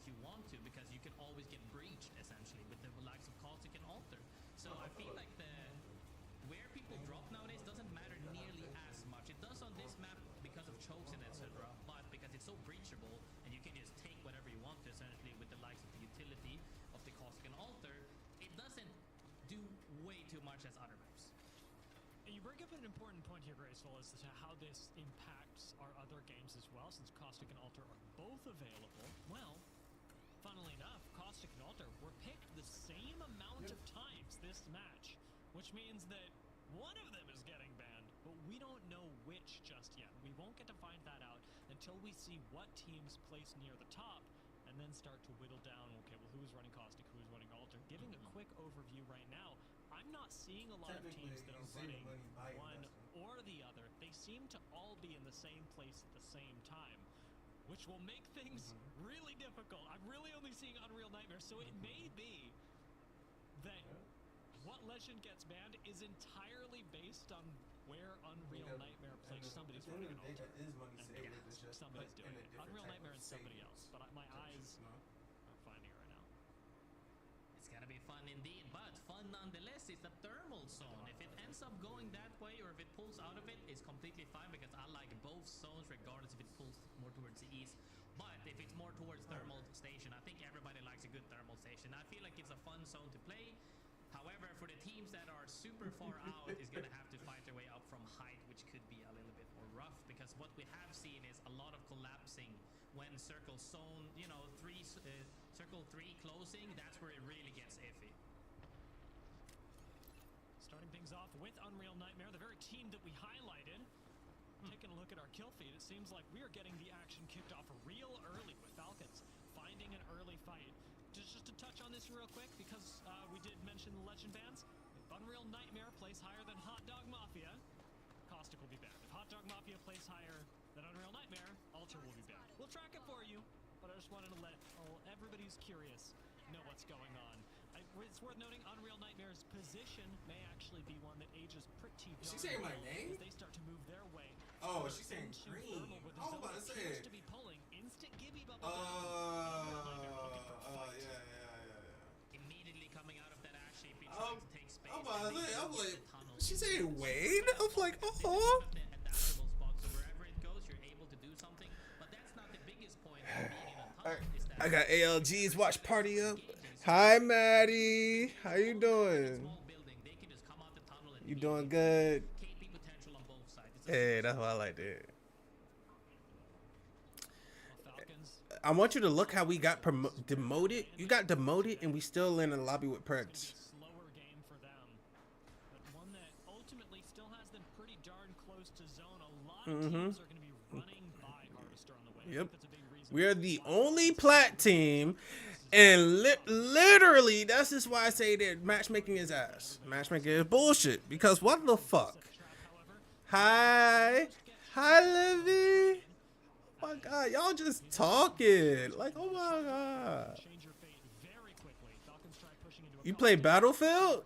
you want to, because you can always get breached essentially with the likes of Caustic and Alter. So I feel like where people drop nowadays doesn't matter nearly as much. It does on this map because of chokes and etc. But because it's so breachable and you can just take whatever you want to essentially with the likes of the utility of the Caustic and Alter, it doesn't do way too much as other maps. And you bring up an important point here, Graceful, as to how this impacts our other games as well, since Caustic and Alter are both available. Well, funnily enough, Caustic and Alter were picked the same amount of times this match, which means that one of them is getting banned, but we don't know which just yet. We won't get to find that out until we see what teams place near the top and then start to whittle down, okay, well, who's running Caustic, who's running Alter. Giving a quick overview right now, I'm not seeing a lot of teams that are running one or the other. They seem to all be in the same place at the same time, which will make things really difficult. I'm really only seeing Unreal Nightmare, so it may be that what legend gets banned is entirely based on where Unreal Nightmare plays. Somebody's running an Alter, and somebody's doing it. Unreal Nightmare and somebody else, but my eyes are finding it right now. It's gonna be fun indeed, but fun nonetheless is the thermal zone. If it ends up going that way or if it pulls out of it, it's completely fine because I like both zones regardless if it pulls more towards the east. But if it's more towards thermal station, I think everybody likes a good thermal station. I feel like it's a fun zone to play. However, for the teams that are super far out is going to have to fight their way up from height, which could be a little bit more rough, because what we have seen is a lot of collapsing when circle zone, you know, circle 3 closing. That's where it really gets iffy. Starting things off with Unreal Nightmare, the very team that we highlighted. Taking a look at our kill feed, it seems like we are getting the action kicked off real early with Falcons finding an early fight. Just to touch on this real quick, because we did mention the legend bans. If Unreal Nightmare plays higher than Hot Dog Mafia, Caustic will be banned. If Hot Dog Mafia plays higher than Unreal Nightmare, Alter will be banned. We'll track it for you, but I just wanted to let everybody who's curious know what's going on. It's worth noting Unreal Nightmare's position may actually be one that ages pretty well. She's saying my name? As they start to move their way. Oh, she's saying green. I was about to say. To be pulling instant Gibby bubble. Yeah. Immediately coming out of that ash shape, trying to take space. I'm like, she's saying Wayne? I'm like, oh. Adaptable spots, so wherever it goes, you're able to do something. But that's not the biggest point of being in a tunnel. I got ALGS watch party up. Hi, Maddie. How you doing? You doing good? Hey, that's what I like to. I want you to look how we got demoted. You got demoted, and we still in the lobby with Preds. Slower game for them, but one that ultimately still has them pretty darn close to zone. A lot of teams are going to be running by Harvester on the way. Yep, we are the only plat team. And literally, that's just why I say that matchmaking is ass. Matchmaking is bullshit. Because what the fuck? Hi, Livy. Oh my God, y'all just talking. Like, oh my God. You play Battlefield?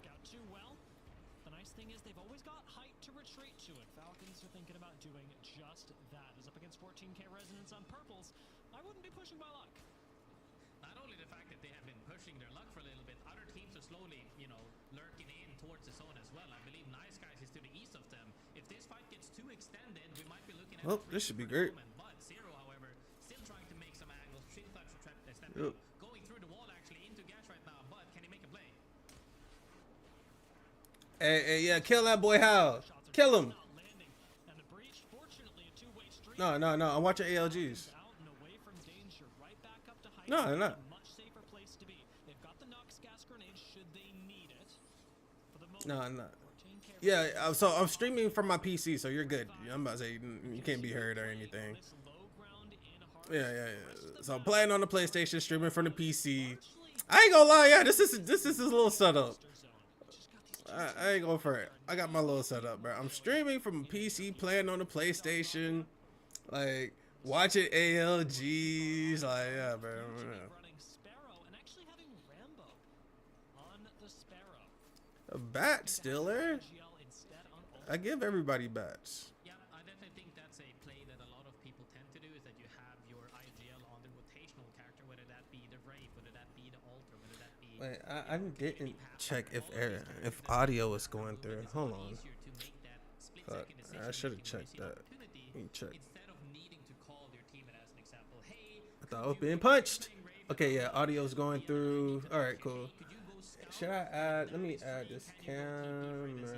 The nice thing is they've always got height to retreat to it. Falcons are thinking about doing just that. Is up against 14k resonance on purples. I wouldn't be pushing my luck. Not only the fact that they have been pushing their luck for a little bit, other teams are slowly, you know, lurking in towards the zone as well. I believe Nice Guys is to the east of them. If this fight gets too extended, we might be looking at. Oh, this should be great. But Zero, however, still trying to make some angles. Step going through the wall actually into Gash right now, but can he make a play? Hey, yeah, kill that boy. How? Kill him. No, I want your ALGs. No, no. No. Yeah, so I'm streaming from my PC, so you're good. I'm about to say you can't be heard or anything. Yeah. So I'm playing on the PlayStation, streaming from the PC. I ain't gonna lie, yeah, this is his little setup. I ain't going for it. I got my little setup, bro. I'm streaming from a PC, playing on the PlayStation, like watching ALGs, like yeah, bro. A bat stealer? I give everybody bats. Yeah, I definitely think that's a play that a lot of people tend to do, is that you have your IGL on the rotational character, whether that be their Wait, I didn't check if audio was going through. Hold on. Fuck, I should have checked that. Let me check. I thought I was being punched. Okay, yeah, audio's going through. All right, cool. Should I add? Let me add this camera.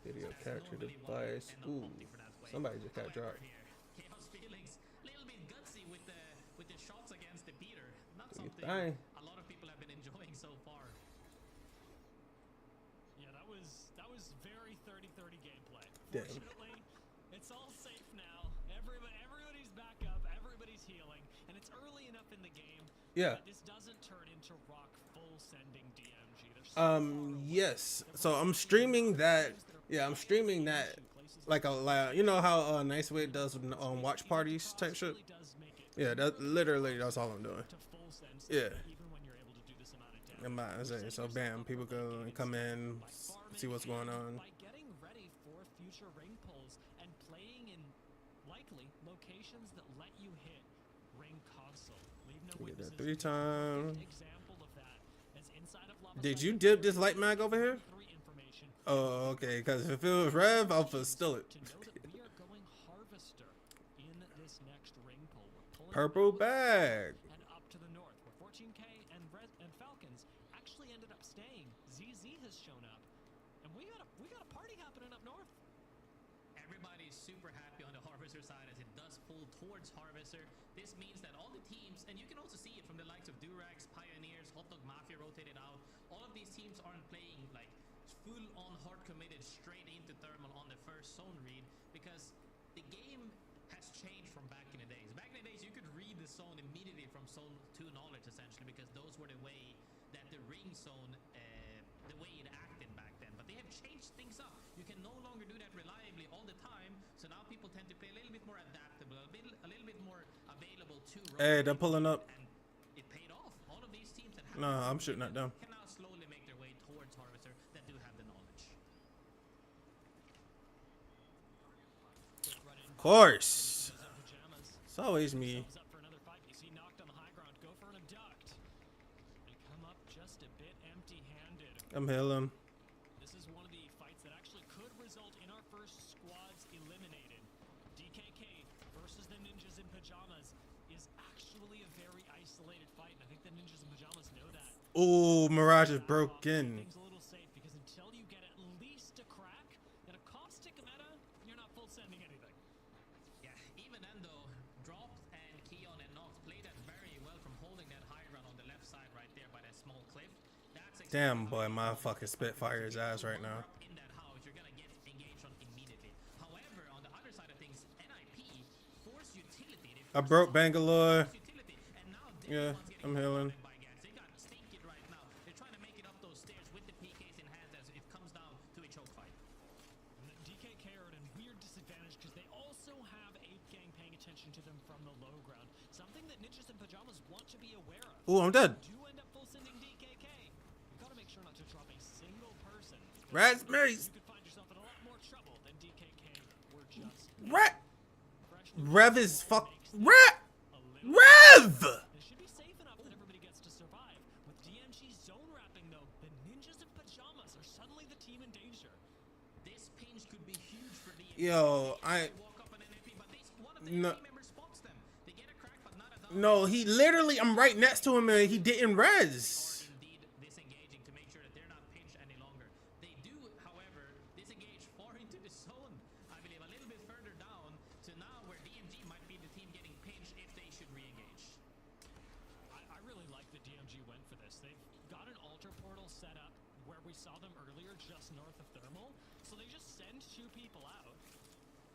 Video capture device. Ooh, somebody just got dropped. A lot of people have been enjoying so far. Yeah, that was very 30-30 gameplay. Damn. Fortunately, it's all safe now. Everybody's back up, everybody's healing, and it's early enough in the game. Yeah. This doesn't turn into rock full sending DMG. Yes. So I'm streaming that. Yeah, I'm streaming that. Like you know how Nice Way does on watch parties type shit. Yeah, that literally that's all I'm doing. Yeah. I'm about to say, so bam, people can come in, see what's going on. By getting ready for future ring pulls and playing in likely locations that let you hit ring console. Leave no Get that 3 times. Example of that as inside of Did you dip this light mag over here? Oh, okay, because if it was Rev, I'll steal it. We are going harvester in this next ring pull. We're pulling Purple bag. and up to the north, where 14K and Falcons actually ended up staying. ZZ has shown up, and we got a party happening up north. Everybody's super happy on the Harvester side as it does pull towards Harvester. This means that all the teams, and you can also see it from the likes of Durax, Pioneers, Hot Dog Mafia rotated out. All of these teams aren't playing like full-on hard committed straight into thermal on the first zone read because the game has changed from back in the days. Back in the days, you could read the zone immediately from zone 2 knowledge essentially because those were the way that the ring zone, the way it acted back then. But they have changed things up. You can no longer do that reliably all the time. So now people tend to play a little bit more adaptable, a little bit more available to. Hey, they're pulling up. And it paid off. All of these teams that have No, I'm shooting at them. can now slowly make their way towards Harvester that do have the knowledge. Of course. It's always me. Up for another fight. You see knocked on the high ground. Go for an abduct. They come up just a bit empty-handed. I'm healing. This is one of the fights that actually could result in our first squads eliminated. DKK versus the Ninjas in Pajamas is actually a very isolated fight, and I think the Ninjas in Pajamas know that. Oh, Mirage is broken. Things a little safe because until you get at least a crack in a caustic meta, you're not full sending anything. Yeah, even then though, Drops and Keon and Nox played that very well from holding that high ground on the left side right there by that small cliff. That's Damn, boy, my fucking Spitfire is ass right now. in that house, you're gonna get engaged on immediately. However, on the other side of things, NIP force utility. I broke Bangalore. Utility, and now Yeah, I'm healing. by gas. They got Stinky right now. They're trying to make it up those stairs with the PKs in hand as it comes down to a choke fight. And the DKK are at a weird disadvantage because they also have Ape Gang paying attention to them from the low ground. Something that Ninjas in Pajamas want to be aware of. Oh, I'm dead. Do end up full sending DKK. You gotta make sure not to drop a single person. Raspberries. You could find yourself in a lot more trouble than DKK were just. Rev is fuck. Rev! They should be safe enough that everybody gets to survive. With DMG zone wrapping though, the Ninjas in Pajamas are suddenly the team in danger. This pinch could be huge for DMG. Yo, They walk up on NIP, but one of the No. NIP members spots them. They get a crack, but not a dog. No, he literally, I'm right next to him and he didn't res. Indeed disengaging to make sure that they're not pinched any longer. They do, however, disengage far into the zone. I believe a little bit further down to now where DMG might be the team getting pinched if they should re-engage. I really like that DMG went for this. They've got an altar portal set up where we saw them earlier just north of Thermal. So they just send 2 people out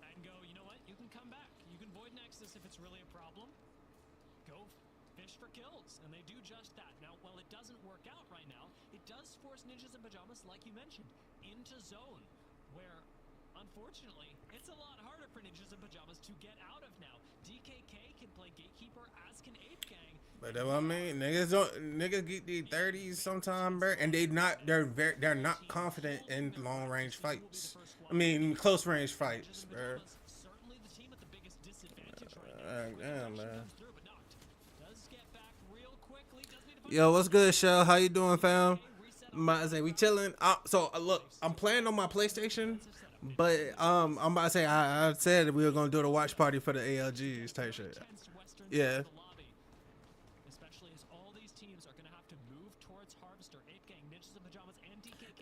and go, you know what, you can come back. You can void Nexus if it's really a problem. Go fish for kills. And they do just that. Now, while it doesn't work out right now, it does force Ninjas in Pajamas, like you mentioned, into zone where, unfortunately, it's a lot harder for Ninjas in Pajamas to get out of now. DKK can play Gatekeeper, as can Ape Gang. But that's what I mean. Niggas get these 30s sometime, bro, and they're not confident in long range fights. I mean, close range fights, bro. Certainly the team at the biggest disadvantage right now. Damn, man. Does get back Yo, what's good, Shell? How you doing, fam? I say we chilling. Look, I'm playing on my PlayStation, but I'm about to say I said we were gonna do the watch party for the ALGS type shit. Yeah.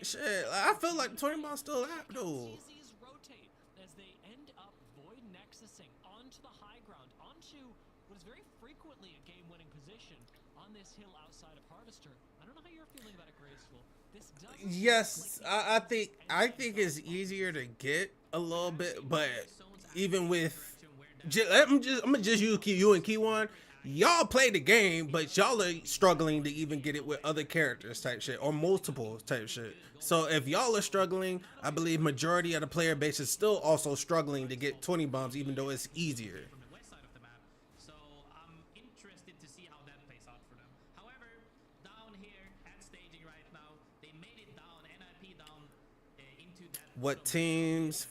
Shit, I feel like 20 miles still out though. As they end up void nexusing onto the high ground, onto what is very frequently a game-winning position on this hill outside of Harvester. I don't know how you're feeling about it, Graceful. This does. Yes, I think it's easier to get a little bit, but even with, I'm gonna just use you and Key1. Y'all play the game, but y'all are struggling to even get it with other characters type shit or multiple type shit. So if y'all are struggling, I believe majority of the player base is still also struggling to get 20 bombs, even though it's easier. From the west side of the map. So I'm interested to see how that plays out for them. However, down here at staging right now, they made it down, NIP down into that. What teams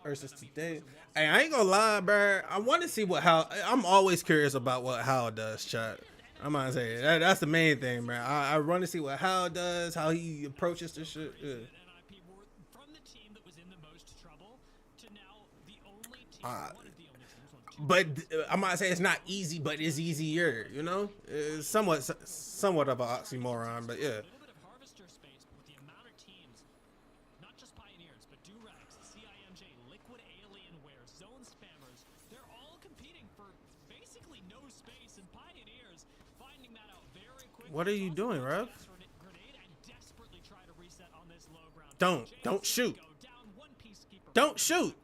versus today? Hey, I ain't gonna lie, bro. I want to see what Hal. I'm always curious about what Hal does, chat. I'm gonna say that's the main thing, bro. I want to see what Hal does, how he approaches this shit. Yeah. But I'm gonna say it's not easy, but it's easier. You know, it's somewhat of an oxymoron, but yeah. What are you doing, Rev? Don't shoot. Don't shoot.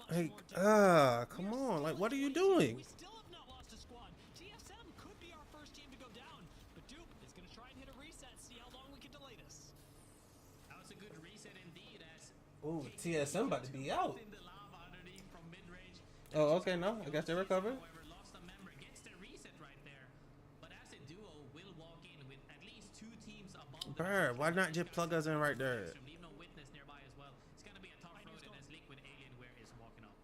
Hey, come on. Like, what are you doing? Oh, TSM about to be out. Oh, okay, no. I guess they recovered. Lost a member, gets the reset right there. But as a duo, will walk in with at least 2 teams above. Bird, why not just plug us in right there? Leave no witness nearby as well. It's gonna be a tough road, and as Liquid Alienware is walking up.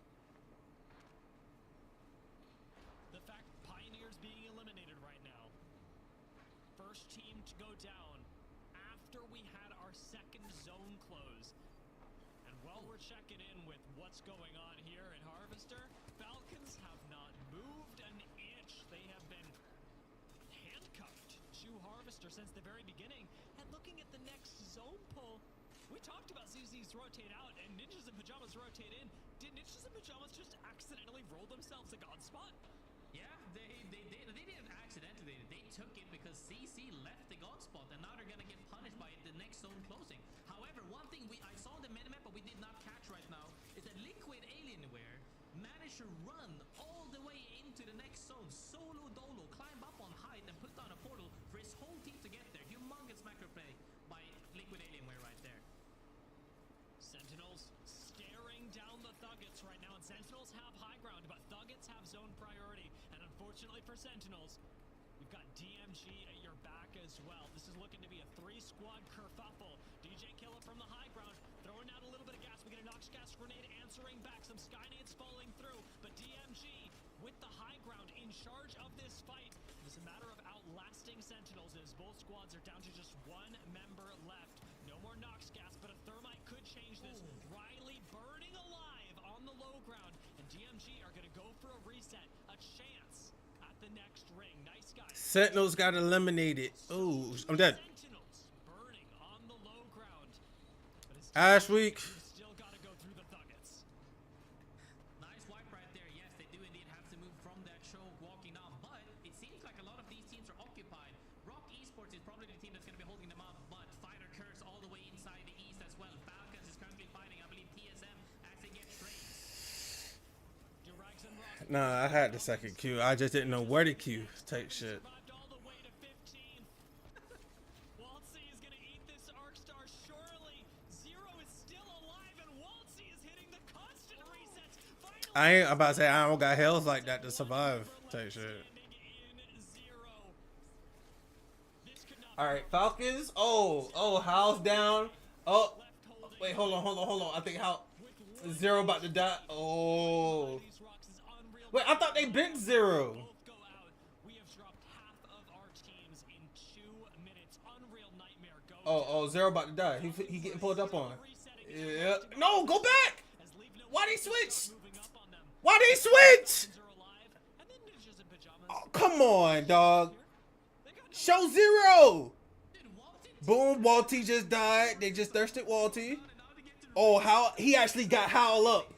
The fact Pioneers being eliminated right now. First team to go down after we had our second zone close. And while we're checking in with what's going on here in Harvester, Falcons have not moved an inch. They have been handcuffed to Harvester since the very beginning. And looking at the next zone pull, we talked about ZZ's rotate out and Ninjas in Pajamas rotate in. Did Ninjas in Pajamas just accidentally roll themselves a god spot? Yeah, they didn't accidentally. They took it because CC left the god spot, and now they're gonna get punished by the next zone closing. However, one thing I saw on the minimap, but we did not catch right now, is that Liquid Alienware managed to run all the way into the next zone, solo dolo, climb up on height, and put down a portal for his whole team to get there. Humongous macro play by Liquid Alienware right there. Sentinels staring down the Thuggets right now, and Sentinels have high ground, but Thuggets have zone priority. And unfortunately for Sentinels, you've got DMG at your back as well. This is looking to be a 3-squad kerfuffle. DJ Killer from the high ground, throwing out a little bit of gas. We get a Nox gas grenade answering back. Some Skynades falling through, but DMG with the high ground in charge of this fight. It's a matter of outlasting Sentinels as both squads are down to just 1 member left. No more Nox gas, but a thermite could change this. Riley burning alive on the low ground, and DMG are going to go for a reset, a chance at the next ring. Nice guy. Sentinels got eliminated. Oh, I'm dead. Sentinels burning on the low ground. Ash Week. Still got to go through the Thuggets. Nice wipe right there. Yes, they do indeed have to move from that choke walking down, but it seems like a lot of these teams are occupied. Rock Esports is probably the team that's going to be holding them up, but Fighter Curse all the way inside the east as well. Falcons is currently fighting, I believe, TSM as they get trades. Nah, I had the second queue. I just didn't know where to queue. Type shit. Survived all the way to 15. Waltzy is going to eat this Arc Star surely. Zero is still alive, and Waltzy is hitting the constant resets. Finally, I ain't about to say I don't got health like that to survive. Type shit. in zero. This could not All right, Falcons. Oh, Hal's down. Oh, wait, hold on. I think Hal Zero about to die. Oh, these rocks is unreal. Wait, I thought they bent 0. Both go out. We have dropped half of our teams in 2 minutes. Unreal nightmare. Oh, 0 about to die. He getting pulled up on. Yeah. No, go back. Why they switch? Why they switch? Oh, come on, dog. Show 0. Boom, Walty just died. They just thirsted Walty. Oh, how he actually got Howl up.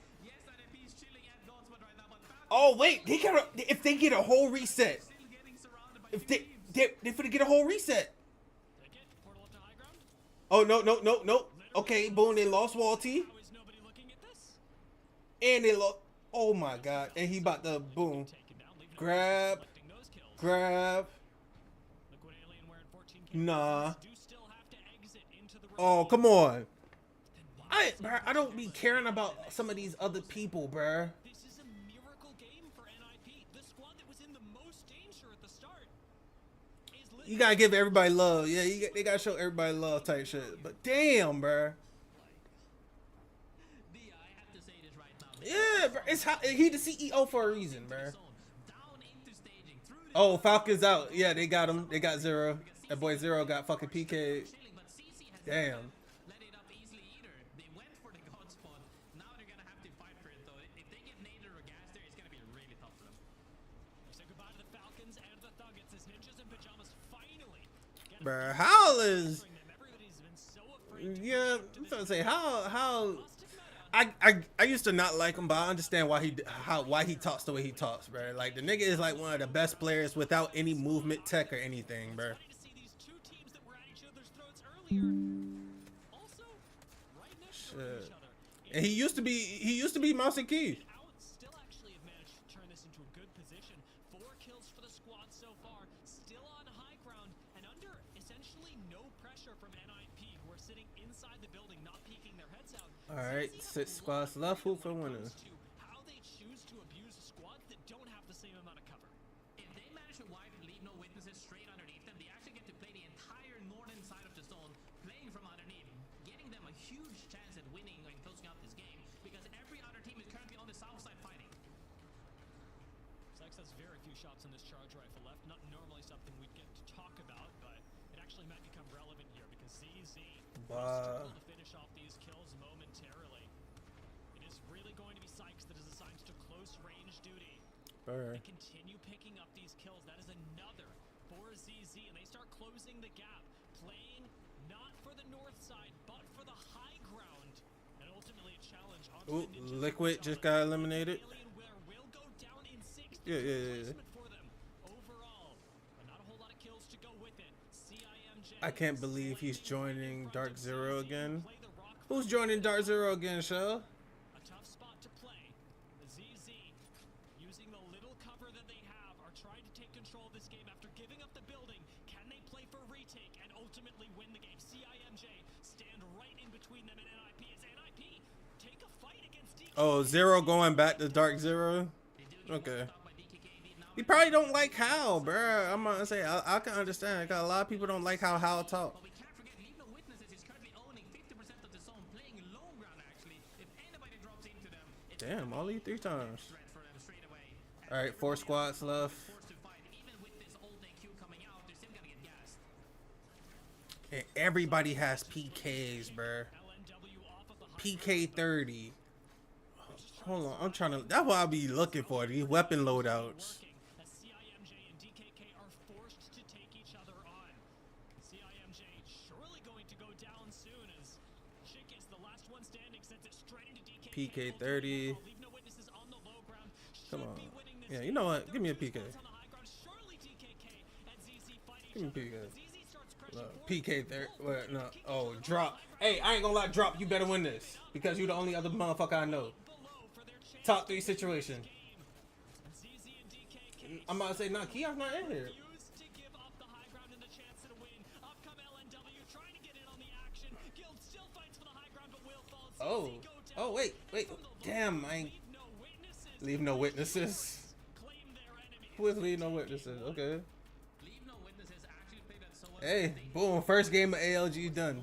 Oh wait, if they get a whole reset. If they finna get a whole reset. Oh no. Okay, boom, they lost Walty. And they lost. Oh my god. And he about to boom. Grab. Nah. Oh, come on. I don't be caring about some of these other people, bruh. This is a miracle game for NIP. The squad that was in the most danger at the start is you gotta give everybody love. Yeah, they gotta show everybody love type shit. But damn, bruh. Yeah, bro. It's how he the CEO for a reason, bruh. Oh, Falcons out. Yeah, they got him. They got 0. That boy 0 got fucking PK. Damn. Bruh, Howl is. Yeah, I'm trying to say how. I used to not like him, but I understand why he talks the way he talks, bro. Like the nigga is like one of the best players without any movement tech or anything, bro. Shit. And he used to be mouse and key. Still actually have managed to turn this into a good position. 4 kills for the squad so far. Still on high ground and under essentially no pressure from NIP, who are sitting inside the building, not peeking their heads out. All right, 6 squads left. Who for winner? How they choose to abuse squads that don't have the same amount of cover. If they manage to wipe, leave no witnesses straight underneath them, they actually get to play the entire northern side of the zone, playing from underneath, getting them a huge chance at winning and closing out this game, because every other team is currently on the south side fighting. Sex has very few shots on this charge rifle left. Not normally something we'd get to talk about, but it actually might become relevant here because ZZ struggle to finish off these kills momentarily. It is really going to be Sykes that is assigned to close range duty. They continue picking up these kills. That is another for ZZ, and they start closing the gap, playing not for the north side, but for the high ground, and ultimately a challenge. Ooh, Liquid just got eliminated. Will go down in 6. Yeah. For them overall, but not a whole lot of kills to go with it. CIMJ. I can't believe he's joining Dark Zero again. Who's joining Dark Zero again, Shell? A tough spot to play. ZZ, using the little cover that they have, are trying to take control of this game after giving up the building. Can they play for retake and ultimately win the game? CIMJ stand right in between them and NIP. As NIP take a fight against DK. Oh, 0 going back to Dark Zero. Okay. He probably don't like Hal, bruh. I'm gonna say I can understand. Cause a lot of people don't like how Hal talk. But we can't forget, leave no witnesses is currently owning 50% of the zone, playing low ground actually. If anybody drops into them, it's Damn, all these 3 times. threat for them straight away. All right, 4 squads left. Forced to fight, even with this old AQ coming out, they're still gonna get gassed. And everybody has PKs, bruh. PK 30. Hold on, I'm trying to. That's what I'll be looking for. These weapon loadouts. CIMJ and DKK are forced to take each other on. CIMJ surely going to go down soon as Chick is the last one standing, sends it straight into DKK. PK 30. Leave no witnesses on the low ground. Come on. Yeah, you know what? Give me a PK. Give me a PK. Look, PK 30. Wait, no. Oh, drop. Hey, I ain't gonna lie, drop. You better win this because you the only other motherfucker I know. Top 3 situation. I'm about to say, nah, Keon's not in here. Oh, wait. Damn, I ain't. Leave no witnesses. Who is leave no witnesses? Okay. Hey, boom. First game of ALG done.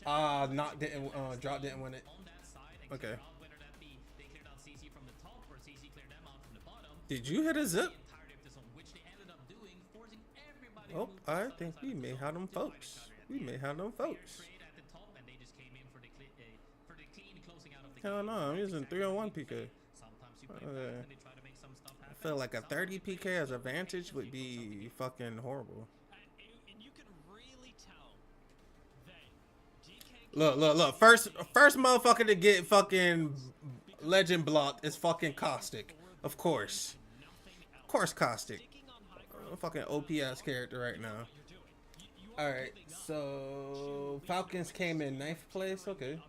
Drop didn't win it. Okay. Did you hit a zip? the entirety of the zone, which they ended up doing, forcing everybody Oh, to move to I the think southern we side of may the have zone them to find folks. each other at We the may end. have them Fair folks. trade at the top, and they just came in for the clean closing out of the Hell game. no, I'm That's using exactly what 3-on-1 you PK. play. Sometimes you play fast and they try to make some stuff I happen. feel like a Sometimes 30 you play PK as a slow, Vantage would patiently be fucking horrible. And you can really tell that DK. Look. First motherfucker to get fucking legend blocked is fucking Caustic. Of course. Of course, Caustic. A fucking OPS character right now. Alright, so Falcons came in 9th place. Okay.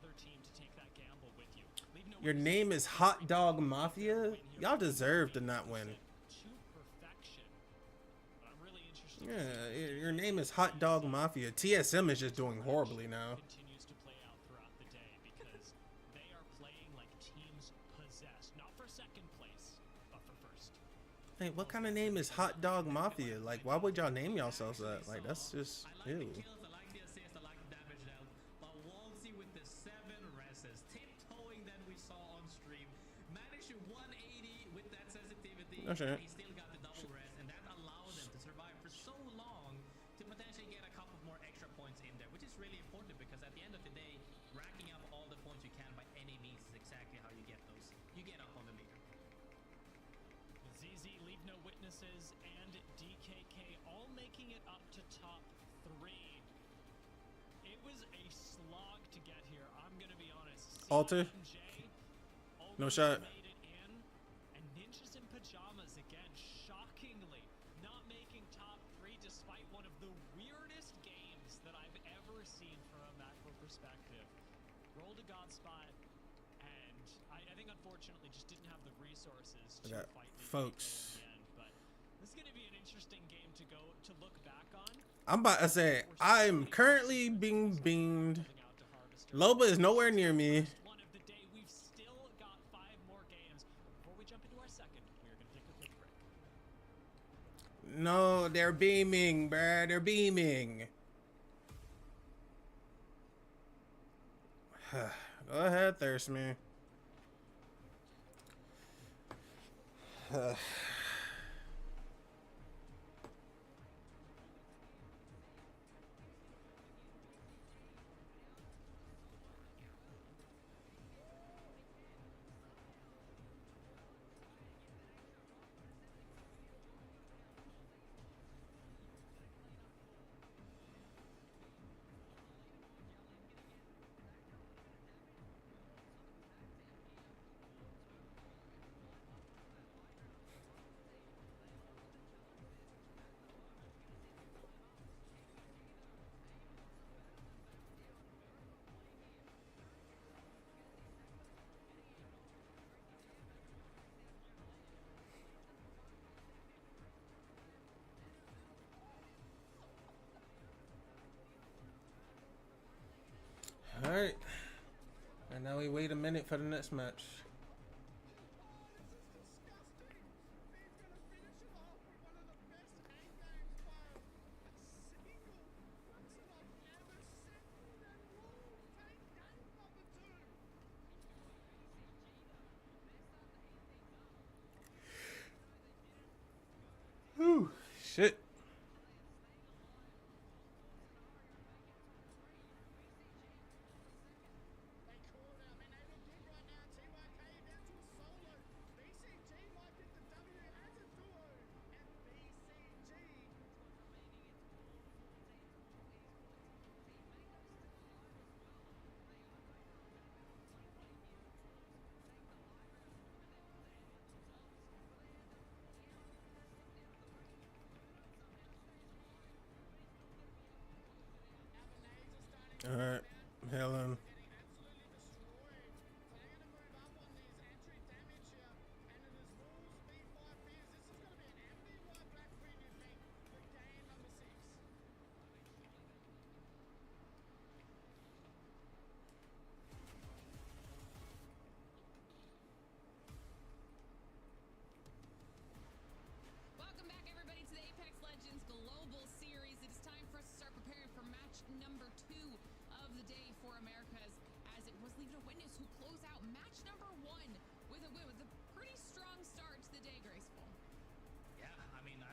Your name is Hot Dog Mafia? Y'all deserve to not win. Yeah, your name is Hot Dog Mafia. TSM is just doing horribly now. Continues to play out throughout the day because they are playing like teams possessed, not for second place, but for first. Hey, what kind of name is Hot Dog Mafia? Like, why would y'all name yourselves that? Like, that's just I like ew. the kills, I like the assists, I like the damage dealt, but Wolsey with the 7 reses, tiptoeing that we saw on stream, managed to 180 with that sensitivity, That's right. and he still got the double res, and that allowed them to survive for so long to potentially get a couple more extra points in there, which is really important because at the end of the day, racking up all the points you can by any means is exactly how you get those. You get up on the leader. ZZ, Leave No Witnesses, and DKK all making it up to top 3. It was a slog to get here, I'm gonna be honest. Alter. CJ No almost shot. made it in, and Ninjas in Pajamas again, shockingly not making top 3 despite one of the weirdest games that I've ever seen from a macro perspective. Rolled a god spot, and I think unfortunately just didn't have the resources to I got fight the folks. in the end. But this is going to be an interesting game to go to look back on. I'm about to say, I'm currently being beamed. Holding out to Harvester. Loba is nowhere near me. First one of the day. We've still got 5 more games. Before we jump into our second, we're going to take a quick break. No, they're beaming, bruh. They're beaming. Go ahead, thirst me. All right, and now we wait a minute for the next match. Whew, shit. All right, Helen. Welcome back, everybody, to the Apex Legends Global Series. It is time for us to start preparing for match number 2 of the day for Americas, as it was Leave No Witness who close out match number 1 with a win, with a pretty strong start to the day, Graceful.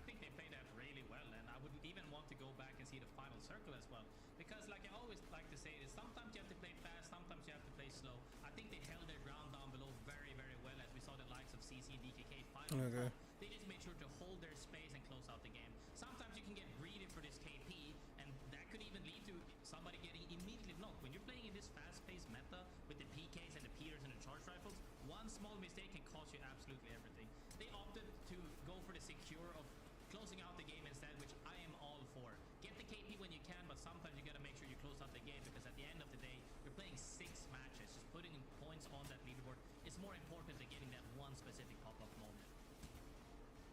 think they played that really well, and I would even want to go back and see the final circle as well. Because like I always like to say, is sometimes you have to play fast, sometimes you have to play slow. I think they held their ground down below very, very well, as we saw the likes of CC and DKK final. Okay. They just made sure to hold their space and close out the game. Sometimes you can get greedy for this KP, and that could even lead to somebody getting immediately knocked. When you're playing in this fast-paced meta with the PKs and the Peters and the charge rifles, one small mistake can cost you absolutely everything. They opted to go for the secure of closing out the game instead, which I am all for. Get the KP when you can, but sometimes you gotta make sure you close out the game, because at the end of the day, you're playing 6 matches. Just putting points on that leaderboard is more important than getting that one specific pop-up moment.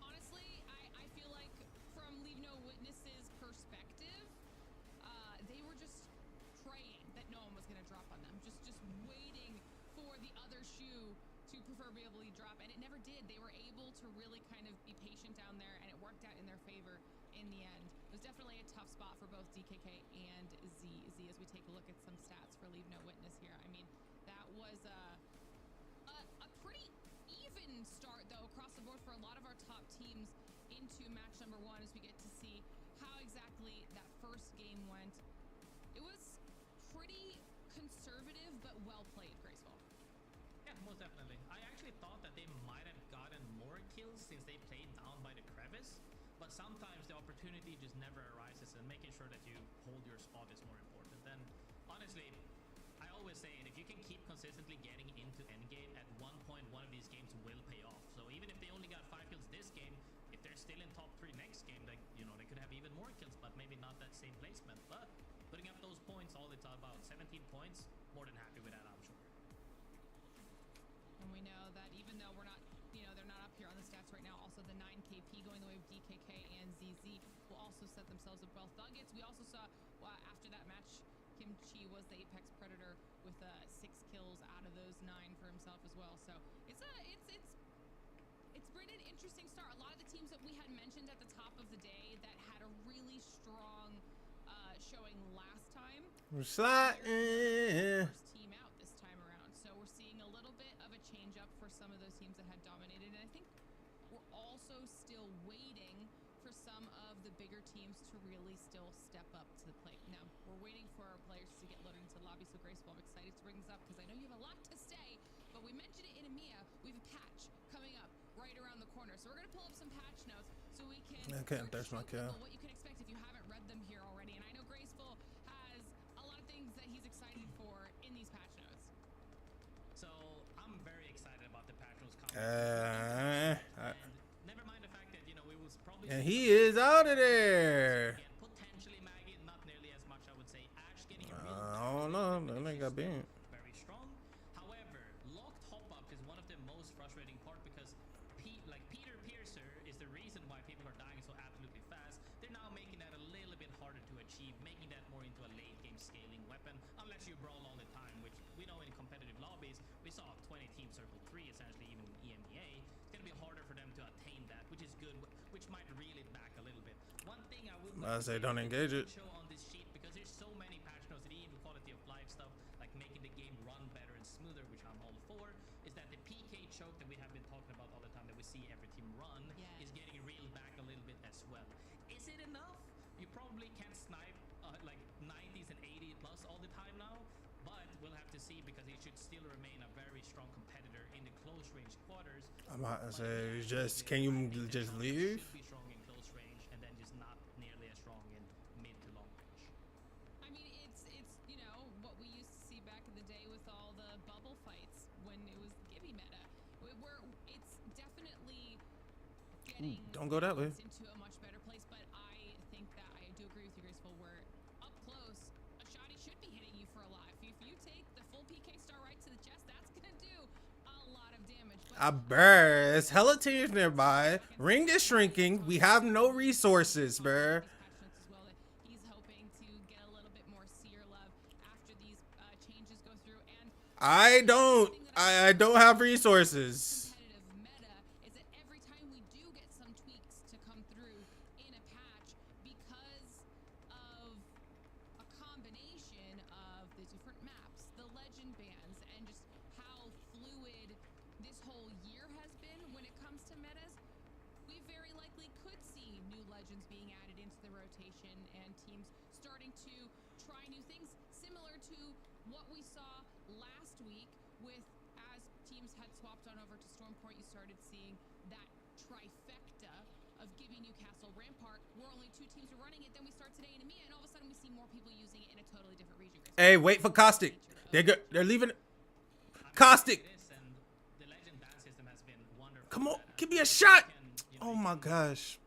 Honestly, I feel like from Leave No Witness's perspective, they were just praying that no one was going to drop on them. Just waiting for the other shoe to preferably drop, and it never did. They were able to really kind of be patient down there, and it worked out in their favor in the end. It was definitely a tough spot for both DKK and ZZ as we take a look at some stats for Leave No Witness here. I mean, that was a pretty even start, though, across the board for a lot of our top teams into match number 1 as we get to see how exactly that first game went. It was pretty conservative, but well played, Graceful. Yeah, most definitely. I actually thought that they might have gotten more kills since they played down by the crevice, but sometimes the opportunity just never arises, and making sure that you hold your spot is more important. And honestly, I always say it, if you can keep consistently getting into endgame, at one point one of these games will pay off. So even if they only got 5 kills this game, if they're still in top 3 next game, like, you know, they could have even more kills, but maybe not that same placement. But putting up those points, all it's about 17 points, more than happy with that, I'm sure. And we know that even though we're not, you know, they're not up here on the stats right now, also the 9 KP going the way of DKK and ZZ will also set themselves up well. Thuggets, we also saw after that match, Kimchi was the Apex Predator with 6 kills out of those 9 for himself as well. So it's been an interesting start. A lot of the teams that we had mentioned at the top of the day that had a really strong showing last time. First Team out this time around. So we're seeing a little bit of a change up for some of those teams that had dominated. And I think we're also still waiting for some of the bigger teams to really still step up to the plate. Now, we're waiting for our players to get loaded into the lobby. So Graceful, I'm excited to bring this up because I know you have a lot to say, but we mentioned it in EMEA. We have a patch coming up right around the corner. So we're going to pull up some patch notes so we can there's my kill. what you can expect if you haven't read them here already. And I know Graceful has a lot of things that he's excited for in these patch notes. So I'm very excited about the patch notes coming. And never mind the fact that, you know, we will probably... And he is out of there. Potentially Maggie, not nearly as much, I would say. Ash getting a I don't know. That nigga got banned. Very strong. However, locked hop-up is one of the most frustrating part, because Peter Piercer is the reason why people are dying so absolutely fast. They're now making that a little bit harder to achieve, making that more into a late-game scaling weapon, unless you brawl all the time, which we know in competitive lobbies, we saw 20 team circle 3, essentially, even in EMEA. It's going to be harder for them to attain that, which is good, which might reel it back a little bit. One thing I would I say don't engage it. show on this sheet, because there's so many patch notes, and even quality of life stuff, like making the game run better and smoother, which I'm all for, is that the PK choke that we have been talking about all the time, that we see every team run, is getting reeled back a little bit as well. Is it enough? You probably can't snipe like 90s and 80 plus all the time now, but we'll have to see, because he should still remain a very strong competitor in the close range quarters. I'm about to say, can you just leave? Should be strong in close range, and then just not nearly as strong in mid to long range. I mean, it's you know what we used to see back in the day with all the bubble fights when it was Gibby meta. It's definitely getting Don't go that way. into a much better place. But I think that I do agree with you, Graceful. Where up close, a shotty should be hitting you for a lot. If you take the full PK star right to the chest, that's gonna do a lot of damage. But There's hella teams nearby. Ring is shrinking. We have no resources, bruh. Patch notes as well, that he's hoping to get a little bit more seer love after these changes go through. And I don't have resources. competitive meta is that every time we do get some tweaks to come through in a patch, because of a combination of the different maps, the legend bans, and just how fluid this whole year has been when it comes to metas, we very likely could see new legends being added into the rotation and teams starting to try new things similar to what we saw last week with as teams had swapped on over to Stormpoint, you started seeing that trifecta of giving Newcastle Rampart. We're only 2 teams are running it. Then we start today in EMEA, and all of a sudden we see more people using it in a totally different region. Hey, wait for Caustic. They're leaving. Caustic. Come on, give me a shot. Oh my gosh.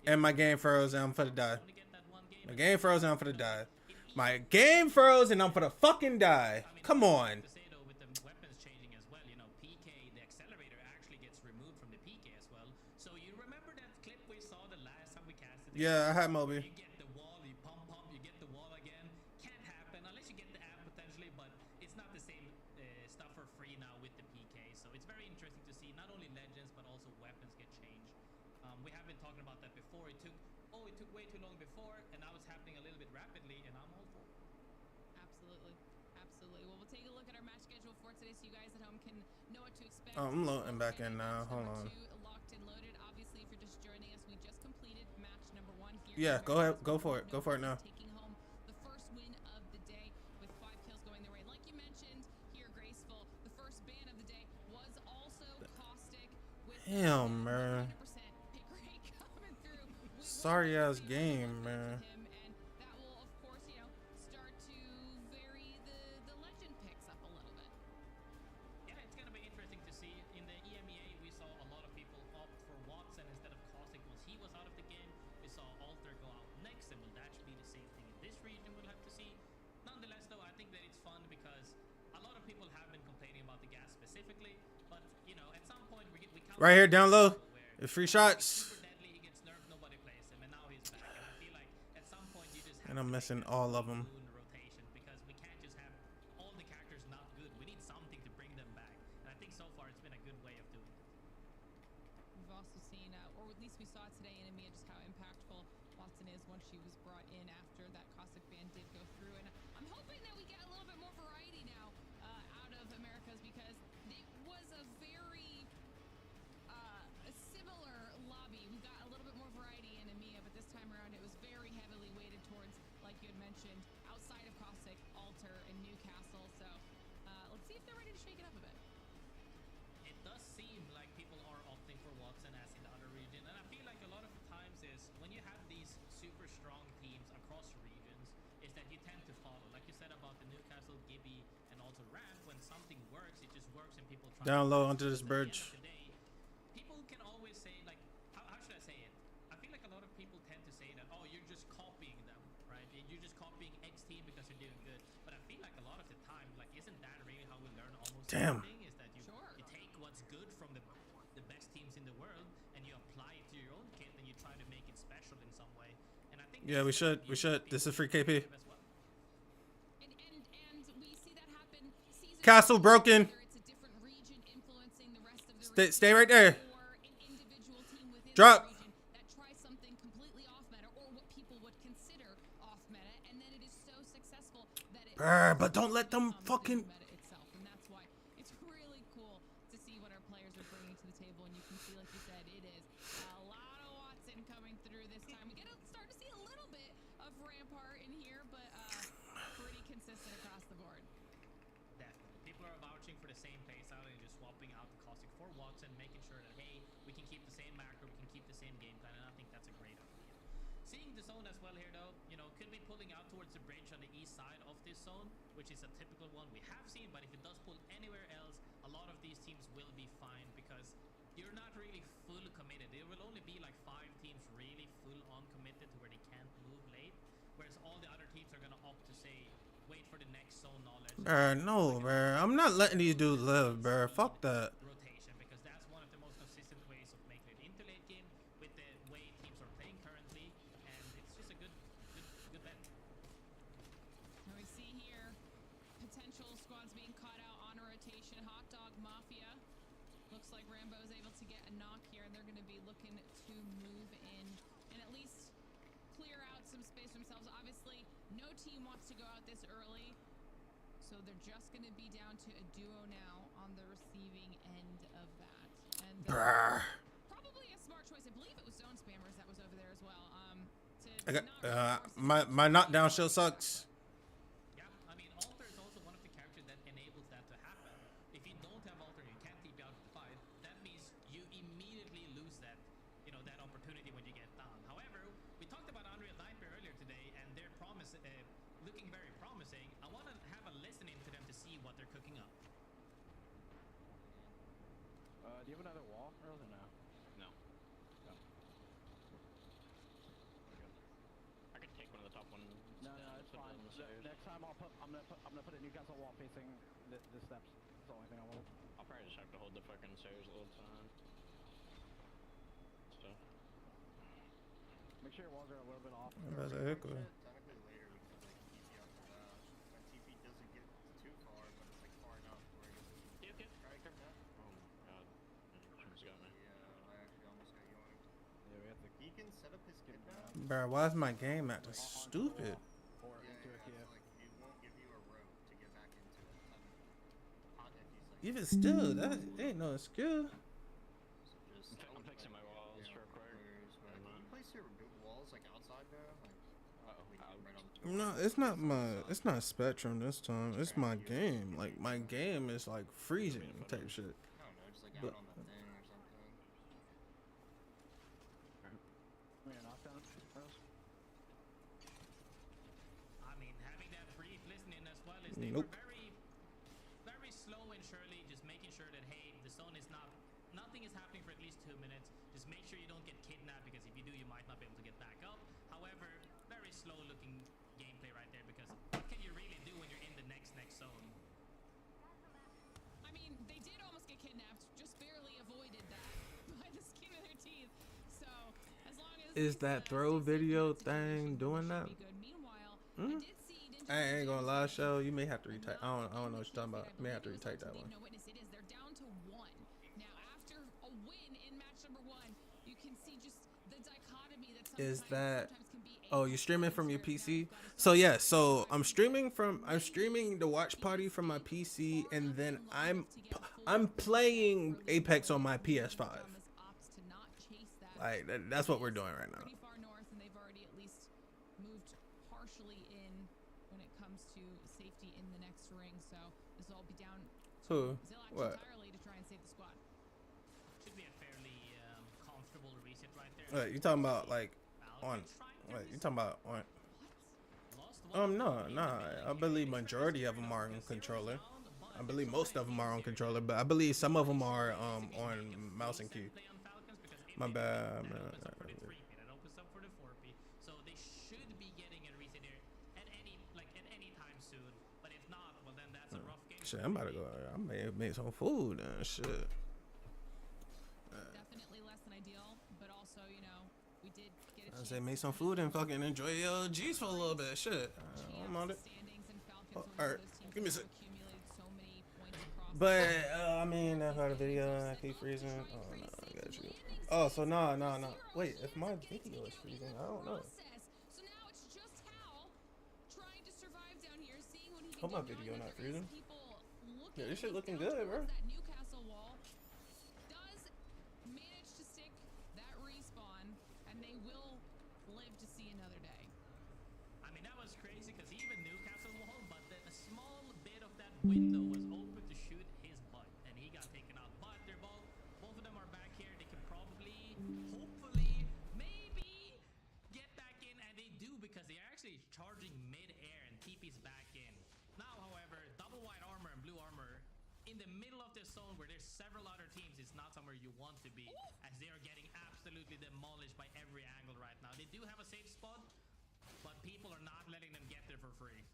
And my game froze and I'm for the die. My game froze and I'm for the die. My game froze and I'm for the fucking die. Come on. Yeah, I had Moby. You get the wall, you pump, you get the wall again. Can't happen unless you get the app potentially, but it's not the same stuff for free now with the PK. So it's very interesting to see not only legends but also weapons get changed. We have been talking about that before. It took way too long before, and now it's happening a little bit rapidly, and I'm all for it. Absolutely. Well, we'll take a look at our match schedule for today so you guys at home can know what to expect. Oh, I'm loading back in now. Hold on. Locked and loaded. Obviously, if you're just joining us, we just completed match number 1 here. Yeah, go ahead. Go for it. Go for it now. Taking home the first win of the day with 5 kills going their way. Like you mentioned here, Graceful, the first ban of the day was also Caustic with Damn, man. 100% pick rate coming through. Sorry ass game, man. And that will, of course, start to vary the legend picks up a little bit. Yeah, it's gonna be interesting to see. In the EMEA, we saw a lot of people opt for Watson instead of Caustic once he was out of the game. We saw Alter go out next, and will that be the same thing in this region? We'll have to see. Nonetheless, though, I think that it's fun because a lot of people have been complaining about the gas specifically, but at some point we come Right here, down low. It's free shots. super deadly, he gets nerfed, nobody plays him, and now he's back. And I feel like at some point you just have And I'm to missing make all of them. in the rotation because we can't just have all the characters not good. We need something to bring them back, and I think so far it's been a good way of doing it. We've also seen, or at least we saw today in EMEA, just how impactful Watson is once she was brought in after that Caustic ban did go through. And I'm hoping that we get a little bit more variety now out of Americas because it was a very a similar lobby. We got a little bit more variety in EMEA, but this time around it was very heavily weighted towards, like you had mentioned, outside of Caustic, Alter, and Newcastle. So let's see if they're ready to shake it up a bit. It does seem like people are opting for Watson as in the other region, and I feel like a lot of the times is when you have these super strong teams across regions, is that you tend to follow. Like you said about the Newcastle, Gibby, and also Ramp, when something works, it just works, and people try Down to low do it. onto this At the end bridge. of the day, people can always say, like, how should I say it? I feel like a lot of people tend to say that, oh, you're just copying them, right? You're just copying X team because you're doing good. But I feel like a lot of the time, like, isn't that really how we learn almost Damn. everything? Is that you take what's good from the best teams in the world and you apply it to your own kit and you try to make it special in some way. And I think Yeah, we should. This is free KP. as well. And we see that happen season Castle broken. whether it's a different region influencing the rest of the Stay right there. or an individual team within Drop. the region that tries something completely off meta or what people would consider off meta, and then it is so successful that it But don't let them becomes the fucking. meta itself, and that's why it's really cool to see what our players are bringing to the table. And you can see, like you said, it is a lot of Watson coming through this time. We start to see a little bit of Rampart in here, but pretty consistent across the board. Definitely. People are vouching for the same playstyle and just swapping out the Caustic for Watson, making sure that, hey, we can keep the same macro, we can keep the same game plan, and I think that's a great idea. Seeing the zone as well here, though, could be pulling out towards the bridge on the east side of this zone, which is a typical one we have seen, but if it does pull anywhere else, a lot of these teams will be fine because you're not really full committed. There will only be like 5 teams really full on committed to where they can't move late, whereas all the other teams are going to opt to say, wait for the next zone knowledge. No, bruh. I'm not letting these dudes live, bruh. Fuck that. Rotation, because that's one of the most consistent ways of making it into late game with the way teams are playing currently, and it's just a good bet. Now we see here potential squads being caught out on a rotation. Hot Dog Mafia. Looks like Rambo is able to get a knock here, and they're going to be looking to move in and at least clear out some space for themselves. Obviously, no team wants to go out this early. So they're just going to be down to a duo now on the receiving end of that. And probably a smart choice. I believe it was Zone Spammers that was over there as well. I got, my knockdown still sucks. Yeah, I mean, Alter is also one of the characters that enables that to happen. If you don't have Alter, you can't TP out of the fight. That means you immediately lose that, you know, that opportunity when you get down. However, we talked about Unreal Nightmare earlier today, and their promise, looking very promising. I want to have a listening to them to see what they're cooking up. Do you have another wall, Earl, or no? No. No. I could take one of the top ones. No, it's fine. Next time I'm gonna put a Newcastle wall facing the steps. That's the only thing I want. I'll probably just have to hold the fucking stairs a little time. So. Make sure your walls are a little bit off. That's a heck of a- Technically later we can like TP out to that. My TP doesn't get too far, but it's like far enough where it doesn't. Yep, yep. Right, yeah. Oh my god. Almost got me. Yeah, I actually almost got yoinked. Yeah, we have to He can set up his kid now. Bro, why is my game acting stupid? or Yeah, into a yeah, kid. so like it won't give you a rope to get back into it. Hot if he's like. Even still, that ain't no skill. So just. I'm fixing my walls real quick. Can you place your walls like outside though? Like. Right on the No, it's not Spectrum this time. It's my game. Like my game is like freezing type shit. I don't know, just like But- out on the thing or something. We need a knockdown, Earl? I mean, having that brief listening as well is Nope. they were very, very slow and surely, just making sure that hey, the zone is nothing is happening for at least 2 minutes. Just make sure you don't get kidnapped because if you do, you might not be able to get back up. However, very slow looking gameplay right there because what can you really do when you're in the next zone? I mean, they did almost get kidnapped, just barely avoided that by the skin of their teeth. So, as long as Is that throw video thing doing that? Meanwhile, Hmm? I did see Ninja I ain't gonna lie, Wizards show you may have to retype. I don't know what you're talking about. You may have to retype that one. No witness it is. They're down to 1. Now, after a win in match number 1, you can see just the dichotomy that Is sometimes that- can be Oh, you're streaming from your PC? So yeah, so I'm streaming the watch party from my PC, and then I'm playing Apex on my PS5. Like that's what we're doing right now. Pretty far north, and they've already at least moved partially in when it comes to safety in the next ring. So this will all be down to Who? Zillac What? entirely to try and save the squad. Should be a fairly comfortable reset right there. Wait, you talking about like on? Valky's trying to Wait, you reset. talking about on? Lost one No, in the nah. middle. I believe majority of them are on controller. I believe most of them are on controller, but I believe some of them are on mouse and key. My bad, man. That opens up for the 4P. So they should be getting a reset here at any time soon. But if not, well then that's a rough game. Shit, I'm about to go. I may make some food and shit. Definitely less than ideal, but also, you know, we did get a I chance say to make some see food and fucking enjoy your G's for a little bit. Shit, I'm on it. standings and Falcons Oh, were one of alright, those teams give me a that sec. accumulated so many points across But I mean, that's part of the video. I keep freezing. Oh no, I got you. Oh, so no. Wait, if my video is freezing, I don't know. So now it's just Hal trying to survive down here, seeing what he can Hope my do. video Knowing not that there is freezing. people looking Yeah, this shit looking down good, bro. towards That Newcastle wall does manage to stick that respawn, and they will live to see another day. I mean, that was crazy because even Newcastle wall, but a small bit of that window was open to shoot his butt, and he got taken out. But they're both of them are back here. They can probably, hopefully, maybe get back in, and they do because they are actually charging mid-air, and TP's back in. Now, however, double white armor and blue armor in the middle of this zone where there's several other teams is not somewhere you want to be, as they are getting absolutely demolished by every angle right now. They do have a safe spot, but people are not letting them get there for free.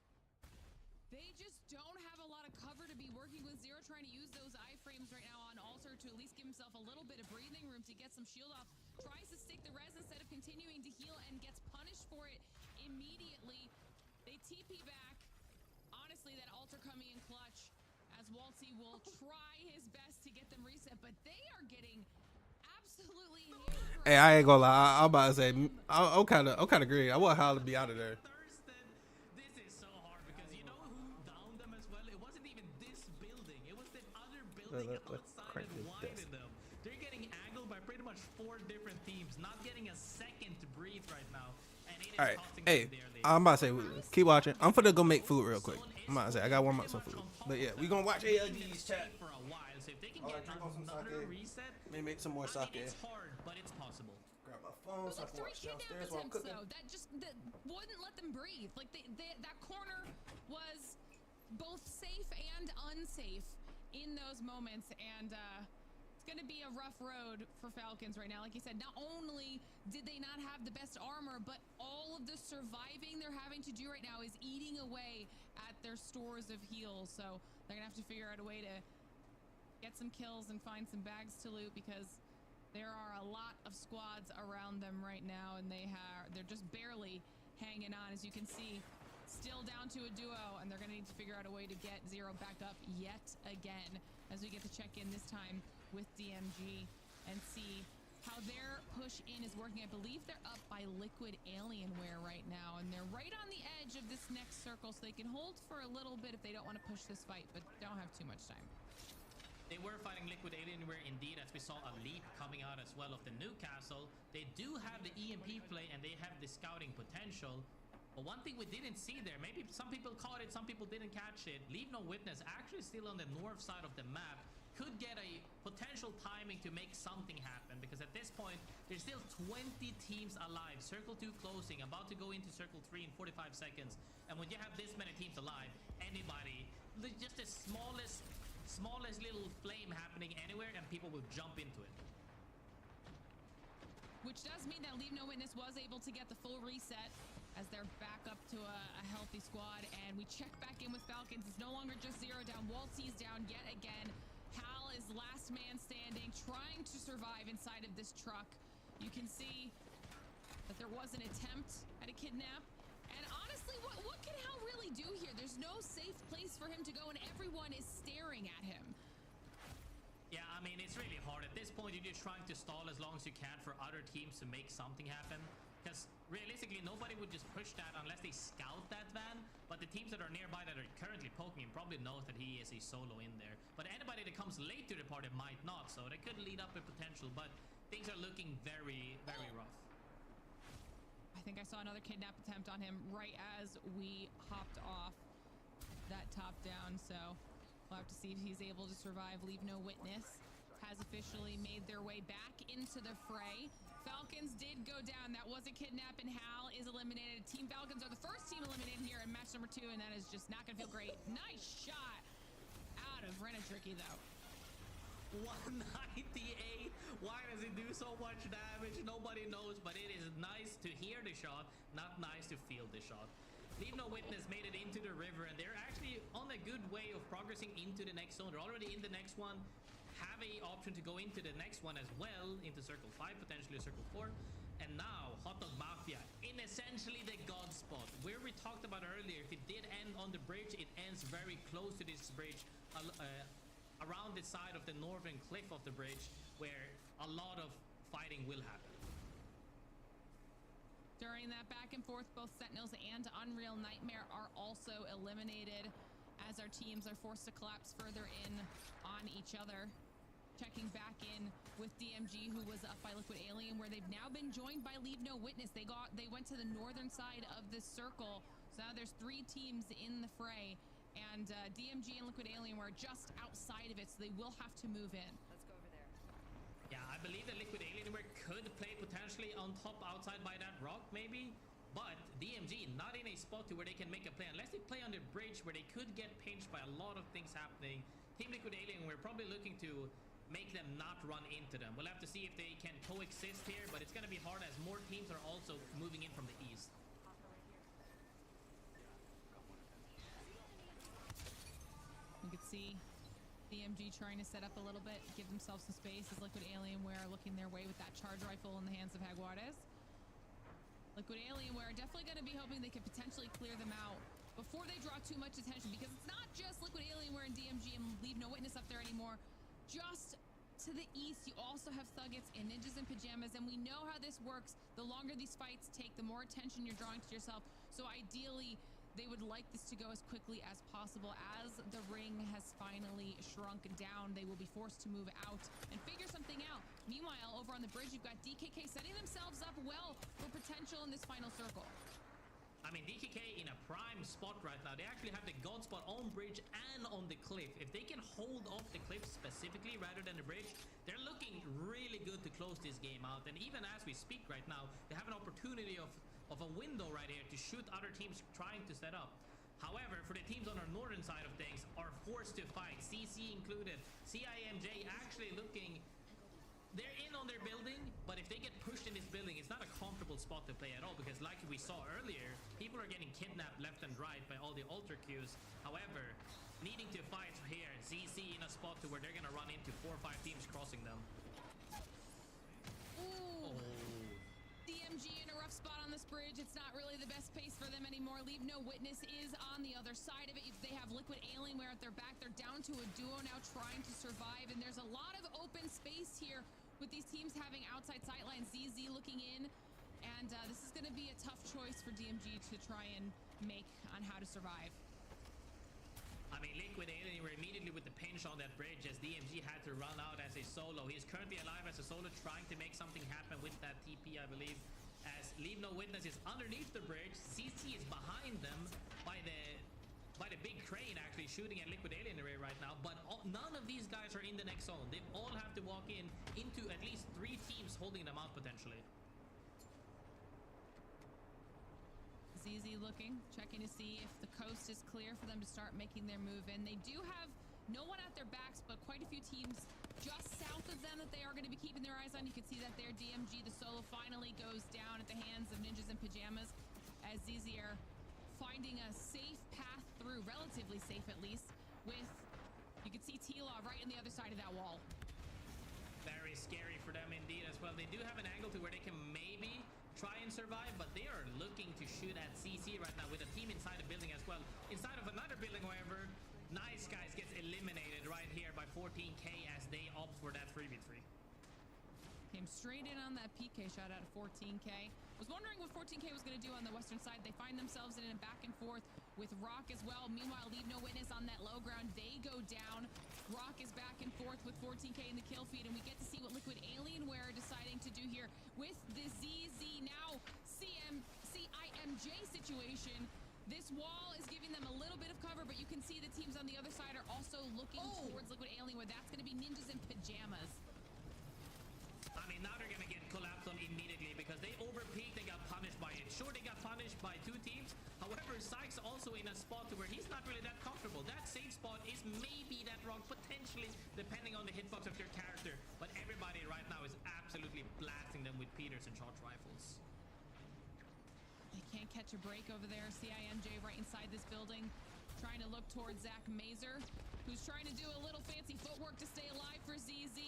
They just don't have a lot of cover to be working with. Zero trying to use those iframes right now on Alter to at least give himself a little bit of breathing room to get some shield off. Tries to stick the res instead of continuing to heal and gets punished for it immediately. They TP back. Honestly, that Alter coming in clutch as Waltzy will try his best to get them reset, but they are getting absolutely hammered. Hey, I ain't gonna lie. I'm about to say I'm kind of agree. I want Hal to be out of there. Thurston, this is so hard because you know who downed them as well? It holding let's outside crank and this wide desk. of them. They're getting angled by pretty much 4 different teams, not getting a second to breathe right now. And it is All right, costing hey, them dearly. I'm about to say, keep watching. I'm finna go make food real quick. I'm about to say, I gotta warm up some food. But yeah, we gonna watch ALGS chat. For a while, so if they can Oh, get I drink on some another sake. reset, Maybe make some more I mean, sake. it's hard, but it's possible. Grab my phone It was so I like can 3 watch kidnap downstairs while I'm attempts, cooking. though. That wouldn't let them breathe. Like, that corner was both safe and unsafe in those moments. And it's going to be a rough road for Falcons right now. Like you said, not only did they not have the best armor, but all of the surviving they're having to do right now is eating away at their stores of heals. So they're going to have to figure out a way to get some kills and find some bags to loot, because there are a lot of squads around them right now, and they're just barely hanging on. As you can see, still down to a duo, and they're going to need to figure out a way to get Zero back up yet again as we get to check in this time with DMG and see how their push in is working. I believe they're up by Liquid Alienware right now, and they're right on the edge of this next circle, so they can hold for a little bit if they don't want to push this fight, but don't have too much time. They were fighting Liquid Alienware indeed, as we saw a leap coming out as well of the Newcastle. They do have the EMP play and they have the scouting potential. But one thing we didn't see there, maybe some people caught it, some people didn't catch it. Leave No Witness actually still on the north side of the map. Could get a potential timing to make something happen, because at this point there's still 20 teams alive. Circle 2 closing, about to go into Circle 3 in 45 seconds. And when you have this many teams alive, anybody, just the smallest little flame happening anywhere and people will jump into it. Which does mean that Leave No Witness was able to get the full reset as they're back up to a healthy squad. And we check back in with Falcons. It's no longer just Zero down. Waltzy's down yet again. Hal is last man standing, trying to survive inside of this truck. You can see that there was an attempt at a kidnap. And honestly, what can Hal really do here? There's no safe place for him to go, and everyone is staring at him. Yeah, I mean, it's really hard. At this point, you're just trying to stall as long as you can for other teams to make something happen. Because realistically, nobody would just push that unless they scout that van. But the teams that are nearby that are currently poking him probably knows that he is a solo in there. But anybody that comes late to the party might not, so that could lead up a potential. But things are looking very, very rough. I think I saw another kidnap attempt on him right as we hopped off that top down, so we'll have to see if he's able to survive. Leave No Witness has officially made their way back into the fray. Falcons did go down. That was a kidnap, and Hal is eliminated. Team Falcons are the first team eliminated here in match number 2, and that is just not gonna feel great. Nice shot out of Renatricky, though. 198. Why does it do so much damage? Nobody knows, but it is nice to hear the shot, not nice to feel the shot. Leave No Witness made it into the river, and they're actually on a good way of progressing into the next zone. They're already in the next one, have a option to go into the next one as well, into Circle 5, potentially Circle 4. And now, Hot Dog Mafia in essentially the God spot, where we talked about earlier. If it did end on the bridge, it ends very close to this bridge, around the side of the northern cliff of the bridge, where a lot of fighting will happen. During that back and forth, both Sentinels and Unreal Nightmare are also eliminated as our teams are forced to collapse further in on each other. Checking back in with DMG, who was up by Liquid Alien, where they've now been joined by Leave No Witness. They went to the northern side of this circle, so now there's 3 teams in the fray, and DMG and Liquid Alien were just outside of it, so they will have to move in. Let's go over there. Yeah, I believe that Liquid Alienware could play potentially on top outside by that rock, maybe. But DMG not in a spot to where they can make a play. Unless they play on the bridge, where they could get pinched by a lot of things happening. Team Liquid Alienware probably looking to make them not run into them. We'll have to see if they can coexist here, but it's going to be hard as more teams are also moving in from the east. You can see DMG trying to set up a little bit, give themselves some space as Liquid Alienware looking their way with that charge rifle in the hands of Jaguares. Liquid Alienware are definitely going to be hoping they could potentially clear them out before they draw too much attention, because it's not just Liquid Alienware and DMG and Leave No Witness up there anymore. Just to the east, you also have Thuggets and Ninjas in Pajamas, and we know how this works. The longer these fights take, the more attention you're drawing to yourself. So ideally, They would like this to go as quickly as possible. As the ring has finally shrunk down, they will be forced to move out and figure something out. Meanwhile, over on the bridge, you've got DKK setting themselves up well for potential in this final circle. I mean, DKK in a prime spot right now. They actually have the god spot on bridge and on the cliff. If they can hold off the cliff specifically rather than the bridge, they're looking really good to close this game out. And even as we speak right now, they have an opportunity of a window right here to shoot other teams trying to set up. However, for the teams on our northern side of things are forced to fight, CC included. CIMJ actually looking, they're in on their building, but if they get pushed in this building, it's not a comfortable spot to play at all, because like we saw earlier, people are getting kidnapped left and right by all the altar queues. However, needing to fight here, ZC in a spot to where they're gonna run into 4 or 5 teams crossing them. Ooh. DMG in a rough spot on this bridge. It's not really the best pace for them anymore. Leave No Witness is on the other side of it. They have Liquid Alienware at their back. They're down to a duo now trying to survive, and there's a lot of open space here with these teams having outside sightlines. ZZ looking in, and this is going to be a tough choice for DMG to try and make on how to survive. I mean, Liquid Alien were immediately with the pinch on that bridge as DMG had to run out as a solo. He's currently alive as a solo, trying to make something happen with that TP, I believe. As Leave No Witness is underneath the bridge, CC is behind them by the big crane, actually shooting at Liquid Alien Array right now. But none of these guys are in the next zone. They all have to walk into at least 3 teams holding them out potentially. ZZ looking, checking to see if the coast is clear for them to start making their move in. They do have no one at their backs, but quite a few teams just south of them that they are going to be keeping their eyes on. You can see that there, DMG, the solo finally goes down at the hands of Ninjas in Pajamas, as ZZ are finding a safe path through, relatively safe at least, with, you can see T-Law right on the other side of that wall. Very scary for them indeed as well. They do have an angle to where they can maybe try and survive, but they are looking to shoot at CC right now with a team inside the building as well. Inside of another building, however, Nice Guys gets eliminated right here by 14K as they opt for that 3v3. Came straight in on that PK shot out of 14K. Was wondering what 14K was going to do on the western side. They find themselves in a back and forth with Rock as well. Meanwhile, Leave No Witness on that low ground. They go down. Rock is back and forth with 14K in the kill feed, and we get to see what Liquid Alienware are deciding to do here with the ZZ now CIMJ situation. This wall is giving them a little bit of cover, but you can see the teams on the other side are also looking towards Liquid Alienware. That's going to be Ninjas in Pajamas. I mean, now they're going to get collapsed on immediately because they overpeaked and got punished by it. Sure, they got punished by 2 teams. However, Sykes also in a spot where he's not really that comfortable. That safe spot is maybe that wrong, potentially, depending on the hitbox of your character. But everybody right now is absolutely blasting them with Peters and charge rifles. They can't catch a break over there. CIMJ right inside this building, trying to look towards Zach Mazer, who's trying to do a little fancy footwork to stay alive for ZZ.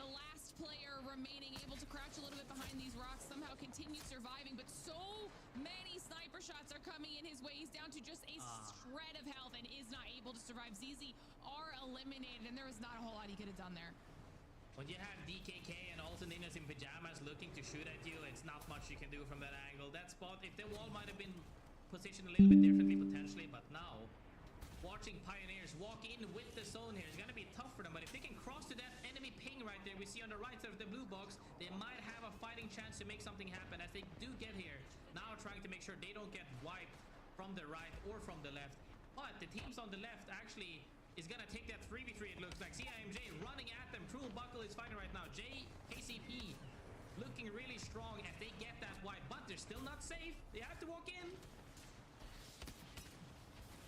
The last player remaining, able to crouch a little bit behind these rocks, somehow continue surviving, but so many sniper shots are coming in his way. He's down to just a shred of health and is not able to survive. ZZ are eliminated, and there is not a whole lot he could have done there. When you have DKK and also Ninjas in Pajamas looking to shoot at you, it's not much you can do from that angle. That spot, if the wall might have been positioned a little bit differently potentially, but now watching Pioneers walk in with the zone here is going to be tough for them. But if they can cross to that enemy ping right there, we see on the right side of the blue box, they might have a fighting chance to make something happen as they do get here. Now trying to make sure they don't get wiped from the right or from the left. But the teams on the left actually is going to take that 3v3, it looks like. CIMJ running at them. Cruel Buckle is fighting right now. KCP looking really strong as they get that wipe, but they're still not safe. They have to walk in.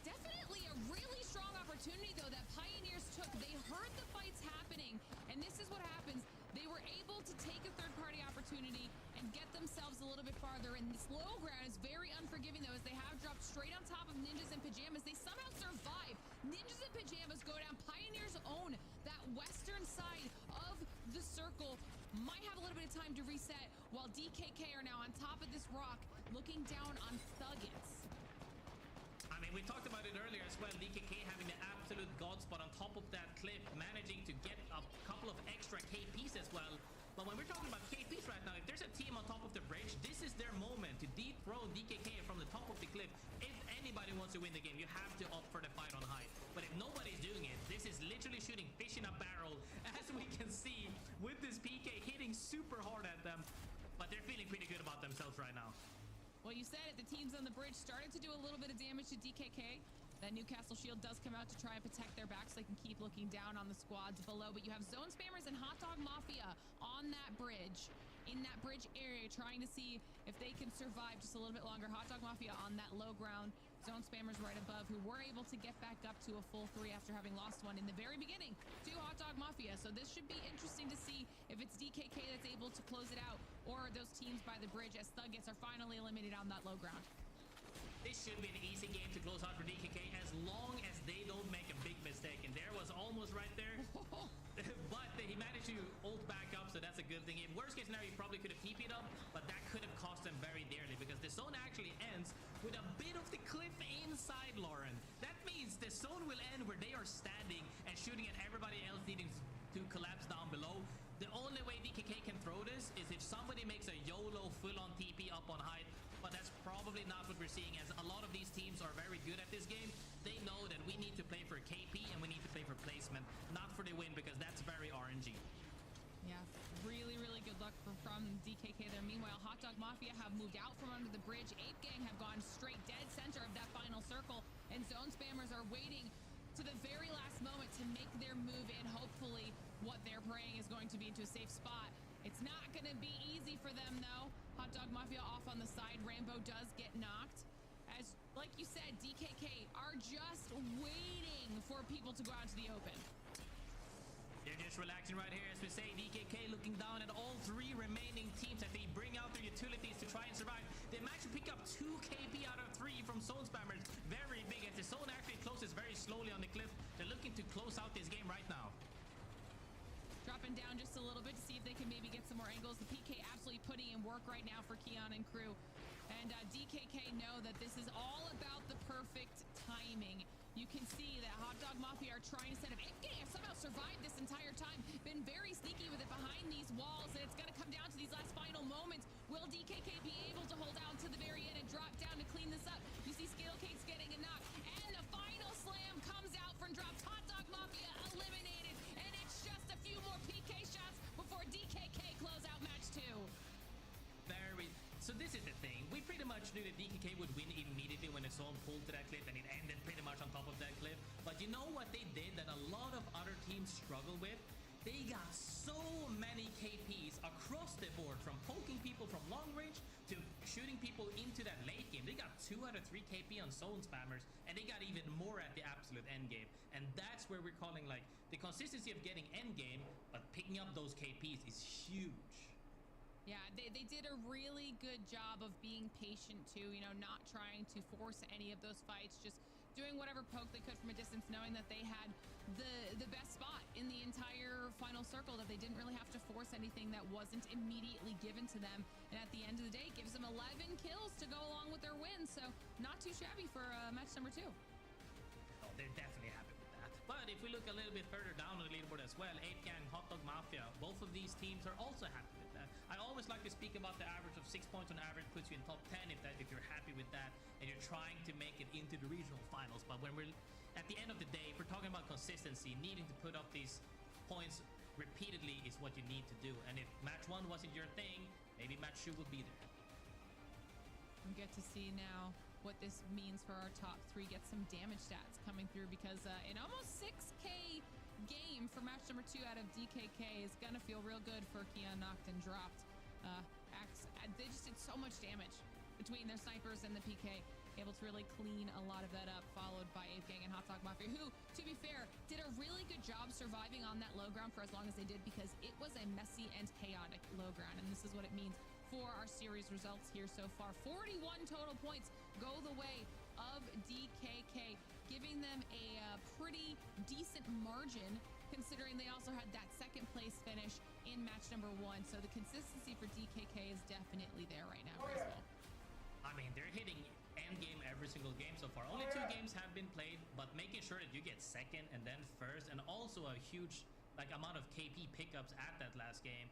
Definitely a really strong opportunity, though, that Pioneers took. They heard the fights happening, and this is what happens. They were able to take a third-party opportunity and get themselves a little bit farther, and this low ground is very unforgiving, though, as they have dropped straight on top of Ninjas in Pajamas. They somehow survive. Ninjas in Pajamas go down. Pioneers own that western side of the circle. Might have a little bit of time to reset, while DKK are now on top of this rock, looking down on Thuggets. I mean, we talked about it earlier as well. DKK having the absolute god spot on top of that cliff, managing to get a couple of extra KPs as well. But when we're talking about KPs right now, if there's a team on top of the bridge, this is their moment to dethrone DKK from the top of the cliff. If anybody wants to to win the game, you have to opt for the fight on height. But if nobody's doing it, this is literally shooting fish in a barrel, as we can see with this PK hitting super hard at them. But they're feeling pretty good about themselves right now. Well, you said it. The teams on the bridge started to do a little bit of damage to DKK. That Newcastle shield does come out to try and protect their backs so they can keep looking down on the squads below. But you have Zone Spammers and Hot Dog Mafia on that bridge, in that bridge area, trying to see if they can survive just a little bit longer. Hot Dog Mafia on that low ground. Zone Spammers right above, who were able to get back up to a full 3 after having lost one in the very beginning to Hot Dog Mafia. So this should be interesting to see if it's DKK that's able to close it out, or those teams by the bridge as Thuggets are finally eliminated on that low ground. This should be an easy game to close out for DKK as long as they don't make a big mistake. And there was almost right there. But he managed to ult back up, so that's a good thing. In worst case scenario, he probably could have TP'd up, but that could have cost them very dearly because the zone actually ends with a bit of the cliff inside Lauren. That means the zone will end where they are standing and shooting at everybody else needing to collapse down below. The only way DKK can throw this is if somebody makes a YOLO full-on TP up on height, but that's probably not what we're seeing, as a lot of these teams are very good at this game. They know that we need to play for KP and we need to play for placement, not for the win, because that's very RNG. Yeah, really, really good luck from DKK there. Meanwhile, Hot Dog Mafia have moved out from under the bridge. Ape Gang have gone straight dead center of that final circle, and Zone Spammers are waiting to the very last moment to make their move in. Hopefully, what they're praying is going to be into a safe spot. It's not going to be easy for them, though. Hot Dog Mafia off on the side. Rambo does get knocked. As, like you said, DKK are just waiting for people to go out to the open. They're just relaxing right here, as we say. DKK looking down at all 3 remaining teams as they bring out their utilities to try and survive. They managed to pick up 2 KP out of 3 from Zone Spammers. Very big, as the zone actually closes very slowly on the cliff. They're looking to close out this game right now. Dropping down just a little bit to see if they can maybe get some more angles. The PK absolutely putting in work right now for Keon and crew. And DKK know that this is all about the perfect timing. You can see that Hot Dog Mafia are trying to set up. Ape have somehow survived this entire time. Been very sneaky with it behind these walls, and it's going to come down to these last final moments. Will DKK be able to hold out to the very end and drop down to clean this up? You see Skittlecake's getting a knock, and the final slam comes out from drops. Hot Dog Mafia eliminated, and it's just a few more PK shots before DKK close out match 2. So this is the thing. We pretty much knew that DKK would win immediately when the zone pulled to that cliff, and it ended pretty much on top of that cliff. But you know what they did that a lot of other teams struggle with? They got so many KPs across the board, from poking people from long range to shooting people into that late game. They got 2 out of 3 KP on Zone Spammers, and they got even more at the absolute end game. And that's where we're calling, like, the consistency of getting end game, but picking up those KPs is huge. Yeah, they did a really good job of being patient too, you know, not trying to force any of those fights, just doing whatever poke they could from a distance, knowing that they had the best spot in the entire final circle, that they didn't really have to force anything that wasn't immediately given to them. And at the end of the day, it gives them 11 kills to go along with their win, so not too shabby for match number 2. Oh, they're definitely happy with that. But if we look a little bit further down on the leaderboard as well, Ape Gang, Hot Dog Mafia, both of these teams are also happy with that. I always like to speak about the average of 6 points on average puts you in top 10 if you're happy with that and you're trying to make it into the regional finals. But when we're at the end of the day, if we're talking about consistency, needing to put up these points repeatedly is what you need to do. And if match 1 wasn't your thing, maybe match 2 will be there. We get to see now what this means for our top 3. Get some damage stats coming through, because an almost 6K game for match number 2 out of DKK is gonna feel real good for Keon knocked and dropped. They just did so much damage between their snipers and the PK, able to really clean a lot of that up, followed by Ape Gang and Hot Dog Mafia, who, to be fair, did a really good job surviving on that low ground for as long as they did, because it was a messy and chaotic low ground, and this is what it means for our series results here so far. 41 total points go the way of DKK, giving them a pretty decent margin, considering they also had that 2nd place finish in match number 1. So the consistency for DKK is definitely there right now, Graceful. I mean, they're hitting end game every single game so far. Only 2 games have been played, but making sure that you get 2nd and then 1st, and also a huge amount of KP pickups at that last game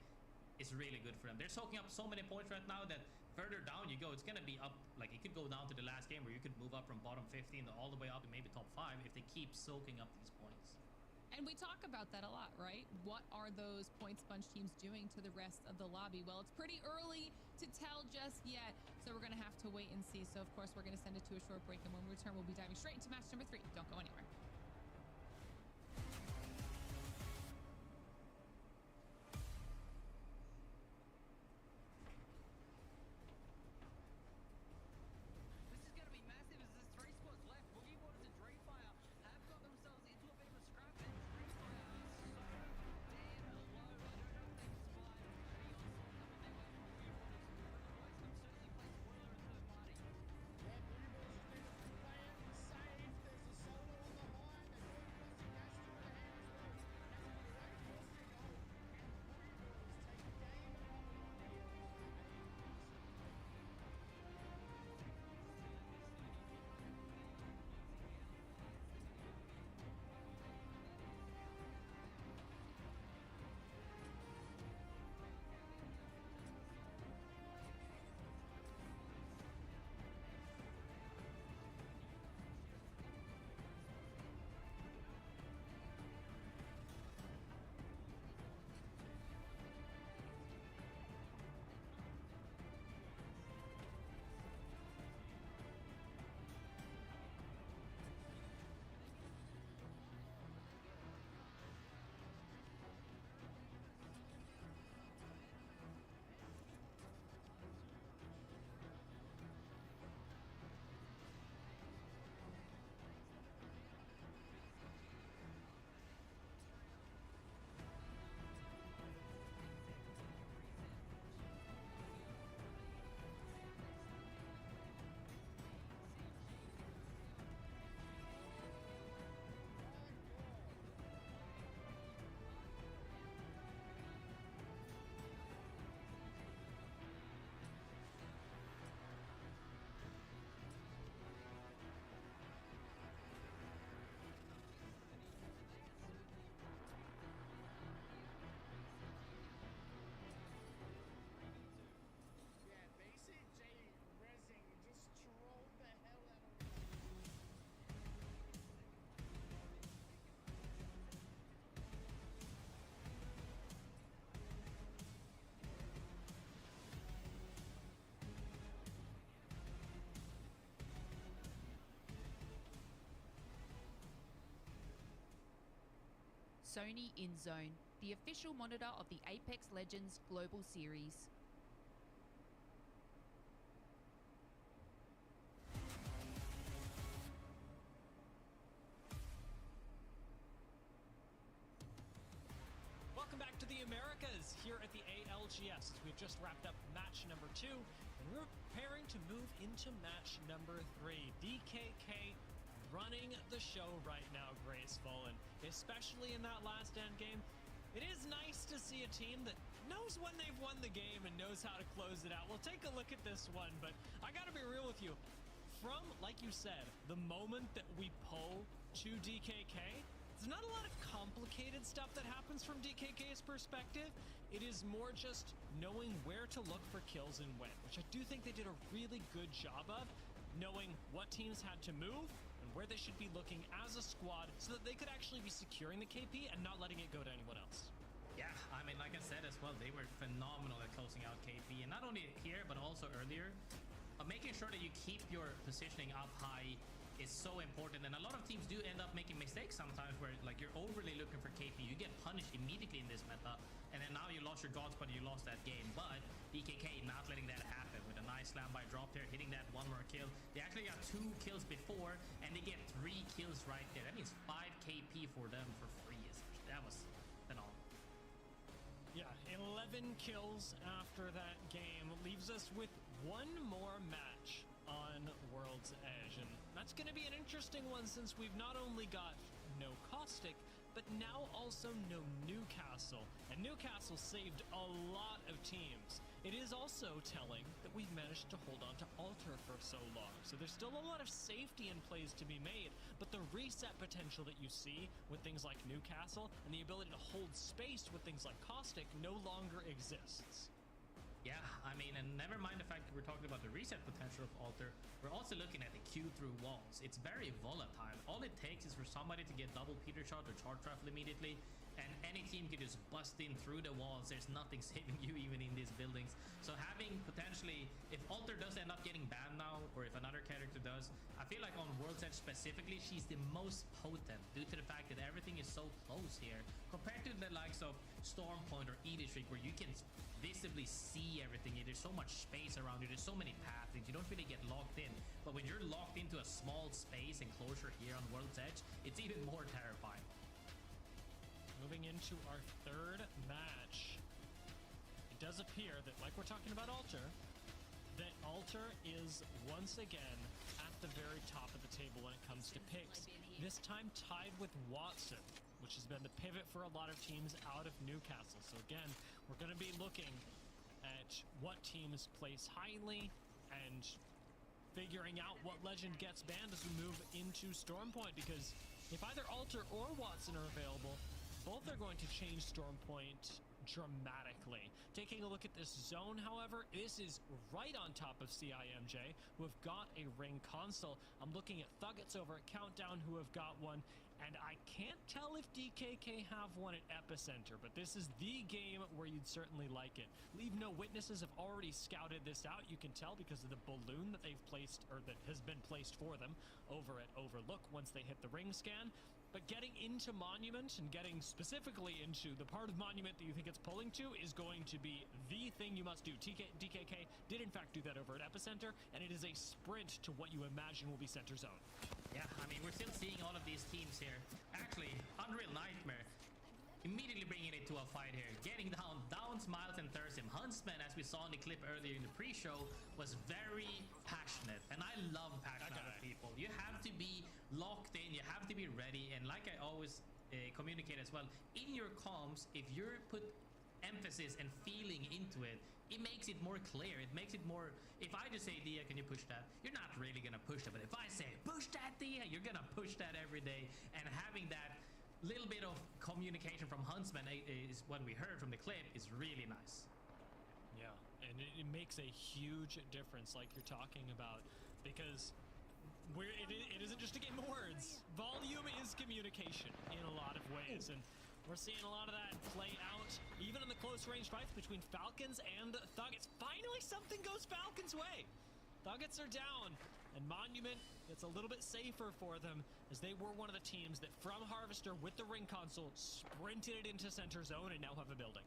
is really good for them. They're soaking up so many points right now that further down you go, it's gonna be up. Like it could go down to the last game where you could move up from bottom 15 all the way up to maybe top 5 if they keep soaking up these points. And we talk about that a lot, right? What are those point sponge teams doing to the rest of the lobby? Well, it's pretty early to tell just yet, so we're going to have to wait and see. So, of course, we're going to send it to a short break, and when we return, we'll be diving straight into match number 3. Don't go anywhere. This is going to be massive as there's 3 squads left. Boogie Waters and Dreamfire have got themselves into a bit of a scrap, and Dreamfire are so damn low. I don't know if they've spied any onslaught coming their way from Boogie Waters. Otherwise, they'll certainly play spoiler and third party. Yeah, Blue Balls just need to play it safe. There's a solo on the line. They've got Rusty Gas to the hand as well. Has a great Rusty goal. And Blue Balls take the game on Yeah, BCG Rezzing just trolled the hell out of him. Sony InZone, the official monitor of the Apex Legends Global Series. Welcome back to the Americas here at the ALGS. We've just wrapped up match number 2, and we're preparing to move into match number 3. DKK running the show right now, Graceful, and especially in that last end game, it is nice to see a team that knows when they've won the game and knows how to close it out. We'll take a look at this one, but I gotta be real with you. From, like you said, the moment that we pull to DKK, there's not a lot of complicated stuff that happens from DKK's perspective. It is more just knowing where to look for kills and when, which I do think they did a really good job of, knowing what teams had to move and where they should be looking as a squad so that they could actually be securing the KP and not letting it go to anyone else. Yeah, I mean, like I said as well, they were phenomenal at closing out KP, and not only here but also earlier. Making sure that you keep your positioning up high is so important, and a lot of teams do end up making mistakes sometimes where like you're overly looking for KP, you get punished immediately in this meta, and then now you lost your gods, but you lost that game. But DKK not letting that happen with a nice slam by drop there, hitting that one more kill. They actually got 2 kills before, and they get 3 kills right there. That means 5 KP for them for free. That was phenomenal. Yeah, 11 kills after that game leaves us with one more match on World's Edge, and that's going to be an interesting one since we've not only got no Caustic, but now also no Newcastle, and Newcastle saved a lot of teams. It is also telling that we've managed to hold on to Alter for so long, so there's still a lot of safety in plays to be made, but the reset potential that you see with things like Newcastle and the ability to hold space with things like Caustic no longer exists. Yeah, I mean, and never mind the fact that we're talking about the reset potential of Alter, we're also looking at the Q through walls. It's very volatile. All it takes is for somebody to get double Peter shot or charge rifle immediately, and any team can just bust in through the walls. There's nothing saving you even in these buildings. So having potentially, if Alter does end up getting banned now, or if another character does, I feel like on World's Edge specifically, she's the most potent due to the fact that everything is so close here compared to the likes of Stormpoint or Edict Streak, where you can visibly see everything. There's so much space around you. There's so many paths that you don't really get locked in. But when you're locked into a small space enclosure here on World's Edge, it's even more terrifying. Moving into our third match, it does appear that, like we're talking about Alter, that Alter is once again at the very top of the table when it comes to picks. This time tied with Watson, which has been the pivot for a lot of teams out of Newcastle. So again, we're going to be looking at what teams place highly and figuring out what legend gets banned as we move into Stormpoint, because if either Alter or Watson are available, both are going to change Stormpoint dramatically. Taking a look at this zone, however, this is right on top of CIMJ, who have got a ring console. I'm looking at Thuggets over at Countdown, who have got one, and I can't tell if DKK have one at Epicenter, but this is the game where you'd certainly like it. Leave No Witnesses have already scouted this out. You can tell because of the balloon that they've placed, or that has been placed for them over at Overlook once they hit the ring scan. But getting into Monument and getting specifically into the part of Monument that you think it's pulling to is going to be the thing you must do. DKK did in fact do that over at Epicenter, and it is a sprint to what you imagine will be center zone. Yeah, I mean, we're still seeing all of these teams here. Actually, Unreal Nightmare immediately bringing it to a fight here. Getting down, Smiles and Thursim. Huntsman, as we saw in the clip earlier in the pre-show, was very passionate. And I love passionate people. You have to be locked in. You have to be ready. And like I always communicate as well, in your comms, if you're put emphasis and feeling into it, it makes it more clear. It makes it more... If I just say, Dia, can you push that? You're not really going to push that. But if I say, push that, Dia, you're going to push that every day. And having that little bit of communication from Huntsman is what we heard from the clip is really nice. Yeah, and it makes a huge difference, like you're talking about, because it isn't just a game of words. Volume is communication in a lot of ways, and we're seeing a lot of that play out even in the close range fights between Falcons and Thuggets. Finally, something goes Falcons' way. Thuggets are down, and Monument gets a little bit safer for them, as they were one of the teams that from Harvester with the ring console sprinted it into center zone and now have a building.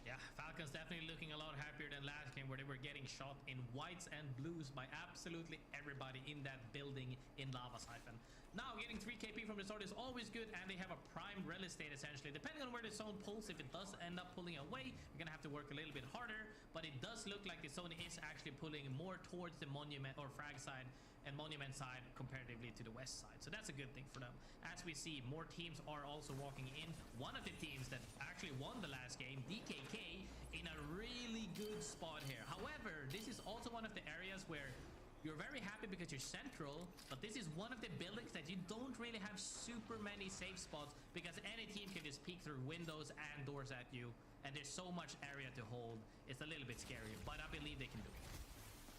Yeah, Falcons definitely looking a lot happier than last game, where they were getting shot in whites and blues by absolutely everybody in that building in Lava Siphon. Now, getting 3 KP from the start is always good, and they have a prime real estate essentially. Depending on where the zone pulls, if it does end up pulling away, you're gonna have to work a little bit harder, but it does look like the zone is actually pulling more towards the Monument or Frag side and Monument side comparatively to the west side. So that's a good thing for them. As we see, more teams are also walking in. One of the teams that actually won the last game, DKK, in a really good spot here. However, this is also one of the areas where you're very happy because you're central, but this is one of the buildings that you don't really have super many safe spots, because any team can just peek through windows and doors at you, and there's so much area to hold. It's a little bit scary, but I believe they can do it.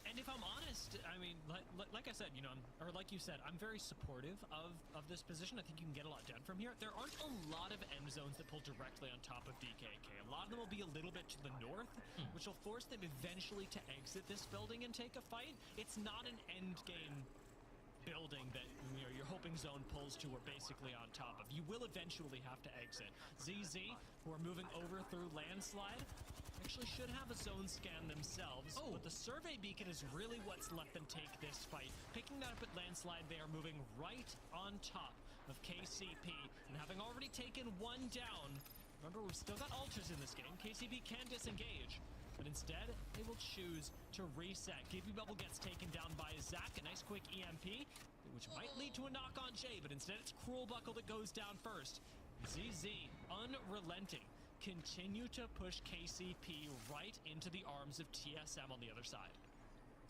And if I'm honest, I mean, like I said, you know, or like you said, I'm very supportive of this position. I think you can get a lot done from here. There aren't a lot of end zones that pull directly on top of DKK. A lot of them will be a little bit to the north, which will force them eventually to exit this building and take a fight. It's not an end game building that, you know, you're hoping zone pulls to or basically on top of. You will eventually have to exit. ZZ, who are moving over through Landslide, actually should have a zone scan themselves, but the survey beacon is really what's let them take this fight. Picking that up at Landslide, they are moving right on top of KCP, and having already taken one down, remember we've still got alters in this game, KCP can disengage, but instead they will choose to reset. KP Bubble gets taken down by Zach, a nice quick EMP, which might lead to a knock on Jay, but instead it's Cruel Buckle that goes down first. ZZ, unrelenting, continue to push KCP right into the arms of TSM on the other side.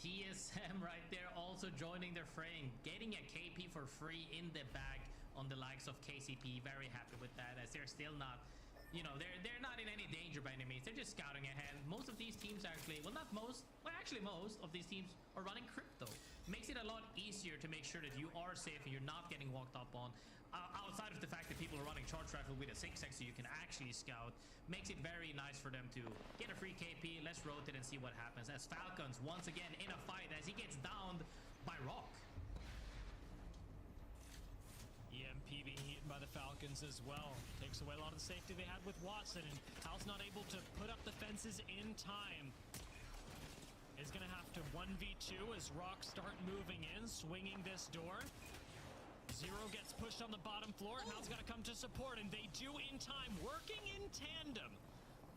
TSM right there also joining the frame, getting a KP for free in the bag on the likes of KCP. Very happy with that, as they're still not you know, they're not in any danger by any means. They're just scouting ahead. Most of these teams actually, well, not most, well, actually most of these teams are running crypto. Makes it a lot easier to make sure that you are safe and you're not getting walked up on. Outside of the fact that people are running charge rifle with a 6x so you can actually scout, makes it very nice for them to get a free KP. Let's rotate and see what happens as Falcons once again in a fight as he gets downed by Rock. EMP being eaten by the Falcons as well. Takes away a lot of the safety they had with Watson, and Hal's not able to put up the fences in time. Is going to have to 1v2 as Rock start moving in, swinging this door. Zero gets pushed on the bottom floor, and Hal's got to come to support, and they do in time, working in tandem.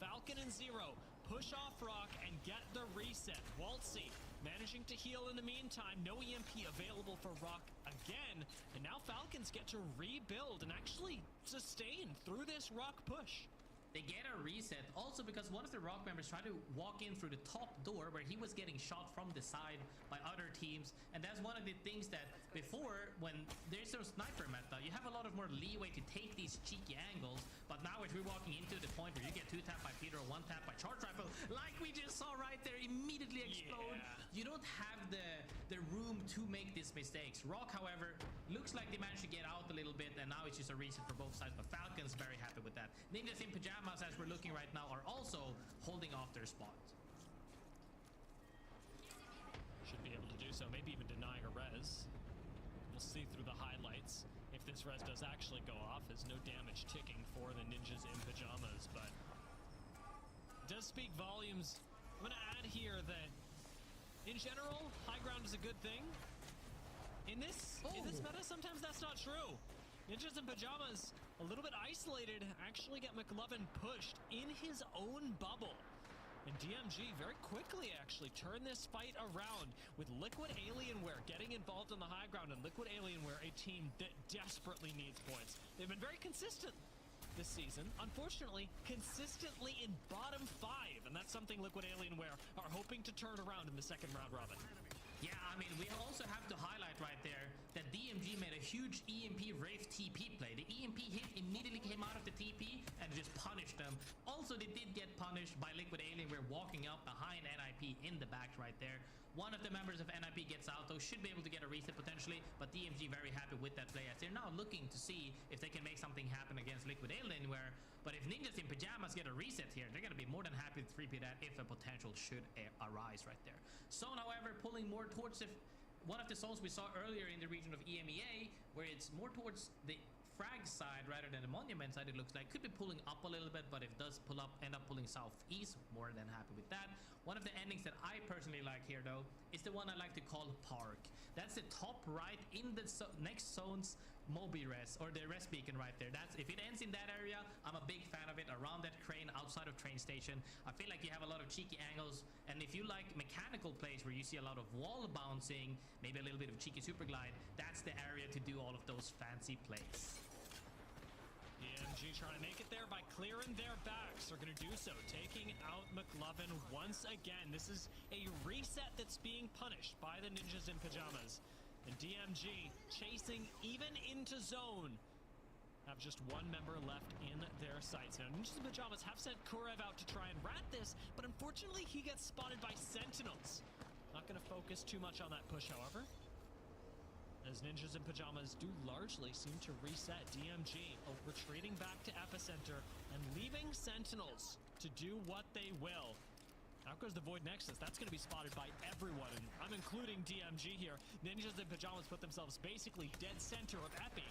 Falcon and Zero push off Rock and get the reset. Waltzy managing to heal in the meantime. No EMP available for Rock again, and now Falcons get to rebuild and actually sustain through this Rock push. They get a reset also because one of the Rock members tried to walk in through the top door where he was getting shot from the side by other teams, and that's one of the things that before, when there's no sniper meta, you have a lot of more leeway to take these cheeky angles, but now as we're walking into the point where you get 2 tap by Peter or 1 tap by charge rifle, like we just saw right there, immediately explode. You don't have the room to make these mistakes. Rock, however, looks like they managed to get out a little bit, and now it's just a reset for both sides, but Falcons very happy with that. Ninjas in pajamas, as we're looking right now, are also holding off their spot. Should be able to do so, maybe even denying a res. We'll see through the highlights if this res does actually go off. There's no damage ticking for the Ninjas in pajamas, but it does speak volumes. I'm going to add here that in general, high ground is a good thing. In this meta, sometimes that's not true. Ninjas in pajamas, a little bit isolated, actually get McLovin pushed in his own bubble. And DMG very quickly actually turn this fight around with Liquid Alienware getting involved on the high ground, and Liquid Alienware, a team that desperately needs points. They've been very consistent this season, unfortunately consistently in bottom 5, and that's something Liquid Alienware are hoping to turn around in the second round robin. Yeah, I mean, we also have to highlight right there that DMG made a huge EMP Wraith TP play. The EMP hit immediately came out of the TP and just punished them. Also, they did get punished by Liquid Alienware walking up behind NIP in the back right there. One of the members of NIP gets out, though, should be able to get a reset potentially, but DMG very happy with that play as they're now looking to see if they can make something happen against Liquid Alienware. But if Ninjas in Pajamas get a reset here, they're going to be more than happy to 3P that if a potential should arise right there. Zone, however, pulling more towards one of the zones we saw earlier in the region of EMEA, where it's more towards the frag side rather than the monument side. It looks like could be pulling up a little bit, but if it does pull up, end up pulling southeast, more than happy with that. One of the endings that I personally like here, though, is the one I like to call Park. That's the top right in the next zone's Moby res, or the res beacon right there. That's if it ends in that area, I'm a big fan of it. Around that crane outside of train station, I feel like you have a lot of cheeky angles, and if you like mechanical plays where you see a lot of wall bouncing, maybe a little bit of cheeky super glide, that's the area to do all of those fancy plays. DMG trying to make it there by clearing their backs. They're going to do so, taking out McLovin once again. This is a reset that's being punished by the Ninjas in Pajamas. And DMG chasing even into zone. Have just one member left in their sights. Now, Ninjas in Pajamas have sent Kurev out to try and rat this, but unfortunately he gets spotted by Sentinels. Not going to focus too much on that push, however, as Ninjas in Pajamas do largely seem to reset. DMG retreating back to Epicenter and leaving Sentinels to do what they will. Out goes the Void Nexus. That's going to be spotted by everyone, and I'm including DMG here. Ninjas in Pajamas put themselves basically dead center of Epi,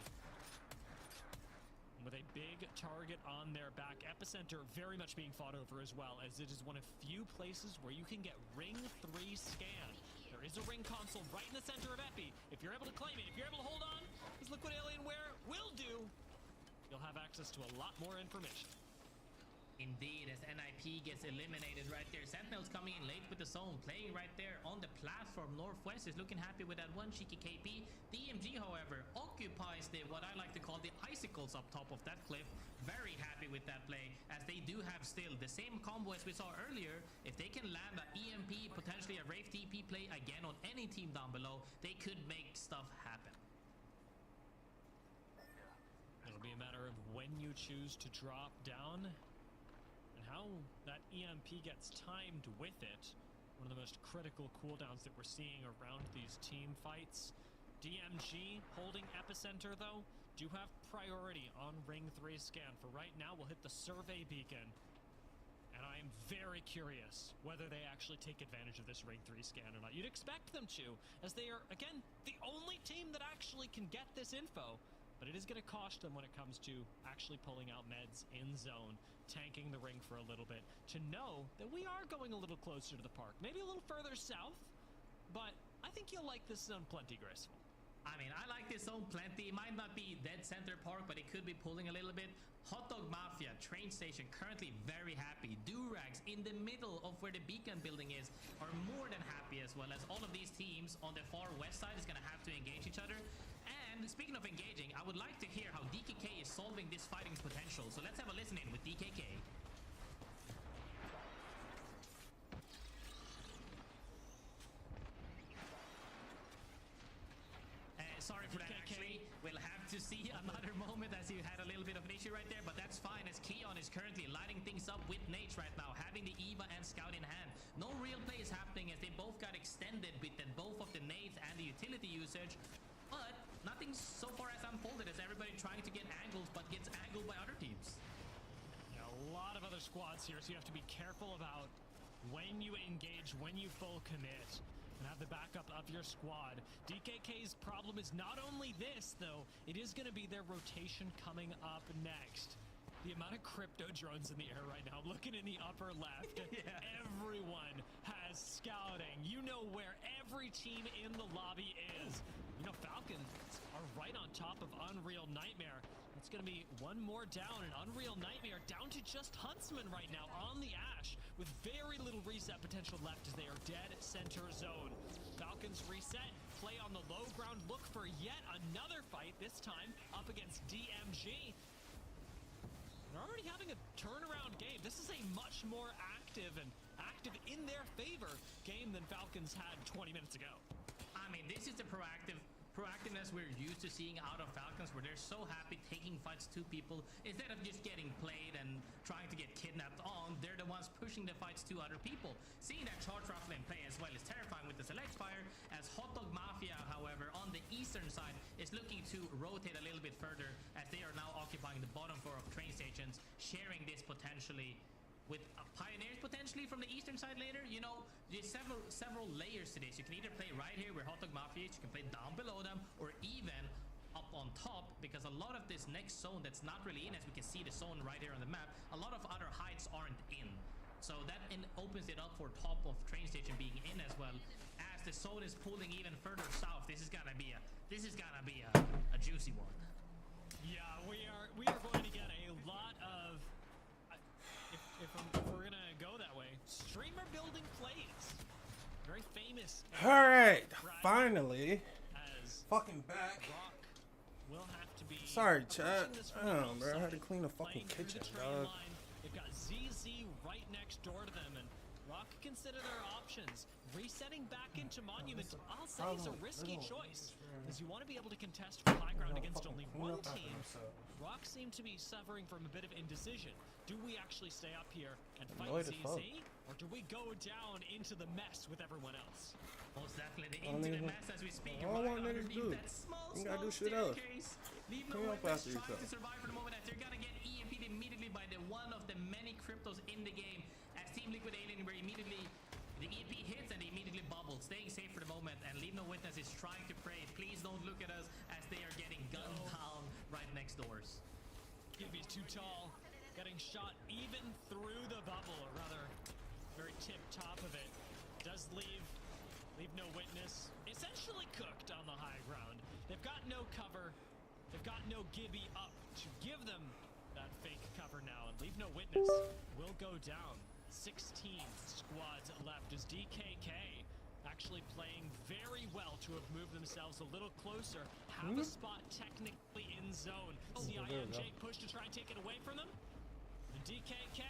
with a big target on their back. Epicenter very much being fought over as well, as it is one of few places where you can get Ring 3 scan. There is a ring console right in the center of Epi. If you're able to claim it, if you're able to hold on, as Liquid Alienware will do, you'll have access to a lot more information. Indeed, as NIP gets eliminated right there. Sentinels coming in late with the zone, playing right there on the platform. Northwest is looking happy with that one cheeky KP. DMG, however, occupies what I like to call the icicles up top of that cliff. Very happy with that play, as they do have still the same combo as we saw earlier. If they can land an EMP, potentially a Wraith TP play again on any team down below, they could make stuff happen. It'll It'll be a matter of when you choose to drop down and how that EMP gets timed with it. One of the most critical cooldowns that we're seeing around these team fights. DMG holding epicenter though, do have priority on ring 3 scan. For right now, we'll hit the survey beacon. And I'm very curious whether they actually take advantage of this ring 3 scan or not. You'd expect them to, as they are, again, the only team that actually can get this info. But it is going to cost them when it comes to actually pulling out meds in zone, tanking the ring for a little bit, to know that we are going a little closer to the park. Maybe a little further south, but I think you'll like this zone plenty, Graceful. I mean, I like this zone plenty. It might not be dead center park, but it could be pulling a little bit. Hot Dog Mafia, train station, currently very happy. Durags in the middle of where the beacon building is are more than happy, as well as all of these teams on the far west side is going to have to engage each other. And speaking of engaging, I would like to hear how DKK is solving this fighting potential. So let's have a listen in with DKK. Sorry for that, actually. We'll have to see another moment as you had a little bit of an issue right there, but that's fine as Keon is currently lighting things up with Nate right now, having the Eva and Scout in hand. No real play is happening as they both got extended with both of the nades and the utility usage, but nothing so far has unfolded as everybody trying to get angles, but gets angled by other teams. Yeah, a lot of other squads here, so you have to be careful about when you engage, when you full commit. And have the backup of your squad. DKK's problem is not only this, though, it is going to be their rotation coming up next. The amount of crypto drones in the air right now, looking in the upper left, yeah. Everyone has scouting. You know where every team in the lobby is. You know, Falcons are right on top of Unreal Nightmare. It's going to be one more down, and Unreal Nightmare down to just Huntsman right now on the Ash, with very little reset potential left as they are dead center zone. Falcons reset, play on the low ground, look for yet another fight, this time up against DMG. They're already having a turnaround game. This is a much more active in their favor game than Falcons had 20 minutes ago. I mean, this is the proactiveness we're used to seeing out of Falcons, where they're so happy taking fights to people instead of just getting played and trying to get kidnapped on. They're the ones pushing the fights to other people. Seeing that charge rifle in play as well is terrifying with the select fire, as Hot Dog Mafia, however, on the eastern side is looking to rotate a little bit further as they are now occupying the bottom floor of train stations, sharing this potentially with Pioneers potentially from the eastern side later. You know, there's several layers to this. You can either play right here where Hot Dog Mafia is, you can play down below them, or even up on top, because a lot of this next zone that's not really in, as we can see the zone right here on the map, a lot of other heights aren't in. So that opens it up for top of train station being in as well. As the zone is pulling even further south, this is gonna be a juicy one. Yeah, we are going to get a lot of if we're gonna go that way, streamer building plays. Very famous. Alright, finally. As fucking back. Rock will have to be sorry, chat. Damn, bro. I had to clean the fucking kitchen, dog. They've got ZZ right next door to them, and Rock consider their options. Resetting back into Monument, I'll say, is a risky choice, as you want to be able to contest for high ground against only one team. Rock seem to be suffering from a bit of indecision. Do we actually stay up here and fight ZZ, or do we go down into the mess with everyone else? Most definitely into the mess as we speak. All I want niggas do. You gotta do shit else. Leave no weapons, trying to survive for the moment as they're gonna get EMP'd immediately by the one of the many cryptos in the game. As Team Liquid Alien were immediately, the EMP hits and they immediately bubble, staying safe for the moment, and Leave No Witness is trying to pray, please don't look at us, as they are getting gunned down right next doors. Gibby's too tall, getting shot even through the bubble, or rather, very tip top of it. Does leave No Witness essentially cooked on the high ground. They've got no cover, they've got no Gibby up to give them that fake cover now, and Leave No Witness will go down. 16 squads left as DKK actually playing very well to have moved themselves a little closer, have a spot technically in zone. CIMJ pushed to try and take it away from them. The DKK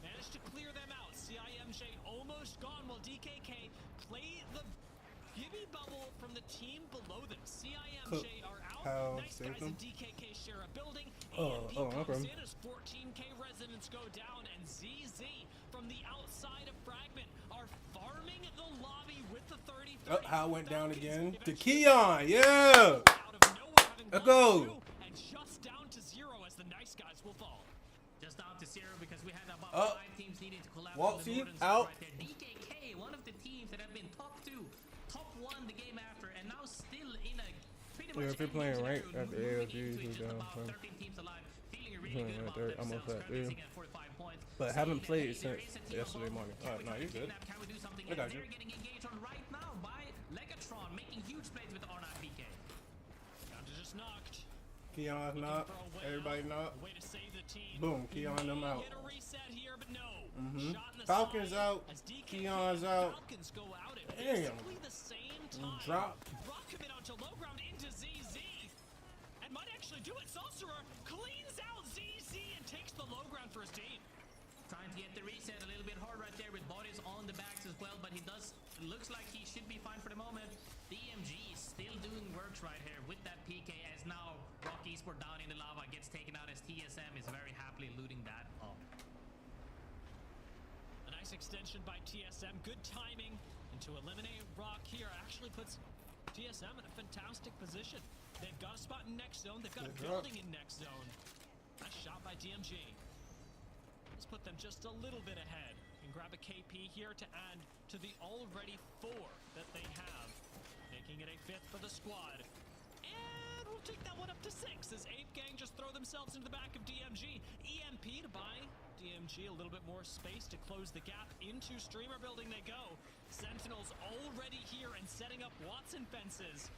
managed to clear them out. CIMJ almost gone while DKK play the Gibby bubble from the team below them. CIMJ are out How Nice save guys them? and DKK share a building. Oh, EMP oh, comes okay. in as 14k residents go down, and ZZ from the outside of Fragment are farming the lobby with the 30. Oh, how it went down Falcons again to eventually Keon. Yeah. out of nowhere, having Let's won go. 2 and just down to 0 as the nice guys will fall. Just down to 0 because we had about Oh. 5 teams needing to collapse. Waltzy on the northern out. side right there. DKK, one of the teams that have been top 2, top 1 the game after, and now still in a pretty much Yeah, if you're end playing game ranked scenario, after moving ALGS, into it, you just down, about so. 13 teams alive, feeling really Yeah, good right about there, almost themselves, at currently 3. sitting at 45 points. But haven't Saying that, played hey, there since is a team yesterday above. morning. Can Oh, we no, try you to good. kidnap? Can we do something? I And got you. they're getting engaged on right now by Legatron, making huge plays with R9 BK. Down to just knocked. Keon's Looking not. for a way Everybody out, not. a way to save the team. Boom, He Keon them may out. Get a reset here, but no. Mhm. Shot in the Falcons side out. as DKK Keon's out. Falcons go out at Damn. basically the same time. Drop. Rock commit onto low ground into ZZ. And might actually do it. Sorcerer cleans out ZZ and takes the low ground for his team. Trying to get the reset a little bit hard right there with bodies on the backs as well, but he does, looks like he should be fine for the moment. The EMG is still doing works right here with that PK as now Rock Esport down in the lava gets taken out as TSM is very happily looting that up. A nice extension by TSM. Good timing. And to eliminate Rock here actually puts TSM in a fantastic position. They've got a spot in next zone. They've got a Good drop. building in next zone. Nice shot by DMG. Let's put them just a little bit ahead and grab a KP here to add to the already 4 that they have, making it a 5th for the squad. And we'll take that one up to 6 as Ape Gang just throw themselves into the back of DMG. EMP to buy DMG a little bit more space to close the gap into streamer building they go. Sentinels already here and setting up Watson fences.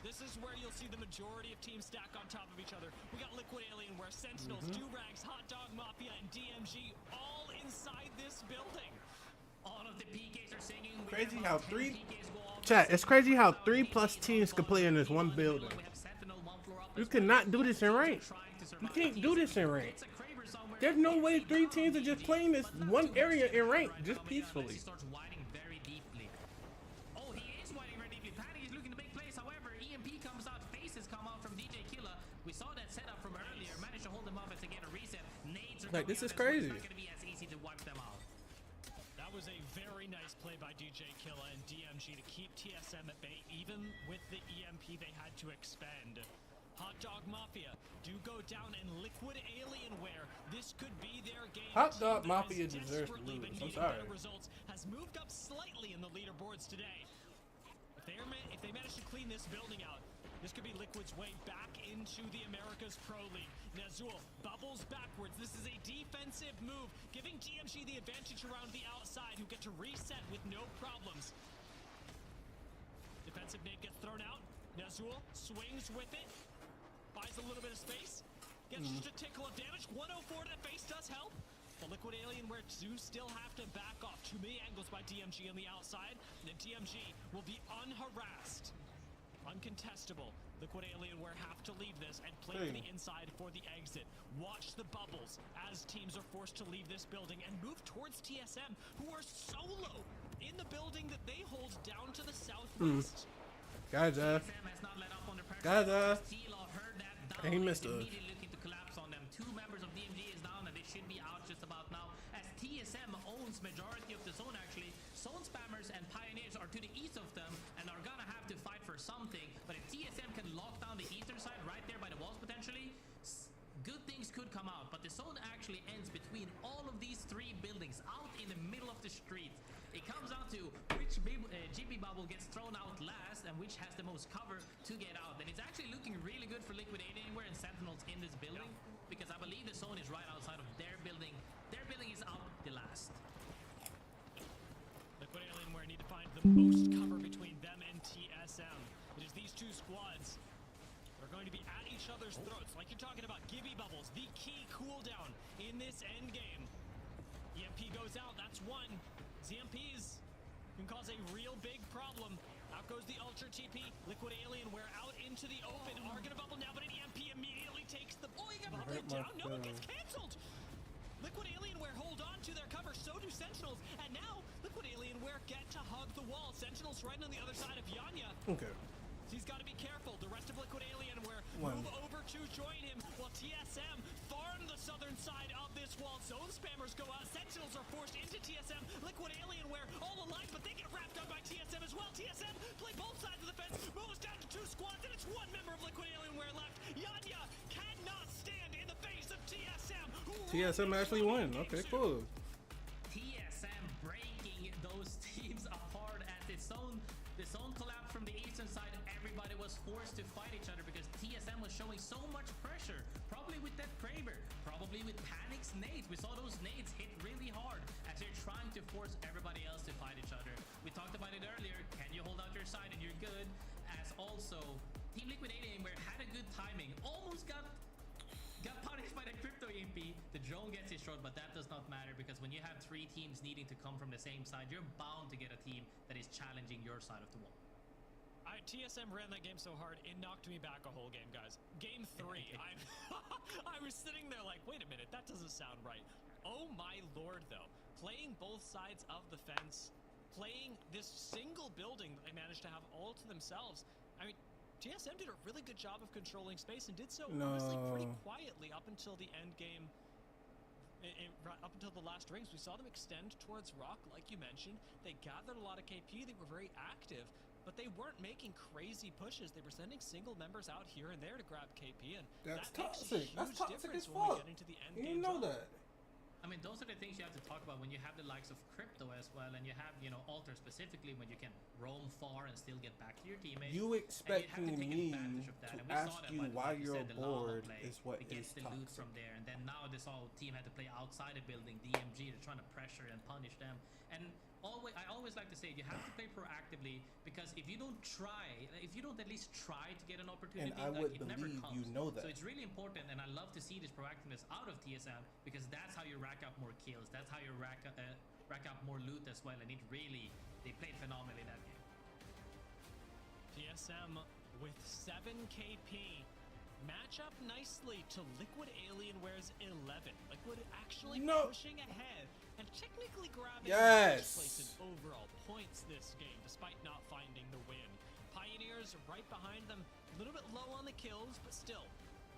This is where you'll see the majority of teams stack on top of each other. We got Liquid Alien where Sentinels, Do-Rags, Hot Dog Mafia, and DMG all inside this building. All of the PKs are singing. We Crazy have how about 10 three- PKs go off. Chat, it's crazy how 3 plus teams could play in this one building. We have Sentinel one floor up You as well. cannot do this in ranked. Trying to You survive. can't do this in ranked. It's a Kraber somewhere. There's no way 3 teams are just playing this one area in ranked just peacefully. He starts whining very deeply. Oh, he is whining very deeply. Patty is looking to make plays. However, EMP comes out. Faces come out from DJ Killa. We saw that setup from earlier. Managed to hold them off as they get a reset. Nades are Like, coming this out is as well. It's crazy. not gonna be as easy to wipe them out. That was a very nice play by DJ Killa and DMG to keep TSM at bay, even with the EMP they had to expend. Hot Dog Mafia do go down, and Liquid Alienware, this could be their game. Hot A Dog team that Mafia has deserves to desperately been lose. I'm needing sorry. better results, has moved up slightly in the leaderboards today. If they manage to clean this building out, this could be Liquid's way back into the Americas Pro League. Nazul bubbles backwards. This is a defensive move, giving DMG the advantage around the outside, who get to reset with no problems. Defensive nade gets thrown out. Nazul swings with it, buys a little bit of space, gets just a tickle of damage. 104 to the face does help. The Liquid Alienware do still have to back off. Too many angles by DMG on the outside, and the DMG will be unharassed. Uncontestable. Liquid Alienware have to leave this and play for the inside for the exit. Watch the bubbles as teams are forced to leave this building and move towards TSM, who are solo in the building that they hold down to the southwest. Gaza. TSM has not let up under pressure. Gaza. T-Law heard that down. And he missed is us. immediately looking to collapse on them. 2 members of DMG is down, and they should be out just about now. As TSM owns majority of the zone, actually. Zone spammers and pioneers are to the east of them and are gonna have to fight for something. But if TSM can lock down the eastern side right there by the walls potentially, good things could come out. But the zone actually ends between all of these 3 buildings, out in the middle of the street. It comes down to which GB bubble gets thrown out last and which has the most cover to get out. And it's actually looking really good for Liquid Alienware and Sentinels in this building, because I believe the zone is right outside of their building. Their building is out the last. Liquid Alienware need to find the most cover between them and TSM. It is these 2 squads. They're going to be at each other's throats, like you're talking about. Gibby bubbles, the key cooldown in this end game. EMP goes out, that's 1. ZMPs can cause a real big problem. Out goes the Ultra TP. Liquid Alienware out into the open. Are gonna bubble now, but an EMP immediately takes the bubble down. No, it gets cancelled. Liquid Alienware hold on to their cover, so do Sentinels, and now Liquid Alienware get to hug the wall. Sentinels right on the other side of Yanya. Okay. He's got to be careful. The rest of Liquid Alienware One. move over to join him, while TSM farm the southern side of this wall. Zone spammers go out. Sentinels are forced into TSM. Liquid Alienware all alive, but they get wrapped up by TSM as well. TSM play both sides of the fence, moves down to 2 squads, and it's 1 member of Liquid Alienware left. Yanya cannot stand in the face of TSM. TSM actually won. Okay, cool. TSM breaking those teams apart as the zone collapsed from the eastern side. Everybody was forced to fight each other because TSM was showing so much pressure. Probably with that Kraber, probably with Panic's nades. We saw those nades hit really hard as they're trying to force everybody else to fight each other. We talked about it earlier. Can you hold out your side and you're good? As also, Team Liquid Alienware had a good timing. Almost got punished by the crypto EMP. The drone gets destroyed, but that does not matter because when you have 3 teams needing to come from the same side, you're bound to get a team that is challenging your side of the wall. TSM ran that game so hard, it knocked me back a whole game, guys. Game 3, I was sitting there like, wait a minute, that doesn't sound right. Oh my lord, though. Playing both sides of the fence, playing this single building that they managed to have all to themselves. I mean, TSM did a really good job of controlling space and did so honestly pretty quietly up until the end game. Up until the last rings, we saw them extend towards Rock, like you mentioned. They gathered a lot of KP, they were very active, but they weren't making crazy pushes. They were sending single members out here and there to grab KP, and That's that makes a toxic. huge That's toxic difference as when we fuck. get into the end You game. know that. I mean, those are the things you have to talk about when you have the likes of Crypto as well, and you have, you know, Alter specifically when you can roam far and still get back to your teammates. You expecting me to ask you why you're bored is what is the loot toxic. from there, and then now this whole team had to play outside the building. DMG, they're trying to pressure and punish them, and I always like to say you have to play proactively because if you don't try, if you don't at least try to get an opportunity, And I would it never believe comes. you know that. So it's really important, and I love to see this proactiveness out of TSM because that's how you rack up more kills. That's how you rack up more loot as well, and it really, they played phenomenally that game. TSM with 7 KP match up nicely to Liquid Alienware's 11. Liquid actually pushing ahead and technically grabbing first place in overall points this game, despite not finding the win. Pioneers right behind them, a little bit low on the kills, but still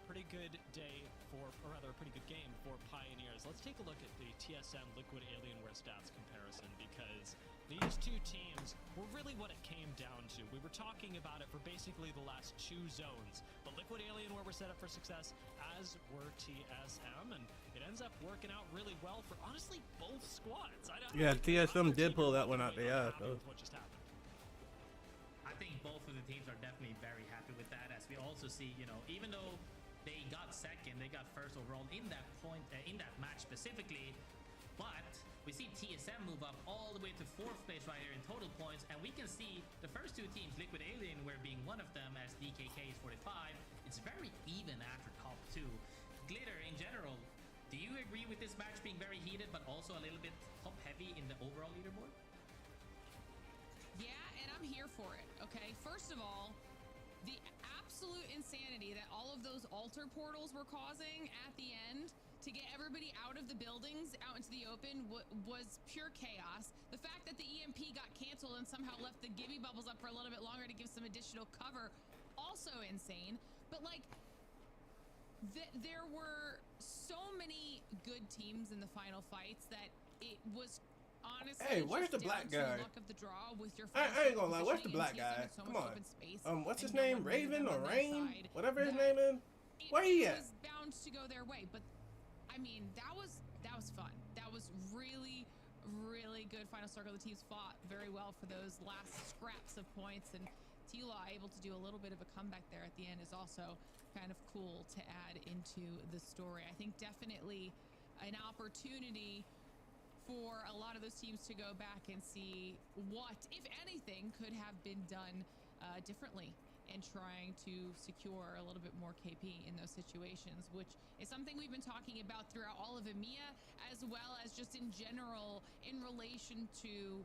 pretty good day for, or rather a pretty good game for Pioneers. Let's take a look at the TSM Liquid Alienware stats comparison because these 2 teams were really what it came down to. We were talking about it for basically the last 2 zones, but Liquid Alienware were set up for success, as were TSM, and it ends up working out really well for honestly both squads. Yeah, TSM did pull that one out the ass, though. What just happened? I think both of the teams are definitely very happy with that, as we also see, you know, even though they got second, they got first overall in that point, in that match specifically, but we see TSM move up all the way to 4th place right here in total points, and we can see the first 2 teams, Liquid Alienware being one of them, as DKK is 45. It's very even after top 2. Glitter, in general, do you agree with this match being very heated, but also a little bit top-heavy in the overall leaderboard? Yeah, and I'm here for it, okay? First of all, the absolute insanity that all of those altar portals were causing at the end to get everybody out of the buildings, out into the open, was pure chaos. The fact that the EMP got canceled and somehow left the Gibby bubbles up for a little bit longer to give some additional cover, also insane. But like, there were so many good teams in the final fights that it was honestly, hey, where's the black guy? Luck of the draw with your I ain't gonna lie, where's the black guy? Come on. What's his name? Raven or Rain? Whatever his name is. Where he at? It was bound to go their way, but I mean, that was fun. That was really good final circle. The teams fought very well for those last scraps of points, and T-Law able to do a little bit of a comeback there at the end is also kind of cool to add into the story. I think definitely an opportunity for a lot of those teams to go back and see what, if anything, could have been done differently in trying to secure a little bit more KP in those situations, which is something we've been talking about throughout all of EMEA, as well as just in general in relation to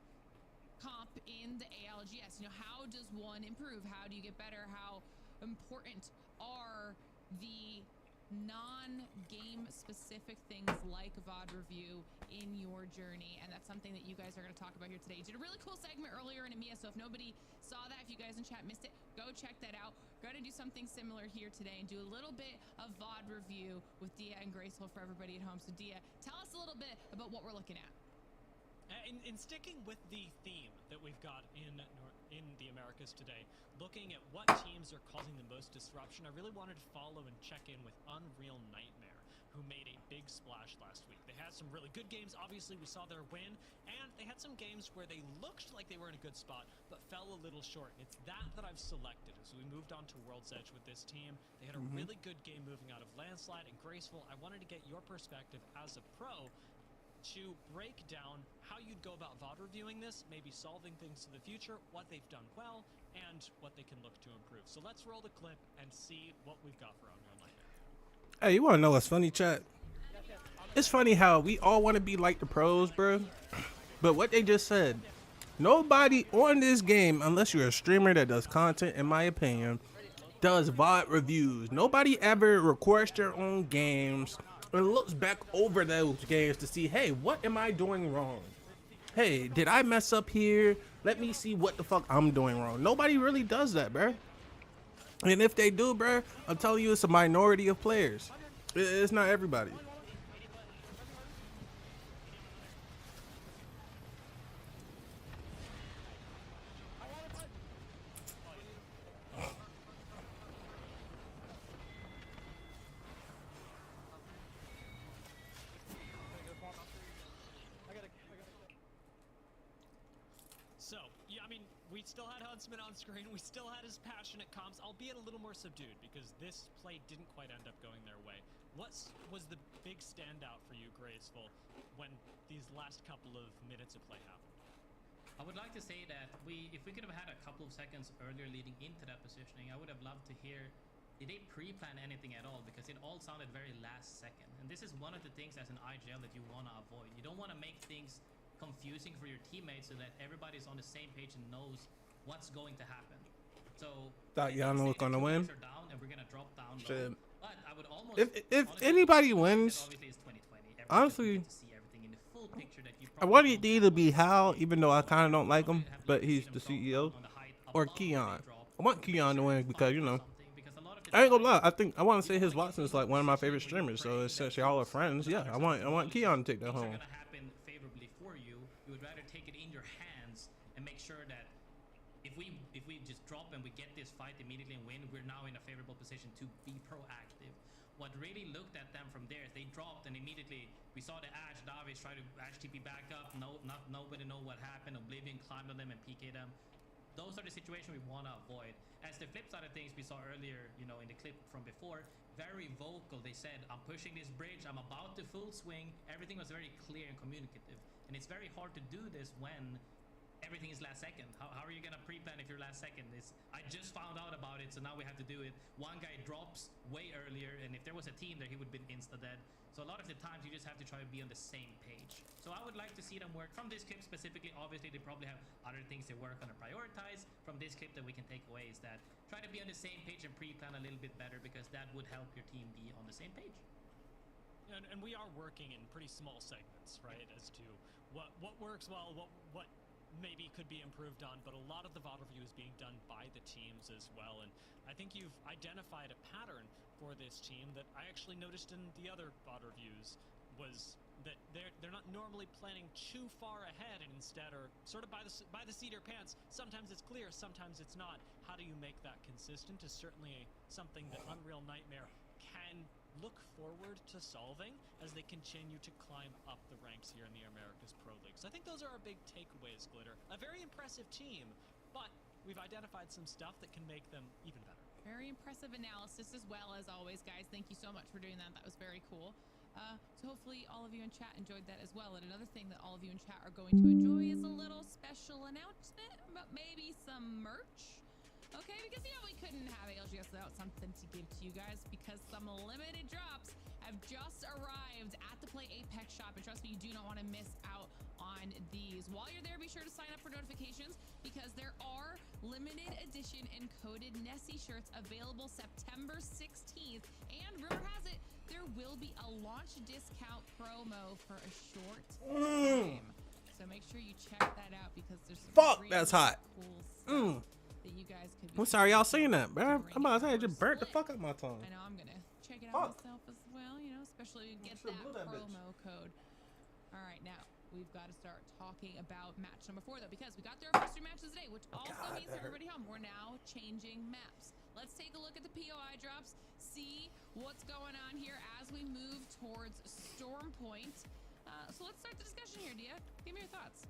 comp in the ALGS. You know, how does one improve? How do you get better? How important are the non-game specific things like VOD review in your journey, and that's something that you guys are going to talk about here today. You did a really cool segment earlier in EMEA, so if nobody saw that, if you guys in chat missed it, go check that out. We're going to do something similar here today and do a little bit of VOD review with Dia and Graceful for everybody at home. So Dia, tell us a little bit about what we're looking at. In sticking with the theme that we've got in the Americas today, looking at what teams are causing the most disruption, I really wanted to follow and check in with Unreal Nightmare, who made a big splash last week. They had some really good games. Obviously, we saw their win, and they had some games where they looked like they were in a good spot, but fell a little short. It's that I've selected as we moved on to World's Edge with this team. They had a really good game moving out of Landslide and Graceful. I wanted to get your perspective as a pro to break down how you'd go about VOD reviewing this, maybe solving things to the future, what they've done well, and what they can look to improve. So let's roll the clip and see what we've got for Unreal Nightmare. Hey, you want to know what's funny, chat? It's funny how we all want to be like the pros, bro. But what they just said, nobody on this game, unless you're a streamer that does content, in my opinion, does VOD reviews. Nobody ever records their own games and looks back over those games to see, hey, what am I doing wrong? Hey, did I mess up here? Let me see what the fuck I'm doing wrong. Nobody really does that, bro. And if they do, bro, I'm telling you, it's a minority of players. It's not everybody. So, yeah, I mean, we still had Huntsman on screen. We still had his passionate comms, albeit a little more subdued because this play didn't quite end up going their way. What was the big standout for you, Graceful, when these last couple of minutes of play happened? I would like to say that if we could have had a couple of seconds earlier leading into that positioning, I would have loved to hear, did they pre-plan anything at all? Because it all sounded very last second. And this is one of the things as an IGL that you want to avoid. You don't want to make things confusing for your teammates so that everybody's on the same page and knows what's going to happen. So thought y'all know what's gonna win. Down and we're gonna drop down Shit. low. But I would almost, If honestly, anybody wins, obviously it's 2020. honestly, To see everything in the full picture that you I want it to either be Hal, even though I kind of don't like him, but he's the CEO, or Keon. I want Keon to win because, you know, I ain't gonna lie. I want to say his Watson is like one of my favorite streamers. So since y'all are friends, yeah, I want Keon to take that home. You would rather take it in your hands and make sure that if we just drop and we get this fight immediately and win, we're now in a favorable position to be proactive. What really looked at them from there is they dropped and immediately we saw the Ash Davies try to Ash TP back up. Nobody know what happened. Oblivion climbed on them and PK them. Those are the situations we want to avoid. As the flip side of things we saw earlier, you know, in the clip from before, very vocal. They said, I'm pushing this bridge, I'm about to full swing. Everything was very clear and communicative. And it's very hard to do this when everything is last second. How are you going to pre-plan if you're last second? I just found out about it, so now we have to do it. One guy drops way earlier, and if there was a team there, he would have been insta-dead. So a lot of the times, you just have to try to be on the same page. So I would like to see them work. From this clip specifically, obviously, they probably have other things they work on and prioritize. From this clip that we can take away is that try to be on the same page and pre-plan a little bit better because that would help your team be on the same page. And we are working in pretty small segments, right, as to what works well, what maybe could be improved on, but a lot of the VOD review is being done by the teams as well. And I think you've identified a pattern for this team that I actually noticed in the other VOD reviews was that they're not normally planning too far ahead and instead are sort of by the seat of their pants. Sometimes it's clear, sometimes it's not. How do you make that consistent is certainly something that Unreal Nightmare can look forward to solving as they continue to climb up the ranks here in the Americas Pro League. So I think those are our big takeaways, Glitter. A very impressive team, but we've identified some stuff that can make them even better. Very impressive analysis as well as always, guys. Thank you so much for doing that. That was very cool. So hopefully all of you in chat enjoyed that as well. And another thing that all of you in chat are going to enjoy is a little special announcement about maybe some merch. Okay, because we couldn't have ALGS without something to give to you guys because some limited drops have just arrived at the Play Apex shop. And trust me, you do not want to miss out on these. While you're there, be sure to sign up for notifications because there are limited edition encoded Nessie shirts available September 16th. And rumor has it, there will be a launch discount promo for a short time. So make sure you check that out because there's some Fuck, really that's hot. cool stuff that you guys could be I'm sorry y'all seen that, bro. during I'm about to say it our just burnt the split. fuck out my tongue. I know I'm gonna check it out Fuck. myself as well, you know, especially get should that blew that bitch. promo code. All right, now we've got to start talking about match number 4 though, because we got through our first 3 matches today, which also God, means that hurt. everybody home. We're now changing maps. Let's take a look at the POI drops, see what's going on here as we move towards Storm Point. So let's start the discussion here, Dia. Give me your thoughts.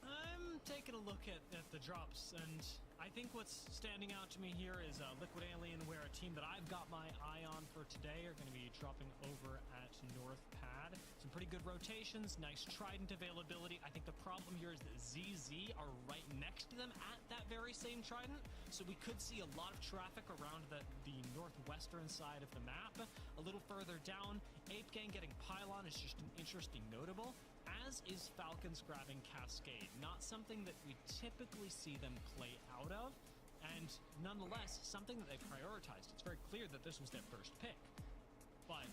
I'm taking a look at the drops, and I think what's standing out to me here is Liquid Alien, where a team that I've got my eye on for today are going to be dropping over at North Pad. Some pretty good rotations, nice Trident availability. I think the problem here is that ZZ are right next to them at that very same Trident, so we could see a lot of traffic around the northwestern side of the map. A little further down, Ape Gang getting Pylon is just an interesting notable, as is Falcons grabbing Cascade. Not something that we typically see them play out of, and nonetheless, something that they prioritized. It's very clear that this was their first pick. But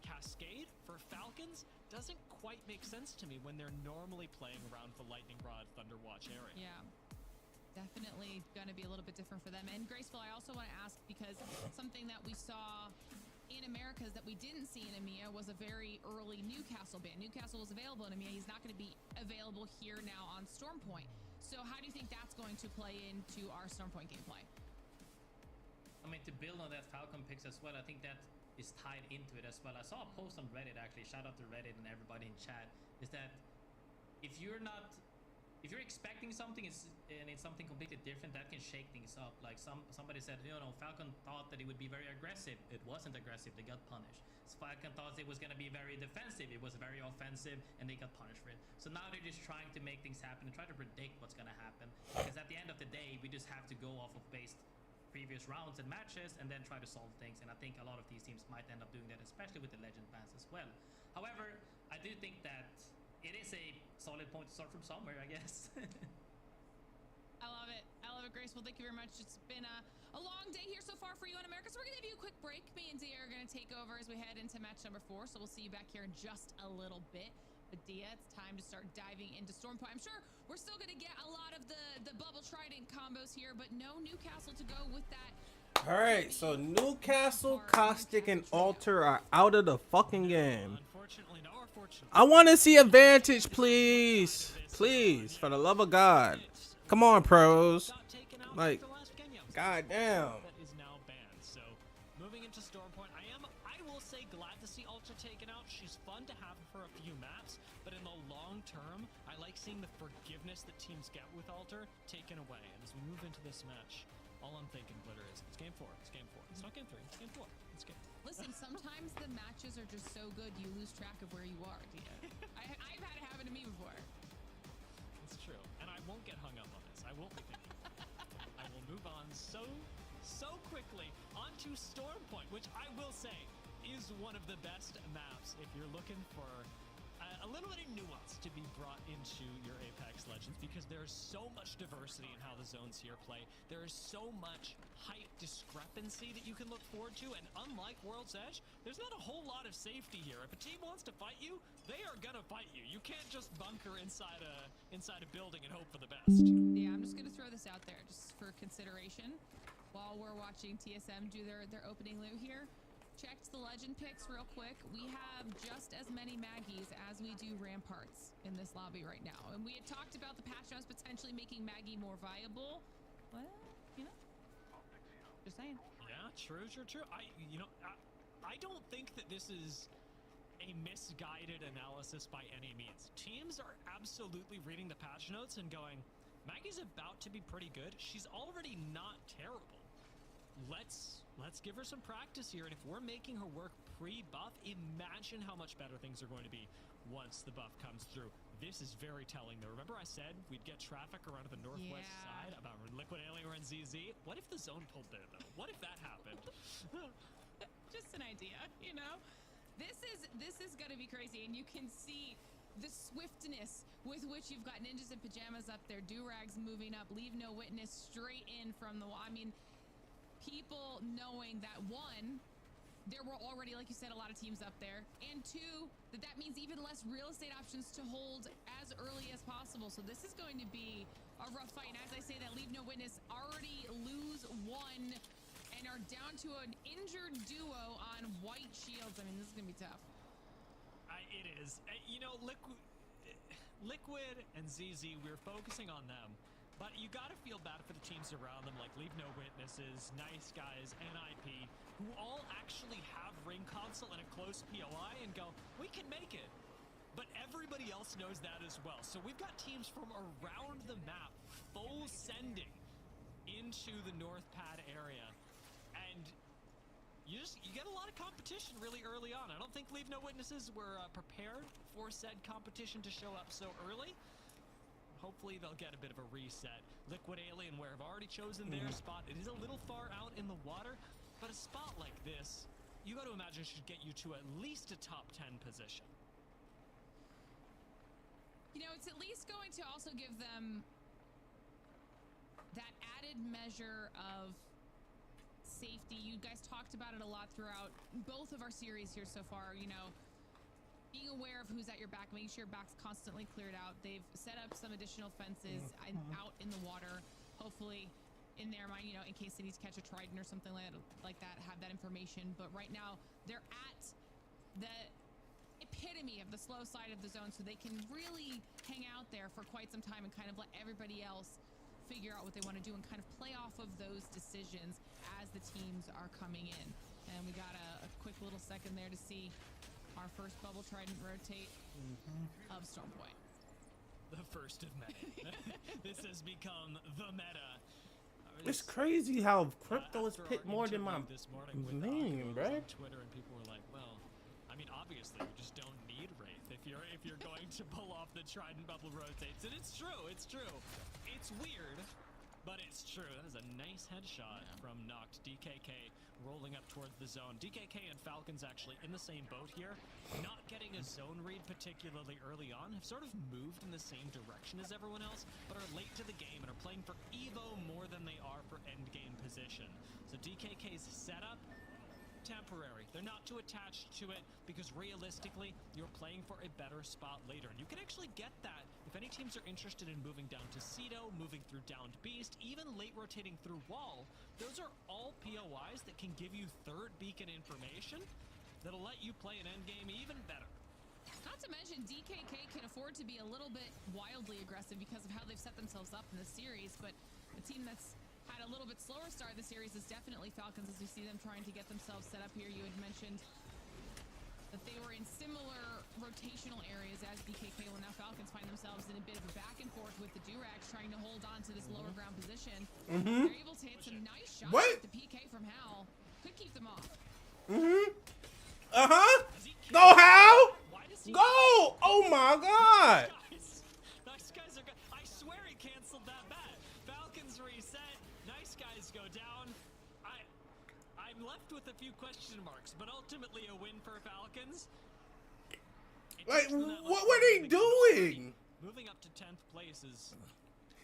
Cascade for Falcons doesn't quite make sense to me when they're normally playing around the Lightning Rod Thunderwatch area. Yeah. Definitely going to be a little bit different for them. And Graceful, I also want to ask, because something that we saw in Americas that we didn't see in EMEA was a very early Newcastle ban. Newcastle was available in EMEA. He's not going to be available here now on Stormpoint. So how do you think that's going to play into our Stormpoint gameplay? I mean, to build on that Falcon picks as well, I think that is tied into it as well. I saw a post on Reddit, actually, shout out to Reddit and everybody in chat, is that if you're expecting something and it's something completely different, that can shake things up. Like somebody said, you know, Falcon thought that it would be very aggressive. It wasn't aggressive, they got punished. Falcon thought it was going to be very defensive. It was very offensive and they got punished for it. So now they're just trying to make things happen and try to predict what's going to happen. Because at the end of the day, we just have to go off of based previous rounds and matches and then try to solve things. And I think a lot of these teams might end up doing that, especially with the legend bans as well. However, I do think that it is a solid point to start from somewhere, I guess. I love it. I love it, Graceful. Thank you very much. It's been a long day here so far for you in America. So we're going to give you a quick break. Me and Dia are going to take over as we head into match number 4. So we'll see you back here in just a little bit. But Dia, it's time to start diving into Stormpoint. I'm sure we're still going to get a lot of the Bubble Trident combos here, but no Newcastle to go with that. All right, so Newcastle, Caustic, and Alter are out of the fucking game. Unfortunately, no, or fortunately. I want to see a Vantage, please. Please, for the love of God. Come on, pros. Like, goddamn. That is now banned. So, moving into Stormpoint, I will say, glad to see Ultra taken out. She's fun to have for a few maps, but in the long term, I like seeing the forgiveness that teams get with Alter taken away. And as we move into this match, all I'm thinking, Glitter, is it's game 4, it's game 4. It's not game 3, it's game 4. It's game 4. Listen, sometimes the matches are just so good you lose track of where you are, Dia. I've had it happen to me before. It's true. And I won't get hung up on this. I won't be thinking. I will move on so quickly onto Stormpoint, which I will say is one of the best maps if you're looking for a little bit of nuance to be brought into your Apex Legends, because there's so much diversity in how the zones here play. There is so much height discrepancy that you can look forward to, and unlike World's Edge, there's not a whole lot of safety here. If a team wants to fight you, they are gonna fight you. You can't just bunker inside a building and hope for the best. Yeah, I'm just going to throw this out there just for consideration. While we're watching TSM do their opening loot here, checked the legend picks real quick. We have just as many Maggies as we do Ramparts in this lobby right now. And we had talked about the patch notes potentially making Maggie more viable. Well, you know, just saying. Yeah, true. I don't think that this is a misguided analysis by any means. Teams are absolutely reading the patch notes and going, Maggie's about to be pretty good. She's already not terrible. Let's give her some practice here, and if we're making her work pre-buff, imagine how much better things are going to be once the buff comes through. This is very telling, though. Remember I said we'd get traffic around the northwest side about Liquid Alien and ZZ? What if the zone pulled there, though? What if that happened? Just an idea, you know? This is going to be crazy, and you can see the swiftness with which you've got ninjas in pajamas up there, do-rags moving up, leave no witness straight in from the wall. I mean, people knowing that, one, there were already, like you said, a lot of teams up there, and two, that means even less real estate options to hold as early as possible. So this is going to be a rough fight. And as I say that, leave no witness already lose one and are down to an injured duo on white shields. I mean, this is gonna be tough. It is. You know, Liquid and ZZ, we're focusing on them, but you gotta feel bad for the teams around them, like Leave No Witnesses, Nice Guys, NIP, who all actually have ring console and a close POI and go, we can make it. But everybody else knows that as well. So we've got teams from around the map full sending into the North Pad area. And you get a lot of competition really early on. I don't think Leave No Witnesses were prepared for said competition to show up so early. Hopefully they'll get a bit of a reset. Liquid Alienware have already chosen their spot. It is a little far out in the water, but a spot like this, you got to imagine should get you to at least a top 10 position. You know, it's at least going to also give them that added measure of safety. You guys talked about it a lot throughout both of our series here so far, you know, being aware of who's at your back, making sure your back's constantly cleared out. They've set up some additional fences out in the water, hopefully in their mind, you know, in case they need to catch a trident or something like that, have that information. But right now, they're at the epitome of the slow side of the zone, so they can really hang out there for quite some time and kind of let everybody else figure out what they want to do and kind of play off of those decisions as the teams are coming in. And we got a quick little second there to see our first bubble trident rotate of Stormpoint. The first of meta. This has become the meta. It's crazy how crypto is After pit our more than my interview this morning with name, Oculus bruh. on Twitter, and people were like, "Well, I mean, obviously, you just don't need Wraith if you're going to pull off the Trident bubble rotates." And it's true. It's true. It's weird, but it's true. That is a nice headshot from Noct. DKK rolling up towards the zone. DKK and Falcons actually in the same boat here, not getting a zone read particularly early on, have sort of moved in the same direction as everyone else, but are late to the game and are playing for Evo more than they are for endgame position. So DKK's setup, temporary. They're not too attached to it because realistically, you're playing for a better spot later. And you can actually get that if any teams are interested in moving down to Cedo, moving through Downed Beast, even late rotating through Wall. Those are all POIs that can give you third beacon information that'll let you play an endgame even better. Not to mention, DKK can afford to be a little bit wildly aggressive because of how they've set themselves up in the series, but a team that's had a little bit slower start of the series is definitely Falcons, as we see them trying to get themselves set up here. You had mentioned that they were in similar rotational areas as DKK. Well, now Falcons find themselves in a bit of a back and forth with the Durags trying to hold on to this lower ground position. They're able to hit some nice shots with the PK from Hal. Could keep them off. Go, Hal! Go! Oh my God! Nice guys are good. I swear he canceled that bet. Falcons reset. Nice guys go down. I'm left with a few question marks, but ultimately a win for Falcons. Like, what were they doing? Moving up to 10th place is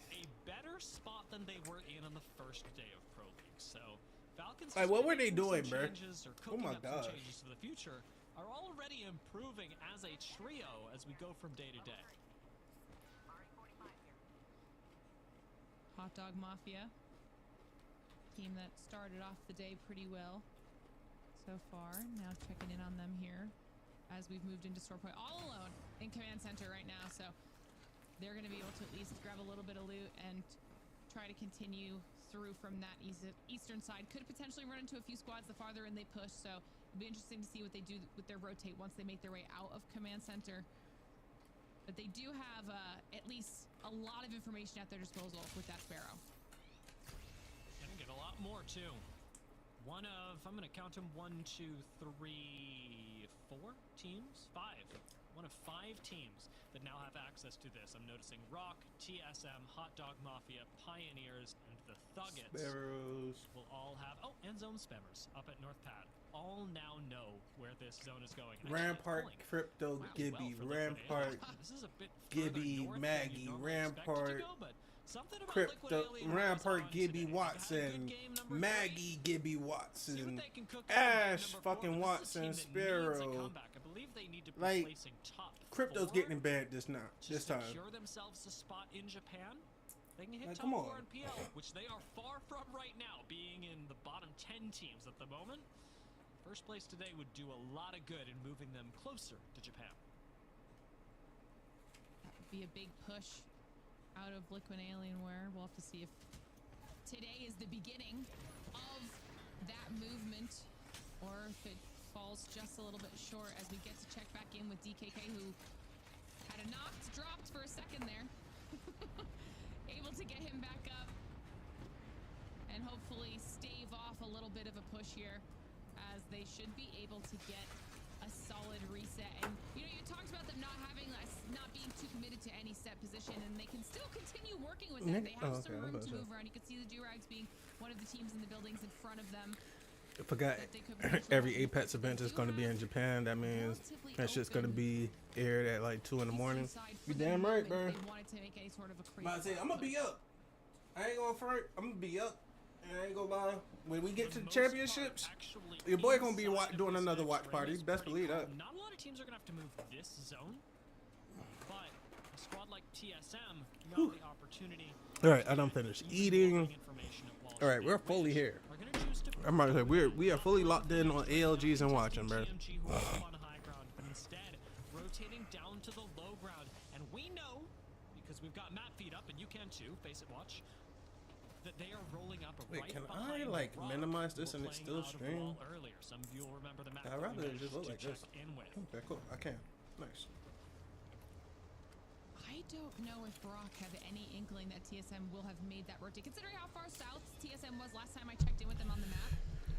a better spot than they were in on the first day of Pro League. So Falcons, Like, what were they doing, bro? Oh my gosh! Changes for the future are already improving as a trio as we go from day to day. Hot Dog Mafia, team that started off the day pretty well so far. Now checking in on them here as we've moved into Storepoint, all alone in Command Center right now. So they're going to be able to at least grab a little bit of loot and try to continue through from that eastern side. Could potentially run into a few squads the farther in they push. So it'll be interesting to see what they do with their rotate once they make their way out of Command Center. But they do have at least a lot of information at their disposal with that Sparrow. And get a lot more too. One of, I'm going to count them, 1, 2, 3, 4 teams? 5. One of 5 teams that now have access to this. I'm noticing Rock, TSM, Hot Dog Mafia, Pioneers, and the Thuggets Sparrows will all have, oh, and and zone spammers up at North Pad all now know where this zone is going. And Rampart, actually, Crypto, wow, Gibby, well, for Liquid Rampart, Alien, this is a bit further Gibby, north than Maggie, you normally expect it to Rampart, go, but something about Crypto, Liquid Alien was Rampart, on Gibby, today. They got a good Watson, game, number Maggie, Gibby, See what Watson, they can cook up in game Ash, number 4, fucking but this is a Watson, team that needs a Sparrow. comeback. I believe they need to be Like, placing top Crypto's 4 getting banned this to time. secure themselves a spot in Japan. They can hit Like, top come 4 on. in PL, which they are far from right now, being in the bottom 10 teams at the moment. First place today would do a lot of good in moving them closer to Japan. That would be a big push out of Liquid Alienware. We'll have to see if today is the beginning of that movement, or if it falls just a little bit short as we get to check back in with DKK, who had a knock, dropped for a second there. Able to get him back up and hopefully stave off a little bit of a push here, as they should be able to get a solid reset. And you know, you talked about them not having not being too committed to any set position, and they can still continue working with that. They have some room to move around. You can see the Durags being one of the teams in the buildings in front of them. I forgot every Apex event is going to be in Japan. That means that shit's going to be aired at like 2 in the morning. You damn right, bro. I'm going to be up. I ain't going to front. I'm going to be up. And I ain't going to lie. When we get to the championships, your boy going to be doing another watch party. Best believe that. Not a lot of teams are going to have to move this zone, but a squad like TSM got the opportunity. All right, I done finished eating. All right, we're fully here. I'm about to say we are fully locked in on ALGs and watching, bro. Instead, rotating down to the low ground, and we know, because we've got map feed up, and you can too, face it, watch, that they are rolling up Wait, right can behind I like Rock. minimize this We're and it playing still out of stream? wall earlier. Some of you will remember the map. I'd rather it just look to like this. check in with. Okay, cool. I can. Nice. I don't know if Brock have any inkling that TSM will have made that rotate. Considering how far south TSM was last time I checked in with them on the map,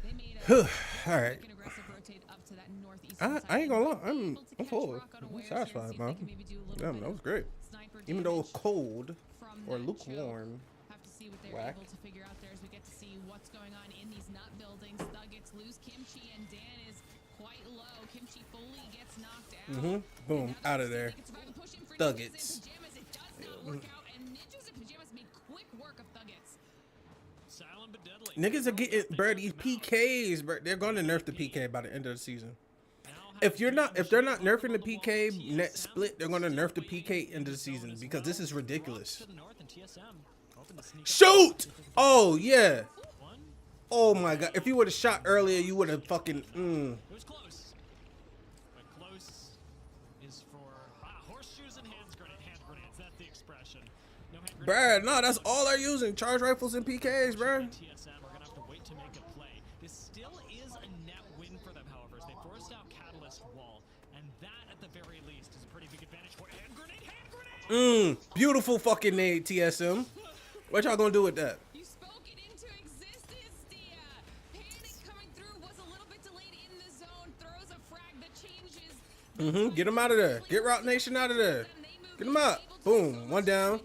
they made a all right. an aggressive rotate up to that northeast I ain't gonna lie. I'm full. I'm satisfied, man. Damn, that was great. Even though cold or lukewarm. Have to see what they're Whack. able to figure out there as we get to see what's going on in these nut buildings. Thuggets lose Kimchi, and Dan is quite low. Kimchi fully gets knocked out. Boom, out of there. Thuggets. It does not work out, and Ninjas in Pajamas made quick work of Thuggets. Silent but deadly. Niggas are getting, bro, these PKs, bro. They're going to nerf the PK by the end of the season. If they're not nerfing the PK net split, they're going to nerf the PK into the season because this is ridiculous. Shoot! Oh yeah. Oh my god. If you would have shot earlier, you would have fucking. It was close. But close is for horseshoes and hand grenades. That's the expression. No hand grenades. Bruh, no, that's all they're using. Charge rifles and PKs, bruh. TSM are gonna have to wait to make a play. This still is a net win for them, however, as they forced out Catalyst Wall, and that at the very least is a pretty big advantage for hand grenade. Beautiful fucking nade, TSM. What y'all gonna do with that? You spoke it into existence, Dia. Panic coming through was a little bit delayed in the zone. Throws a frag that changes. Get him out of there. Get Rock Nation out of there. Get him out. Boom. One down.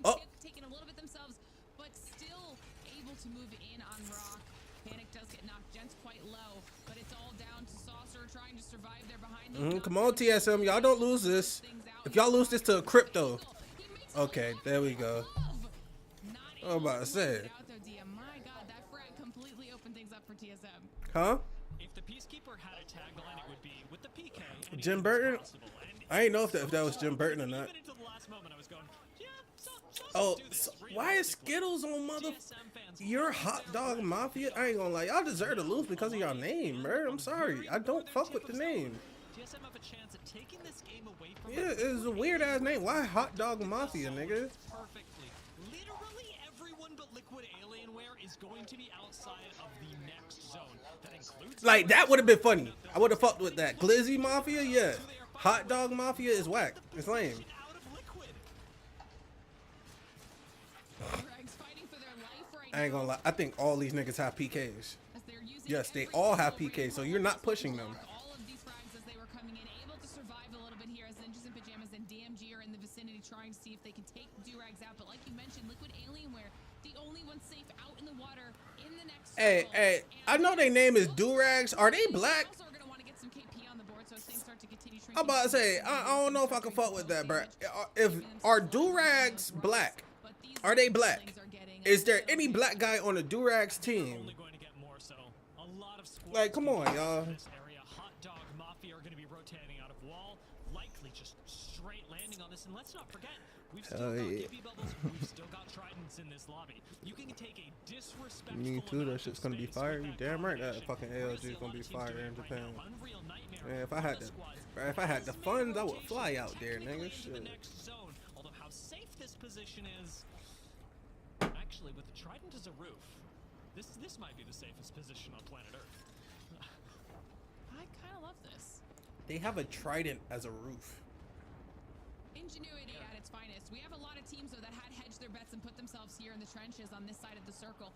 Oh. Taking a little bit themselves, but still able to move in on Rock. Panic does get knocked. Gent's quite low, but it's all down to Saucer trying to survive there behind. Come on, TSM. Y'all don't lose this. If y'all lose this to Crypto. Okay, there we go. I'm about to say. My God, that frag completely opened things up for TSM. Huh? If the Peacekeeper had a tagline, it would be with the PK. Jim Burton? I didn't know if that was Jim Burton or not. Even into the last moment, I was going, yeah, Oh, so why is Skittles on mother? You're Hot Dog Mafia? I ain't gonna lie. Y'all deserve to lose because of your name, bro. I'm sorry. I don't fuck with the name. TSM have a chance at taking this game away from Yeah, it's a weird ass name. Why Hot Dog Mafia, nigga? perfectly. Literally everyone but Liquid Alienware is going to be outside of the next zone. That includes Like, that would have been funny. I would have fucked with that. Glizzy Mafia? Yeah. Hot Dog Mafia is whack. It's lame. out of Liquid. Drags fighting for their life right I ain't gonna lie. I think all these niggas have PKs. as they're using Yes, they every all have single PKs, so resource you're not to pushing them. block all of these frags as they were coming in, able to survive a little bit here as Ninjas in Pajamas and DMG are in the vicinity trying to see if they can take Durags out. But like you mentioned, Liquid Alienware, the only one safe out in the water in the next Hey, hey, I know their name is Durags. Are they black? Also are gonna want to get some KP on the board, so as things start to continue shrinking, I'm about to say, I don't know if I can fuck with that, bro. If are Durags black? Are they black? Is there any black guy on the Durags team? Only going to get more so. A lot of squads Like, come on, getting y'all. into this area. Hot Dog Mafia are going to be rotating out of wall, likely just straight landing on this. And let's not forget, we've still got KB bubbles, we've still got tridents in this lobby. You can take a disrespectful Me too. That amount shit's of gonna be space fire. with You that damn right that combination. fucking We're gonna ALG see is a gonna lot be of teams fire doing in it right Japan. now. Unreal Nightmare Man, if on I had the the, squads. bro, if I had the Has made funds, I would rotations fly out there, technically nigga. into the Shit. next zone. Although how safe this position is, actually, with the trident as a roof, this might be the safest position on planet Earth. I kind of love this. They have a trident as a roof. Ingenuity at its finest. We have a lot of teams though that had hedged their bets and put themselves here in the trenches on this side of the circle,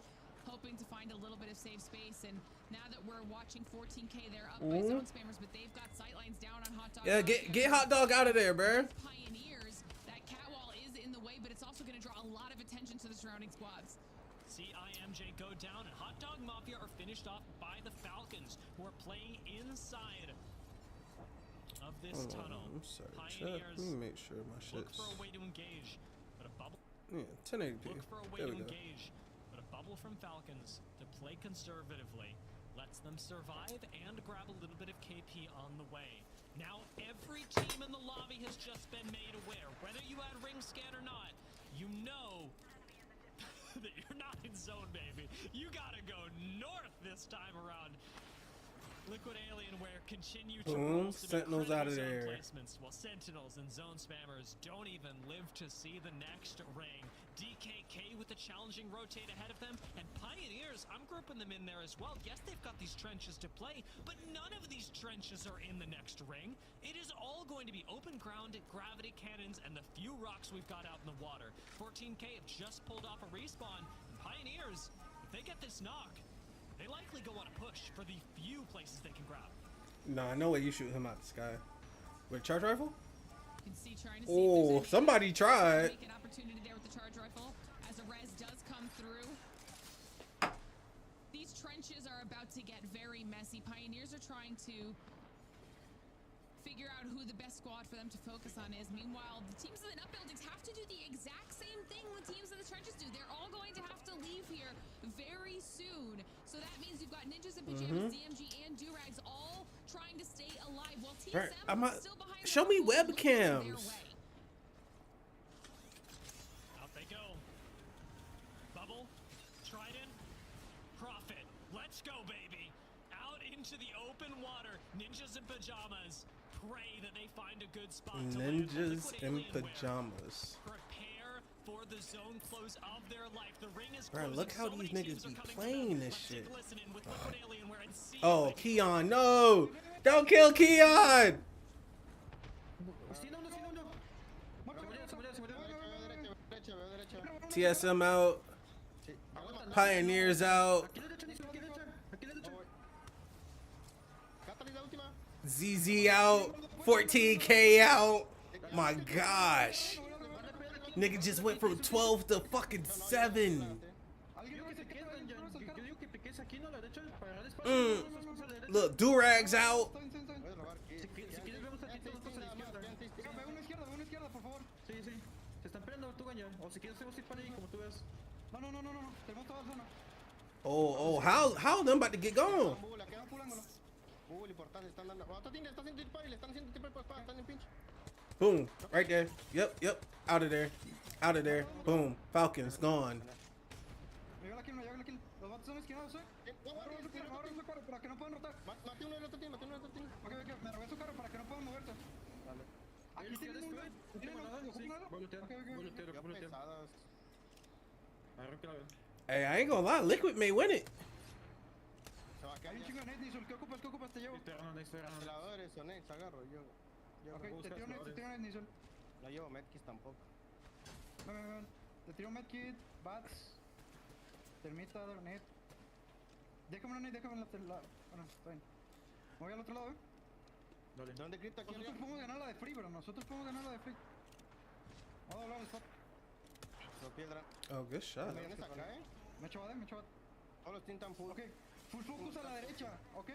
hoping to find a little bit of safe space. And now that we're watching 14K, they're up by zone spammers, but they've got sightlines down on Hot Dog. Yeah, get Hot Dog out of there, bro. Pioneers, that cat wall is in the way, but it's also going to draw a lot of attention to the surrounding squads. CIMJ go down, and Hot Dog Mafia are finished off by the Falcons, who are playing inside of this Hold on, tunnel. I'm sorry, chat. Pioneers Let me make sure my look shit's. for a way to engage, but a bubble. Yeah, 1080p. Look for a way There to we go. engage, but a bubble from Falcons to play conservatively lets them survive and grab a little bit of KP on the way. Now every team in the lobby has just been made aware, whether you had ring scan or not, you know that you're not in zone, baby. You gotta go north this time around. Liquid Alienware continue to roll some Sentinels out of incredible zone there. placements, while Sentinels and Zone Spammers don't even live to see the next ring. DKK with the challenging rotate ahead of them, and Pioneers, I'm grouping them in there as well. Yes, they've got these trenches to play, but none of these trenches are in the next ring. It is all going to be open ground, gravity cannons, and the few rocks we've got out in the water. 14K have just pulled off a respawn, and Pioneers, if they get this knock, they likely go on a push for the few places they can grab. Nah, no way you shoot him out the sky. With a charge rifle? You can see trying to see if Oh, there's any somebody tried. make an opportunity there with the charge rifle as a res does come through. These trenches are about to get very messy. Pioneers are trying to figure out who the best squad for them to focus on is. Meanwhile, the teams in the nut buildings have to do the exact same thing the teams in the trenches do. They're all going to have to leave here very soon. So that means you've got ninjas and pajamas, DMG and Durags all trying to stay alive while Right, TSM is still behind. show me webcams. Out they go. Bubble, Trident, Profit. Let's go, baby. Out into the open water. Ninjas in pajamas. Pray that they find a good spot to land. Ninjas Liquid in Alienware pajamas. prepare for the zone close of their life. The ring is Bro, closing. look how So many these teams niggas are be coming to playing them. this Let's take shit. a listen in with Liquid Alienware and see Oh, if they can Keon, no! Don't kill Keon! TSM out. Pioneers out. ZZ out. 14K out. My gosh. Nigga just went from 12 to fucking 7. Look, Durag's out. Oh, how them about to get gone? Boom, right there. Yep, out of there. Out of there. Boom, Falcons gone. Hey, I ain't gonna lie, Liquid may win it. No llevo medkits tampoco. Te tiro medkit, bats, termita, net. Déjame una net, déjame la. Bueno, está bien. Me voy al otro lado, ¿Dónde grita aquí? Nosotros podemos ganar la de free, bro. Nosotros podemos ganar la de free. Vamos a doblar el stop. No piedra. Oh, good shot. ¿Me vienes acá, Me echo bad, me echo bad. Ok, full focus a la derecha, ok.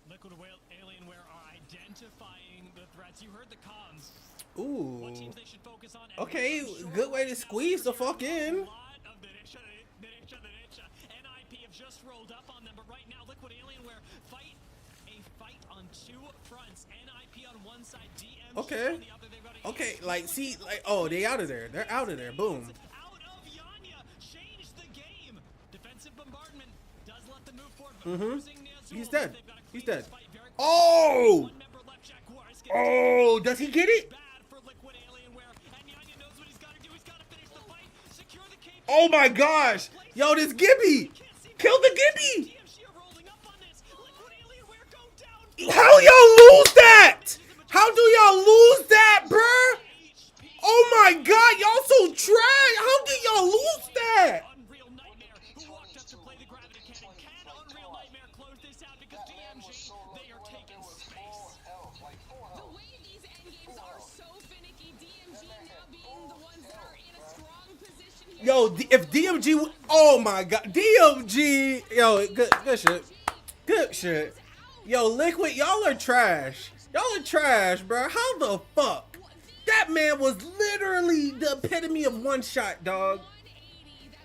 Liquid Alienware are identifying the threats. You heard the comms. Ooh. What teams they should focus on. and Okay, I'm sure good way right to now squeeze the you're hearing fuck in. A lot of derecha. NIP have just rolled up on them, but right now Liquid Alienware fight on two fronts. NIP on one side, DMG Okay. on the other. They've got a Okay, like, see, like, oh, they out of there. They're out of there. Boom. out of Yanya, changed the game. Defensive bombardment does let them move forward, but losing Nazul, He's dead. they've gotta He's clean dead. this fight very quickly. Oh! One member left, Jaguar is getting Oh, does he get it? bad for Liquid Alienware, and Yanya knows what he's gotta do. He's gotta finish the fight, secure the KP. Oh my gosh. Yo, this Gibby. Kill the Gibby. DMG are rolling up on this. Liquid Alienware go down. How y'all lose that? How do y'all lose that, bruh? Oh my god, y'all so trash. How did y'all lose that? Unreal Nightmare, who walked up to play the gravity cannon. Can Unreal Nightmare close this out? Because DMG, they are taking space. The way these end games are so finicky, DMG now being the ones that are in a strong position here. Yo, if DMG, oh my god, DMG, yo, good shit. Good shit. Yo, Liquid, y'all are trash. Y'all are trash, bro. How the fuck? That man was literally the epitome of one shot, dog. 180, that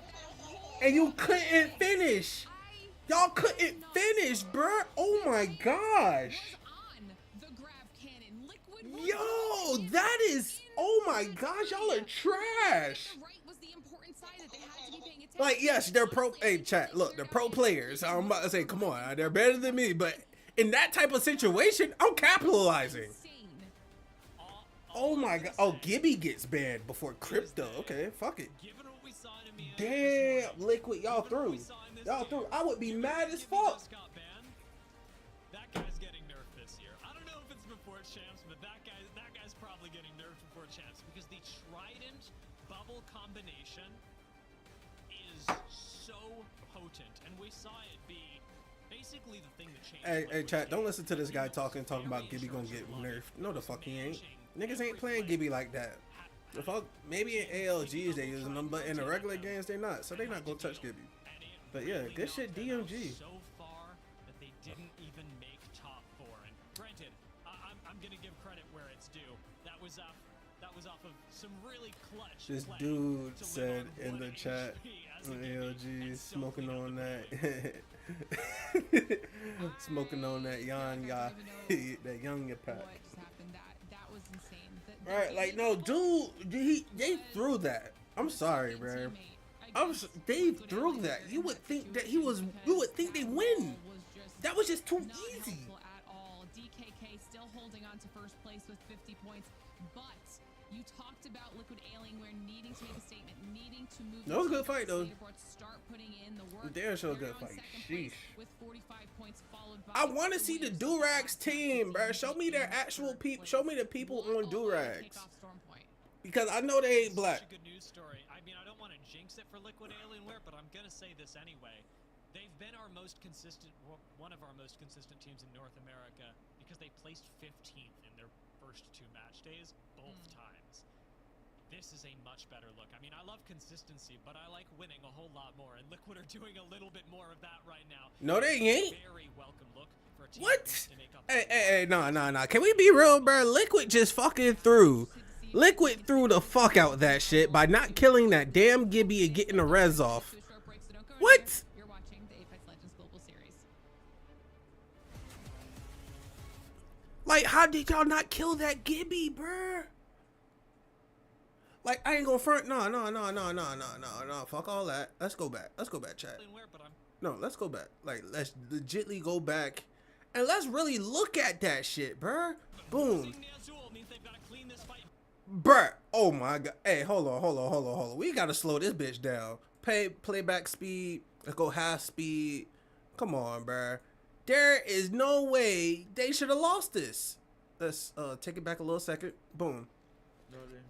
whole And you couldn't finish. Y'all couldn't finish, bro. Oh my gosh. on the grab cannon. Liquid was Yo, that is, oh my gosh, y'all are trash. the right was the important side that they had to be paying attention. Like, yes, they're pro. Hey, chat, look, they're pro players. I'm about to say, come on, they're better than me. But in that type of situation, I'm capitalizing. Insane. Oh my god. Oh, Gibby gets banned before Crypto. Okay, fuck it. Given what we saw in Amiens Damn, this morning, Liquid, y'all given what through. we saw in this Y'all game, through. I would be mad as Gibby fuck. just got banned. That guy's getting nerfed this year. I don't know if it's before champs, but that guy's probably getting nerfed before champs because the Trident bubble combination is so potent, and we saw it be basically the thing that changed. Hey, Liquid's chat, don't game. listen to this guy talking Very about Gibby gonna get short-lived. nerfed. No, the fuck he ain't. Managing Niggas ain't every playing play. Gibby like that. The fuck, maybe in ALGs they using them, but in the regular games they not. So they not gonna touch Gibby. And it But yeah, really good shit, knocked them out DMG. So far that they didn't even make top 4. And granted, I'm gonna give credit where it's due. That was off of some really clutch. This play dude to said win on in the 1 chat, HP as a on Gibby, ALG, and so smoking clean up on the that. Smoking on that young I that young pack. what just happened? That was insane. Right, like no, dude, they threw that. I'm sorry, bro. They threw that. You would think that you would think they win. That was just too not easy. helpful at all. DKK still holding on to first place with 50 points, but you talked about Liquid Alienware needing to make a statement, needing to move. That was a the good fight, though. leaderboard, start putting in the work. Damn sure They're good on fight. second place Sheesh. with 45 points, followed by I want to see the Durags team, bro. Show me their actual people. Show me the people on Durags, because I know they ain't black. Such a good news story. I mean, I don't want to jinx it for Liquid Alienware, but I'm gonna say this anyway. They've been our most consistent, one of our most consistent teams in North America because they placed 15th in their first 2 match days both times. This is a much better look. I mean, I love consistency, but I like winning a whole lot more, and Liquid are doing a little bit more of that right now. No, they ain't. Very welcome look for a team What? that wants to make up Hey, nah. Can we be real, bro? Liquid just fucking threw. Liquid threw the fuck out that shit by not killing that damn Gibby and getting the res off. What? You're watching the Apex Legends Global Series. Like, how did y'all not kill that Gibby, bruh? Like, I ain't gonna front. No. Fuck all that. Let's go back, chat. Alienware, but I'm No, let's go back. Like, let's legitly go back and let's really look at that shit, bruh. Boom. losing Nazul means they've got to clean this fight. Bruh. Oh my god. Hey, hold on. We gotta slow this bitch down. Playback speed. Let's go half speed. Come on, bruh. There is no way they should have lost this. Let's take it back a little second. Boom.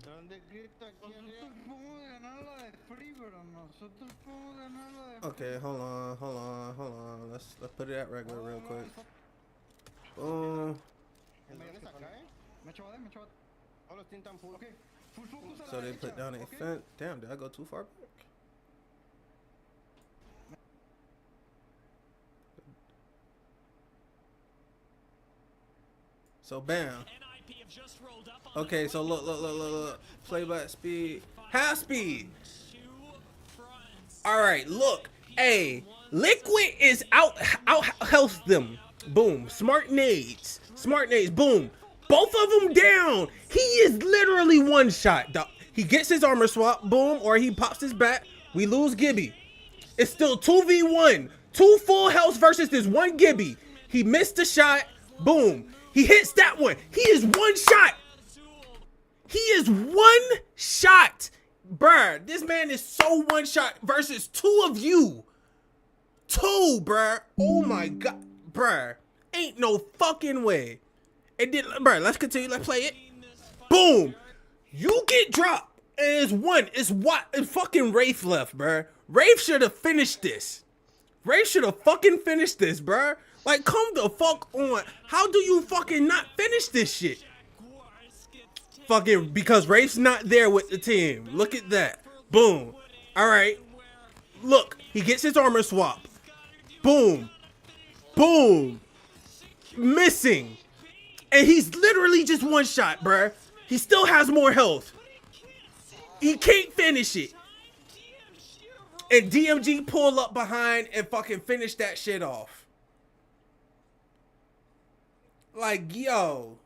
¿Dónde grita que nosotros podemos ganar la de Free, pero nosotros podemos ganar la de Okay, hold on. Let's put it at regular real quick. Boom. Me echó me echó. Okay, full focus a la So they derecha, put down a okay? fence. Damn, did I go too far back? So bam. NIP have just rolled up on Okay, them. so look. Play by speed. Half speed. Two fronts. All right, look. Hey, Liquid is out health them. Boom. Smart nades. Boom. Both of them down. He is literally one shot. He gets his armor swap. Boom. Or he pops his bat. We lose Gibby. It's still 2v1. 2 full health versus this one Gibby. He missed the shot. Boom. He hits that one. He is one shot. He is one shot. Bruh, this man is so one shot versus 2 of you. 2, bruh. Oh my god. Bruh. Ain't no fucking way. It did, bruh, let's continue. Let's play it. Boom. You get dropped. And it's one. It's what? It's fucking Wraith left, bruh. Wraith should have finished this. Wraith should have fucking finished this, bruh. Like, come the fuck on. How do you fucking not finish this shit? Fucking, because Wraith's not there with the team. Look at that. Boom. All right. Look, he gets his armor swap. Boom. Boom. Missing. And he's literally just one shot, bruh. He still has more health. He can't finish it. And DMG pull up behind and fucking finish that shit off. Like, yo,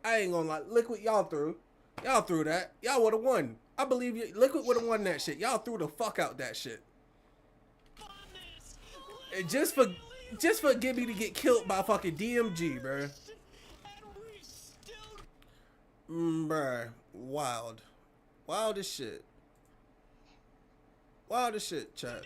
I ain't gonna lie. Liquid, y'all threw that. Y'all would have won. I believe you. Liquid would have won that shit. Y'all threw the fuck out that shit. And just for Gibby to get killed by fucking DMG, bruh. Bruh, wild as shit. Wild as shit, chat.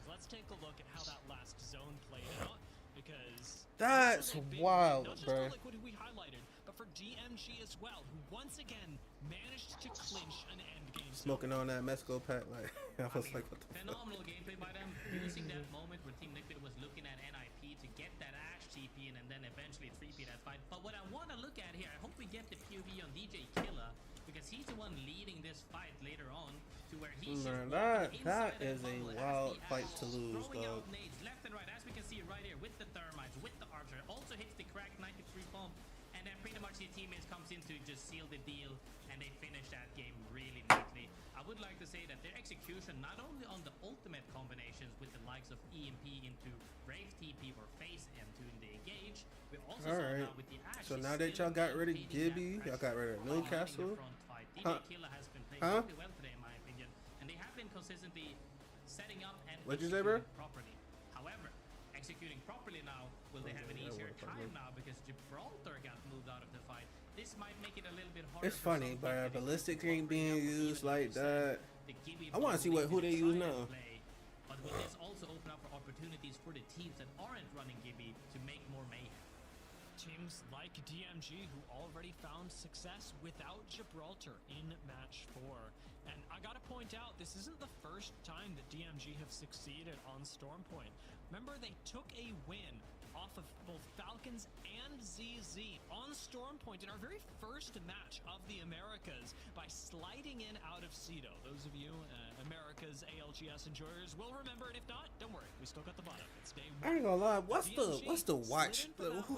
Let's take a look at how that last zone played out, because That's wild, not just bro. for Liquid, who we highlighted, but for DMG as well, who once again managed to clinch an end game. Smoking on that Mexico pack, like I was like, what the fuck? Phenomenal gameplay by them, using that moment where Team Liquid was looking at NIP to get that Ash TP and then eventually 3P that fight. But what I want to look at here, I hope we get the POV on DJ Killa, because he's the one leading this fight later on, to where he's Man, that is a wild fight to lose, dog. Nades left and right, as we can see right here, with the thermites, with the archer, also hits the crack 93 pump, and then pretty much his teammates comes in to just seal the deal, and they finish that game really neatly. I would like to say that their execution, not only on the ultimate combinations with the likes of EMP into Brave TP or Face into the engage, we also saw now with the Ash. So now that y'all got rid of Gibby, y'all got rid of Newcastle. DJ Killa has been playing really well today, in my opinion, and they have been consistently setting up and What'd you say, bro? properly. However, executing properly now, will they have an easier time now because Gibraltar got moved out of the fight? This might make it a little bit harder. It's funny, but ballistic ain't being used like that. I want to see who they use now. But will this also open up for opportunities for the teams that aren't running Gibby to make more mayhem? Teams like DMG, who already found success without Gibraltar in match 4. And I gotta point out, this isn't the first time that DMG have succeeded on Stormpoint. Remember, they took a win off of both Falcons and ZZ on Stormpoint in our very first match of the Americas by sliding in out of Cedo. Those of you America's ALGS enjoyers will remember, and if not, don't worry, we still got the bottom. It's day 1. I ain't gonna lie. What's the watch?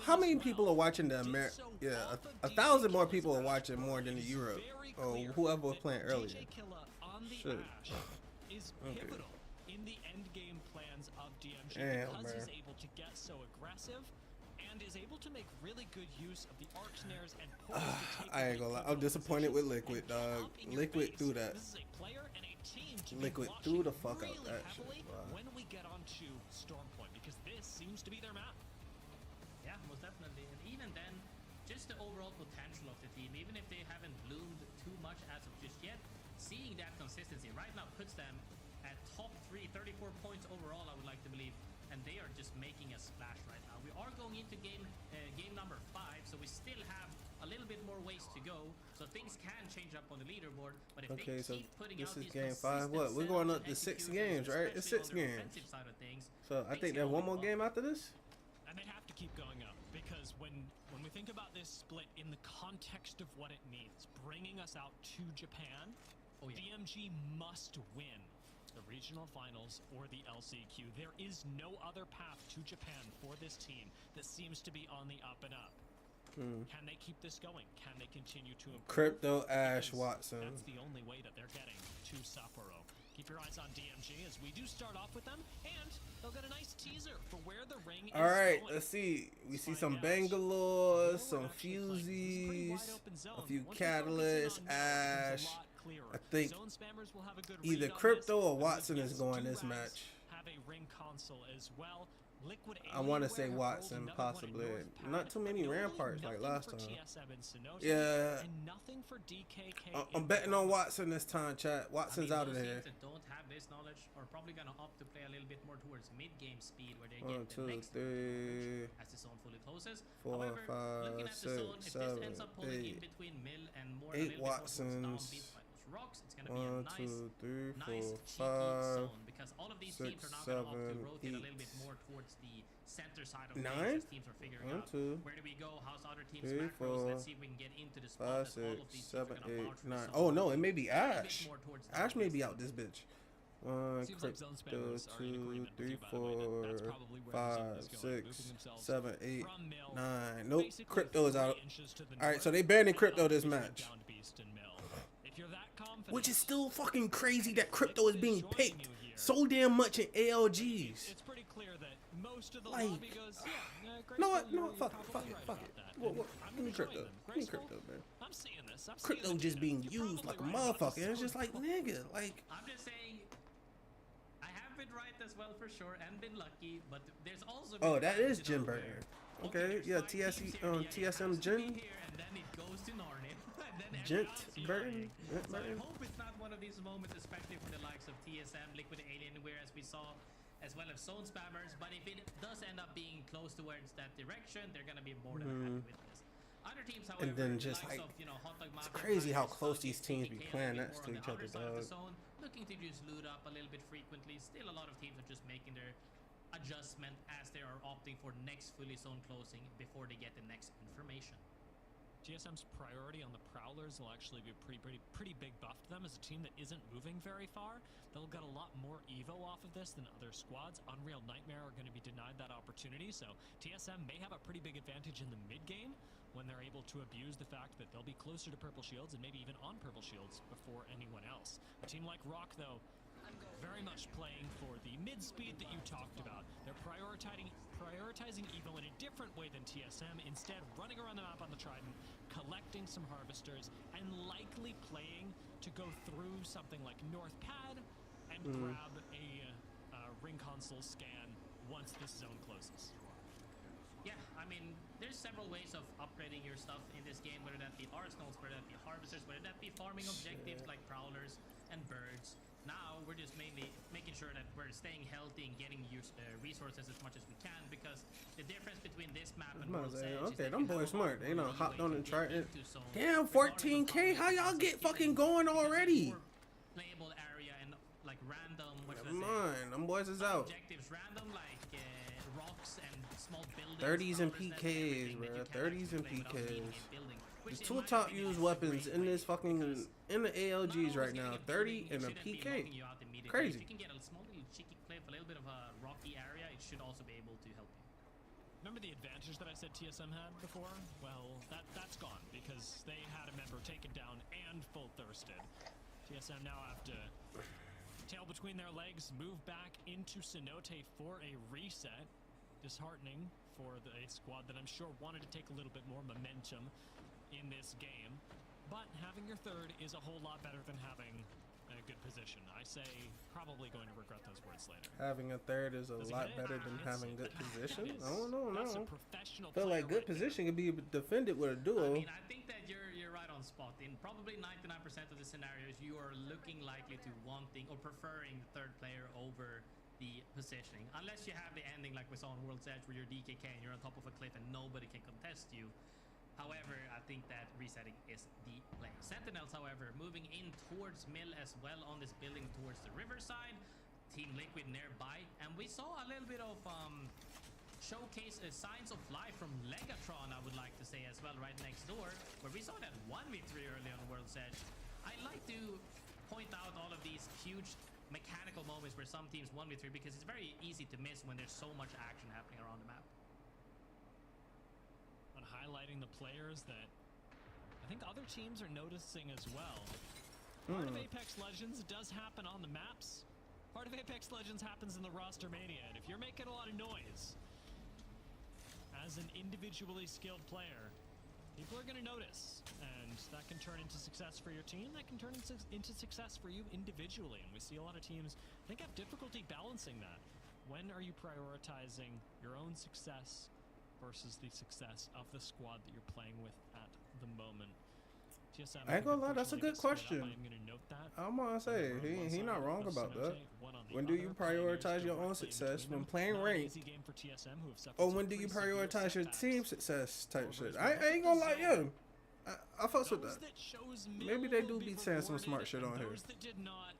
How many people are watching the America? Yeah, 1,000 more people are watching more than the Europe. Or whoever was playing earlier. Shit. Is pivotal in the end game plans of DMG because he's able to get so aggressive and is able to make really good use of the arc snares and points to take I ain't gonna lie. I'm disappointed with Liquid, dog. Liquid threw that. This is a player and a team to Liquid be threw the watching fuck out really that heavily shit. Wow. when we get onto Stormpoint, because this seems to be their map. Yeah, most definitely. And even then, just the overall potential of the team, even if they haven't bloomed too much as of just yet, seeing that consistency right now puts them at top 3, 34 points overall, I would like to believe, and they are just making a splash right now. We are going into game number 5, so we still have a little bit more ways to go, so things can change up on the leaderboard. But if Okay, they so keep putting this out is these game 5. What? We're going up to 6 games, right? It's 6 games. So I think there's one more game after this. And they have to keep going up, because when we think about this split in the context of what it means, bringing us out to Japan, DMG must win the regional finals or the LCQ. There is no other path to Japan for this team that seems to be on the up and up. Can they keep this going? Can they continue to improve? Crypto Ash Because Watson. That's the only way that they're getting to Sapporo. Keep your eyes on DMG as we do start off with them, and they'll get a nice teaser for where the ring is All right, going. let's see. We see Find some out. Bangalore, We're some actually playing. This is a pretty Fusies, wide open zone. a few Once we start focusing Catalysts, on now, it becomes Ash. a lot clearer. I think Zone spammers will have a good either read on Crypto this, or and the Watson is Yes going this Durags match. Have a ring console as well. Liquid I want to Alienware say have Watson, rolled another one at possibly. North Not Pad, too many but notably Ramparts like nothing last for time. TSM and Sonote, Yeah. and nothing for DKK. I'm in betting on Portland. Watson this time, chat. Watson's out of those there. teams that don't have this knowledge are probably gonna opt to play a little bit more towards mid-game speed, where they 1, get the 2, next 3, as the zone fully closes. 4, However, 5, looking at the zone, 6, if this 7, ends up pulling in 8. between Mill and more, 8 a little bit more towards Watsons. downbeat by those rocks, it's gonna be a 1, nice, 2, 3, nice 4, cheeky 5. zone, because all of these teams 6, are now gonna opt to 7, rotate a little 8. bit more towards the center side of 9? things, as teams are figuring 1, out 2, where do we go, how's other teams 3, macros. 4, Let's see if we can get into the spot 5, as all 6, of these teams are 7, gonna 8, vouch for the 9. zone. Oh no, it may be A little bit Ash. more towards Ash may downbeat. be out this bitch. 1, Seems like zone Crypto, spammers are in 2, agreement 3, with you, by the way, that that's 4, probably where the zone 5, is going, 6, moving themselves 7, 8, from Mill, 9. Nope, basically Crypto is 3 out. inches to the All right, north, so they banning and Crypto up this between match. Down Beast and Mill. If you're that confident, Which is still fucking crazy that Crypto Liquid is being joining picked you here. so damn much in ALGs. It's pretty clear that most of the Like, lobby goes, No, what? Graceful, No, you're fuck it, probably fuck it, right fuck about it. that, What, and what? I'm Give me gonna join Crypto. them. Give me Graceful, Crypto, man. I'm seeing this. I'm seeing Crypto this, just Nintendo. being You're used like a probably right about motherfucker. this. And it's just like, nigga, like, I'm just saying, I have been right as well for sure, and been lucky, but there's also been oh, that times, is you Jim know, where, Burton. okay, Okay, there's yeah, 5 teams TSE, here, yeah, it has TSM to be Jin. here, and then it goes to Narnia, and then Gent everyone's Burton. lying. Yeah, So I Burton. hope it's not one of these moments, especially for the likes of TSM, Liquid Alien, whereas we saw as well as zone spammers, but if it does end up being close towards that direction, they're gonna be more than happy with this. Other teams, however, And then the just likes like, of, you know, Hot Dog it's Mafia, crazy how Tigers, close Sucky, these teams be TKK, playing a next little bit to more each on other, the outer side of the dog. zone, looking to just loot up a little bit frequently. Still, a lot of teams are just making their adjustment as they are opting for next fully zone closing before they get the next information. TSM's priority on the Prowlers will actually be a pretty big buff to them as a team that isn't moving very far. They'll get a lot more Evo off of this than other squads. Unreal Nightmare are going to be denied that opportunity, so TSM may have a pretty big advantage in the mid game when they're able to abuse the fact that they'll be closer to purple shields and maybe even on purple shields before anyone else. A team like Rock, though, very much playing for the mid speed that you talked about. They're prioritizing Evo in a different way than TSM, instead running around the map on the Trident, collecting some harvesters, and likely playing to go through something like North Pad and grab a ring console scan once this zone closes. Yeah, I mean, there's several ways of upgrading your stuff in this game, whether that be arsenals, whether that be harvesters, whether that be farming objectives like prowlers and birds. Now we're just mainly making sure that we're staying healthy and getting resources as much as we can, because the difference between this map and World's Edge is Okay, that them you have boys a lot smart. They more done hopped on leeway and to tried get it. into zone Damn, regardless of 14K. How y'all it's get given, fucking going because there's already? more playable area and like random, what should Come I say? on, them boys is out. Objectives random, like rocks and small buildings. 30s and prowlers, PKs, everything that bro. you can 30s and actually play without needing PKs. a building, The which in two my top opinion used is a weapons great in way, this fucking because in the not ALGs always right getting now. a 30 building, and it a shouldn't be PK. knocking you out immediately. Crazy. If you can get a small little cheeky cliff, a little bit of a rocky area, it should also be able to help you. Remember the advantage that I said TSM had before? Well, that's gone because they had a member taken down and full thirsted. TSM now have to tail between their legs, move back into Cenote for a reset. Disheartening for a squad that I'm sure wanted to take a little bit more momentum in this game. But having your third is a whole lot better than having a good position. I say probably going to regret those words later. Having a third is a Does it lot get it? better than It's- having good position. it is. I don't know, That's a no. professional Feel player like good right there. position can be defended with a I duo. mean, I think that you're right on spot. In probably 99% of the scenarios, you are looking likely to wanting or preferring the third player over the positioning, unless you have the ending like we saw on World's Edge, where you're DKK and you're on top of a cliff and nobody can contest you. However, I think that resetting is the play. Sentinels, however, moving in towards Mill as well on this building towards the riverside. Team Liquid nearby, and we saw a little bit of showcase signs of life from Legatron, I would like to say as well, right next door, where we saw that 1v3 early on World's Edge. I like to point out all of these huge mechanical moments where some teams 1v3, because it's very easy to miss when there's so much action happening around the map. highlighting the players that I think other teams are noticing as well. Part of Apex Legends does happen on the maps. Part of Apex Legends happens in the roster mania. And if you're making a lot of noise as an individually skilled player, people are going to notice. And that can turn into success for your team. That can turn into success for you individually. And we see a lot of teams, I think, have difficulty balancing that. When are you prioritizing your own success versus the success of the squad that you're playing with at the moment? TSM, I ain't gonna lie, that's a good question. I'm gonna note that. I'm gonna say he not wrong about that. When do you prioritize your own success when playing ranked, or when do you prioritize your team success type shit? I ain't gonna lie, yeah, I fucks with that. Maybe they do be saying some smart shit on here. Those that did not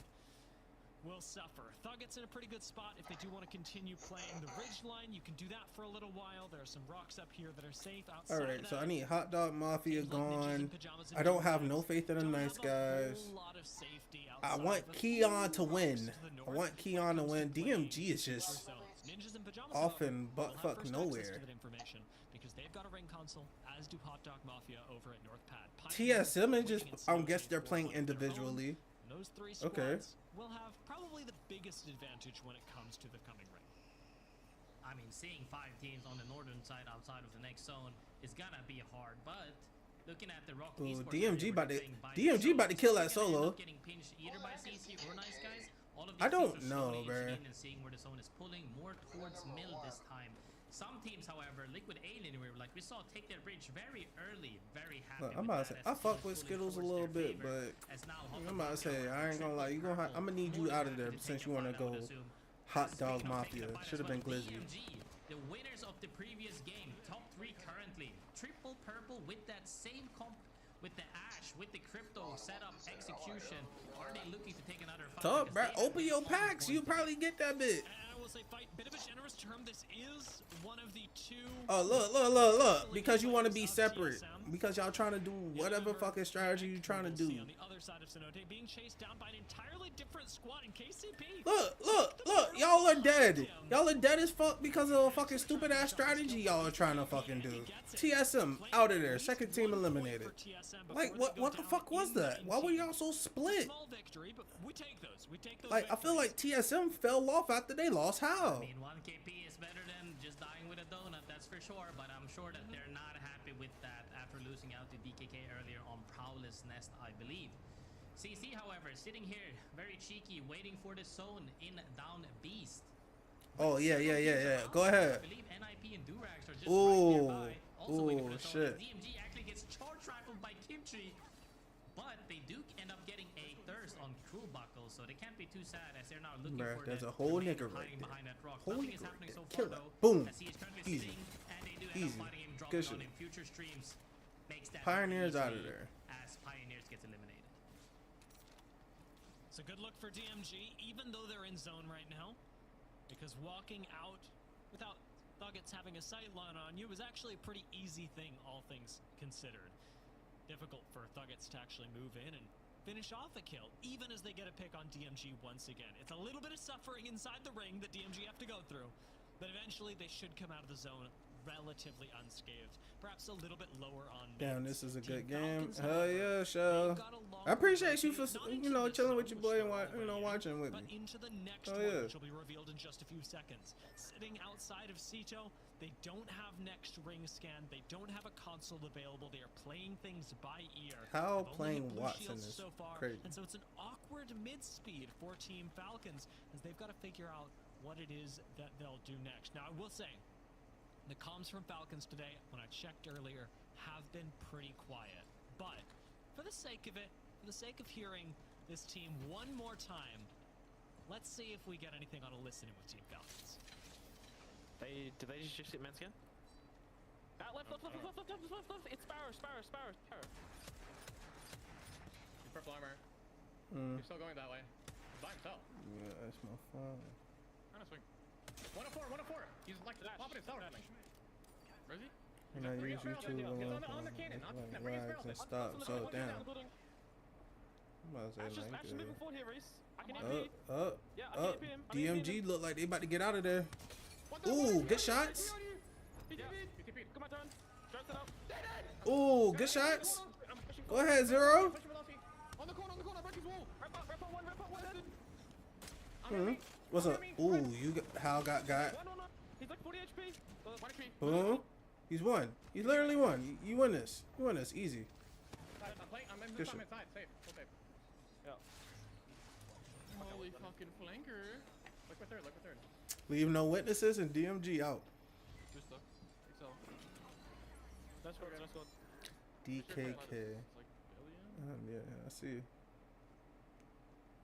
will suffer. Thugget's in a pretty good spot if they do want to continue playing the ridge line. You can do that for a little while. There are some rocks up here that are safe. Outside all right, so I need Hot Dog Mafia gone. I don't have no faith in the nice guys. I want Keon to win. I want Keon to win. DMG is just off in buttfuck nowhere. Because they've got a ring console, as do Hot Dog Mafia over at North Pad. TSM is just, I guess they're playing individually. Those three squads will have probably the biggest advantage when it comes to the coming ring. I mean, seeing 5 teams on the northern side outside of the next zone is gonna be hard, but looking at the Rock Esports, DMG about to kill that solo. Getting pinched either by CC or Nice Guys. All of these I don't teams are know, slowly bro. inching in and seeing where the zone is pulling more towards middle this time. Some teams, however, Liquid Alien, like we saw, take their bridge very early, very happy. Look, I'm about to say, I fuck with Skittles a little bit, but I'm about to say, I ain't gonna lie, I'm gonna need you out of there since you wanna go Hot Dog Mafia. Should have been Glizzy. The winners of the previous game, top 3 currently, triple purple with that same comp, with the Ash, with the crypto setup execution. Are they looking to take another fight? Talk, bro. Open your packs. You probably get that bit. I will say fight, bit of a generous term. This is one of the 2. Oh, look. Because you want to be separate. Because y'all trying to do whatever fucking strategy you trying to do. On the other side of Cenote, being chased down by an entirely different squad in KCP. Look. Y'all are dead. Y'all are dead as fuck because of a fucking stupid ass strategy y'all are trying to fucking do. TSM out of there. Second team eliminated. Like, what the fuck was that? Why were y'all so split? Like, I feel like TSM fell off after they lost. How? I mean, 1 KP is better than just dying with a donut, that's for sure, but I'm sure that they're not happy with that after losing out to DKK earlier on Prowl's Nest, I believe. CC, however, sitting here, very cheeky, waiting for the zone in down Beast. Oh, yeah. Go ahead. I believe NIP and Durax are just right nearby. Also waiting for the zone. Shit. DMG actually gets charge rifled by Kimchi, but they do end up getting a thirst on Cruel Buckle, so they can't be too sad as they're now looking for there's the a whole remaining nigga right hiding there. behind that rock. Whole Nothing is nigga happening right so there. Kill far that. though, Boom. as he is currently Easy. sitting, and they do end Easy. up fighting him, Good dropping shit. on in future streams. Makes that Pioneers very out of easy there. as Pioneers gets eliminated. So good luck for DMG, even though they're in zone right now, because walking out without Thugget's having a sight line on you is actually a pretty easy thing, all things considered. Difficult for Thugget's to actually move in and finish off a kill, even as they get a pick on DMG once again. It's a little bit of suffering inside the ring that DMG have to go through, but eventually they should come out of the zone relatively unscathed. Perhaps a little bit lower on Damn, mids. this is a Team good game. Falcons, Hell however, yeah, show. they've got a long I appreciate you for, not into this chilling with zone, your boy which and they're already in, watching with but me. into the next Oh, one, yeah. which will be revealed in just a few seconds. Sitting outside of Cito, they don't have next ring scan. They don't have a console available. They are playing things by ear. How They've only playing hit blue Watson shields is so far, crazy. and so it's an awkward mid-speed for Team Falcons as they've got to figure out what it is that they'll do next. Now, I will say, the comms from Falcons today, when I checked earlier, have been pretty quiet. But for the sake of it, for the sake of hearing this team one more time, let's see if we get anything on a listening with Team Falcons. Did they just hit Menscan? Left. It's Sparrow. He's purple armor. He's still going that way. He's by himself. Yeah, that's my phone. Trying to swing. 104. He's like popping his tower. Where is he? And I use you to on the cannon. Bring his barrel and pit. stop. So damn. I'm about to say Ash like just moving forward here, Reese. I can up. him. DMG look like they about to get out of there. Ooh, good shots. Come on, turn. Strikes it up. Ooh, good shots. I'm pushing Go ahead, Zero. Push velocity. On the corner, break his wall. Rep up one, What's up? Ooh, you got, Hal got. One. He's like 40 HP. 1 HP. He's won. He literally won. You win this. You win this. Easy. I'm Good inside. shit. Safe. Full safe. Yeah. Holy fucking flanker. Look for third. Leave no witnesses and DMG out. Good stuff. Excel. Let's go. DKK. It's like billion. Yeah, I see.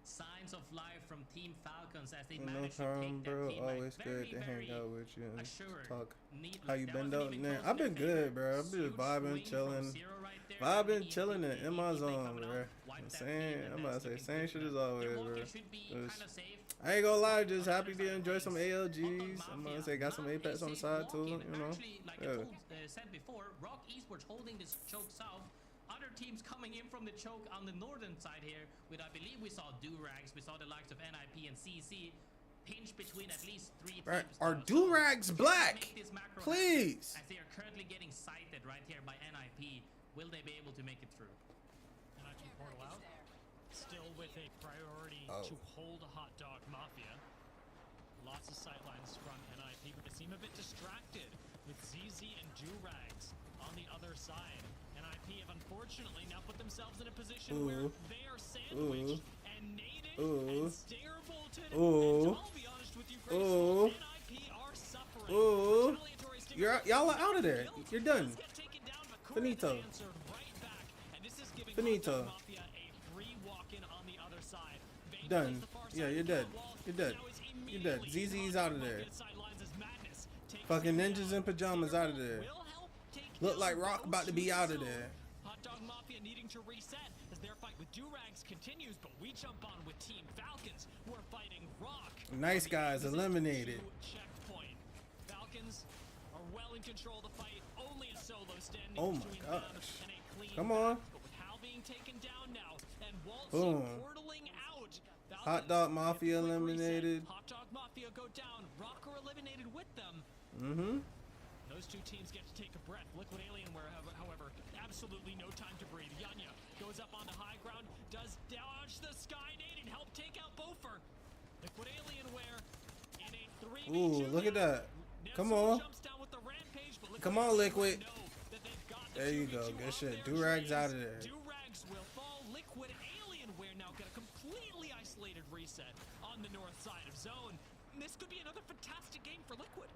Signs of life from Team Falcons as they No managed to problem, take that bro. team back. Always good to hang very out with you and assured, talk. neatly. How you That been wasn't though? even Man, close I've to been their good, bro. favor. I've been Huge vibing, swing from chilling. Zero right there, Vibing, and the chilling EMP in my play zone, coming bro. out, I'm wiped that saying, lead, and I'm about to that's say looking same good shit for as them. always, Their bro. walkers should be Just- kinda safe. I ain't gonna lie, just On the happy other to side of enjoy some things, ALGs. Hot I'm Dog gonna say got some Mafia, Apex on the not a side safe too, walk-in. you know. Actually, like I said before, Rock Esports holding this choke south. Other teams coming in from the choke on the northern side here with, I believe we saw Durags, we saw the likes of NIP and CC pinch between at least 3 Right, teams. are now. Durags So, black? make this macro Please. happen, as they are currently getting sighted right here by NIP. Will they be able to make it through? NIP portal out. Still with a priority Oh. to hold Hot Dog Mafia. Lots of sightlines from NIP, but they seem a bit distracted with ZZ and Durags on the other side. NIP have unfortunately now put themselves in a position where they are sandwiched and naded and stare bolted. And I'll be honest with you, Graceful, NIP are suffering. Retaliatory stinger Y'all are out of there. You're done. get taken down, but Finito. Corinth answered right back, and this is giving Finito. Hot Dog Mafia a free walk-in on the other side. Vane Done. plays the far Yeah, side you're of the dead. wall, You're dead. now is You're dead. immediately ZZ's Hot out Dog of there. Mafia sidelines as Madness takes Fucking them ninjas down. in pajamas out of there. Will help take Look down like Rock those about to be two out of zones. there. Hot Dog Mafia needing to reset as their fight with Durags continues, but we jump on with Team Falcons, who are fighting Rock. Nice on the guys exit eliminated. to checkpoint. Falcons are well in control of the fight. Only a solo standing Oh my between them gosh. and a clean Come on. back, but with Hal being taken down now and Waltz Boom. portaling out. Hot Falcons Dog get Mafia the quick reset. eliminated. Hot Dog Mafia go down. Rock are eliminated with them. Mm-hmm. Those two teams get to take a breath. Liquid Alienware, however, absolutely no time to breathe. Yanya goes up onto high ground, does dodge the sky nade and help take out Bofer. Liquid Alienware in a 3v2. Ooh, look at that. Come Nelson on. jumps down with the rampage, but Come on, Liquid. know that they've got the There you 2v2 go. on Good shit. their Durags trays. out of there. Durags will fall. Liquid Alienware now get a completely isolated reset on the north side of zone. And this could be another fantastic game for Liquid.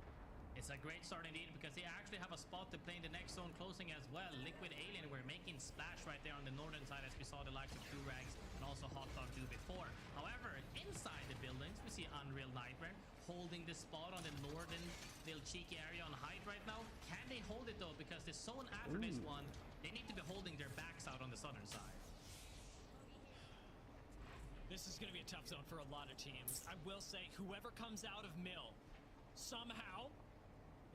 It's a great start indeed because they actually have a spot to play in the next zone closing as well. Liquid Alien were making splash right there on the northern side as we saw the likes of Durags and also Hot Dog do before. However, inside the buildings, we see Unreal Nightmare holding the spot on the northern little cheeky area on height right now. Can they hold it though? Because the zone after this one, they need to be holding their backs out on the southern side. This is going to be a tough zone for a lot of teams. I will say, whoever comes out of Mill somehow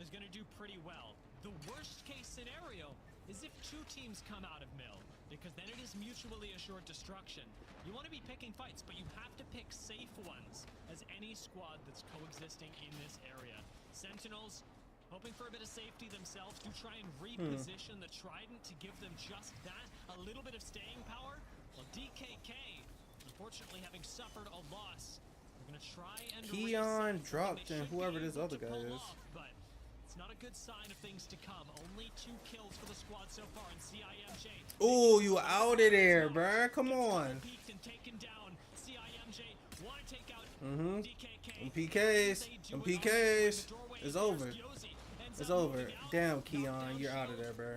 is going to do pretty well. The worst case scenario is if two teams come out of Mill, because then it is mutually assured destruction. You want to be picking fights, but you have to pick safe ones as any squad that's coexisting in this area. Sentinels, hoping for a bit of safety themselves, to try and reposition the Trident to give them just that, a little bit of staying power. Well, DKK, unfortunately having suffered a loss, they're going to try and Keon reset, dropped something they and should whoever be this able other to guy pull is. off, but it's not a good sign of things to come. Only 2 kills for the squad so far in CIMJ. Ooh, you out of there, bruh. Come on. Peeked and taken down. CIMJ want to take out Mm-hmm. DKK. Them PKs. Them PKs. It's over. It's over. Damn, Keon. You're out of there, bruh.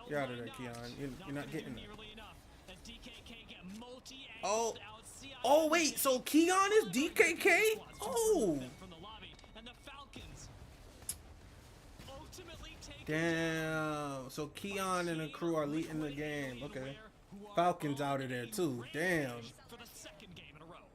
You're out of there, Keon. You're not getting it. Oh. Oh, wait. So Keon is DKK? Oh. Damn. So Keon and the crew are leading the game. Okay. Falcons out of there, too. Damn. For the second game in a row.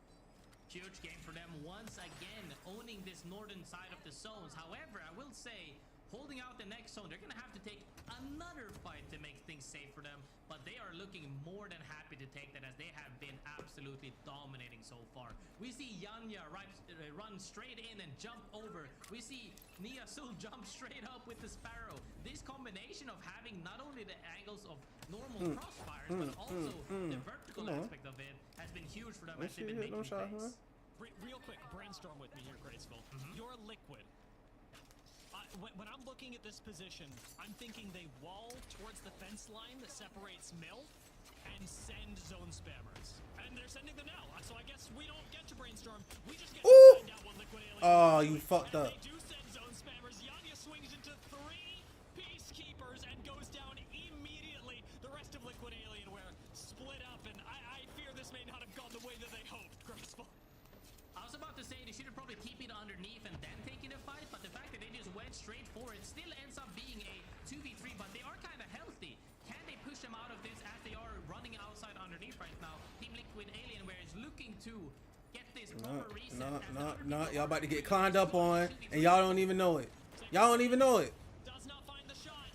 Huge game for them once again, owning this northern side of the zones. However, I will say holding out the next zone. They're gonna have to take another fight to make things safe for them, but they are looking more than happy to take that, as they have been absolutely dominating so far. We see Yanya run straight in and jump over. We see Niasul jump straight up with the Sparrow. This combination of having not only the angles of normal crossfires, but also the vertical aspect of it has been huge for them as they've been making plays. Real quick, brainstorm with me here, Graceful. You're Liquid. When I'm looking at this position, I'm thinking they wall towards the fence line that separates Mill and send zone spammers. And they're sending them now. So I guess we don't get to brainstorm. We just get to find out what Liquid Alien Oh, do. you fucked And up. they do send zone spammers. Yanya swings into 3 Peacekeepers and goes down immediately. The rest of Liquid Alienware split up, and I fear this may not have gone the way that they hoped, Graceful. I was about to say they should have probably keep it underneath and then taken a fight, but the fact that they just went straight for it still ends up being a 2v3, but they are kind of healthy. Can they push them out of this, as they are running outside underneath right now? Team Liquid Alienware is looking to get this proper reset. No. Y'all about to get climbed up on, and y'all don't even know it. Y'all don't even know it. Does not find the shot,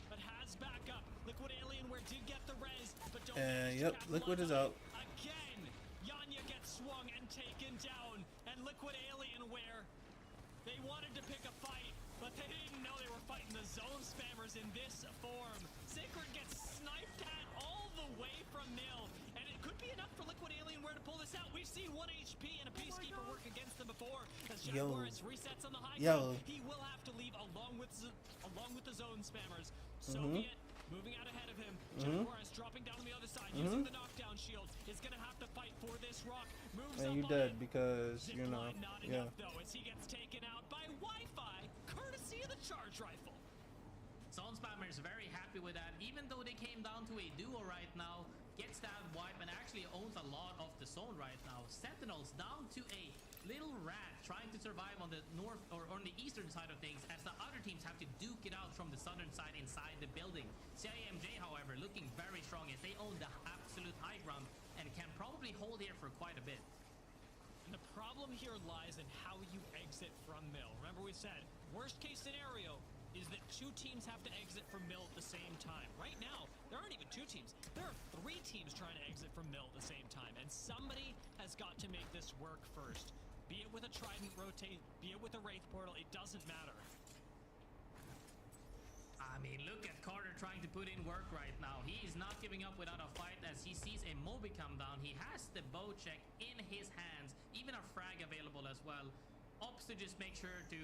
but has backup. Liquid Alienware did get the res, but don't And manage to yep, capitalize Liquid is on it. out. Again, Yanya gets swung and taken down, and Liquid Alienware, they wanted to pick a fight, but they didn't know they were fighting the zone spammers in this form. Sacred gets sniped at all the way from Mill, and it could be enough for Liquid Alienware to pull this out. We've seen 1 HP and a Peacekeeper work against them before. As Jaguars resets on the high ground, he will have to leave along with the zone spammers. Soviet moving out ahead of him. Jaguars dropping down on the other side, using the knockdown shields. Is going to have to fight for this rock. Moves And up you on dead it. because, you know, Zipline not yeah. enough, though, as he gets taken out by Wi-Fi, courtesy of the charge rifle. Zone Spammer is very happy with that, even though they came down to a duo right now. Gets that wipe and actually owns a lot of the zone right now. Sentinels down to a little rat trying to survive on the north or on the eastern side of things, as the other teams have to duke it out from the southern side inside the building. CIMJ, however, looking very strong as they own the absolute high ground and can probably hold here for quite a bit. And the problem here lies in how you exit from Mill. Remember we said, worst case scenario is that 2 teams have to exit from Mill at the same time. Right now, there aren't even 2 teams. There are 3 teams trying to exit from Mill at the same time. And somebody has got to make this work first. Be it with a Trident rotate, be it with a Wraith portal, it doesn't matter. I mean, look at Carter trying to put in work right now. He is not giving up without a fight as he sees a Moby come down. He has the bow check in his hands, even a frag available as well. Opts to just make sure to...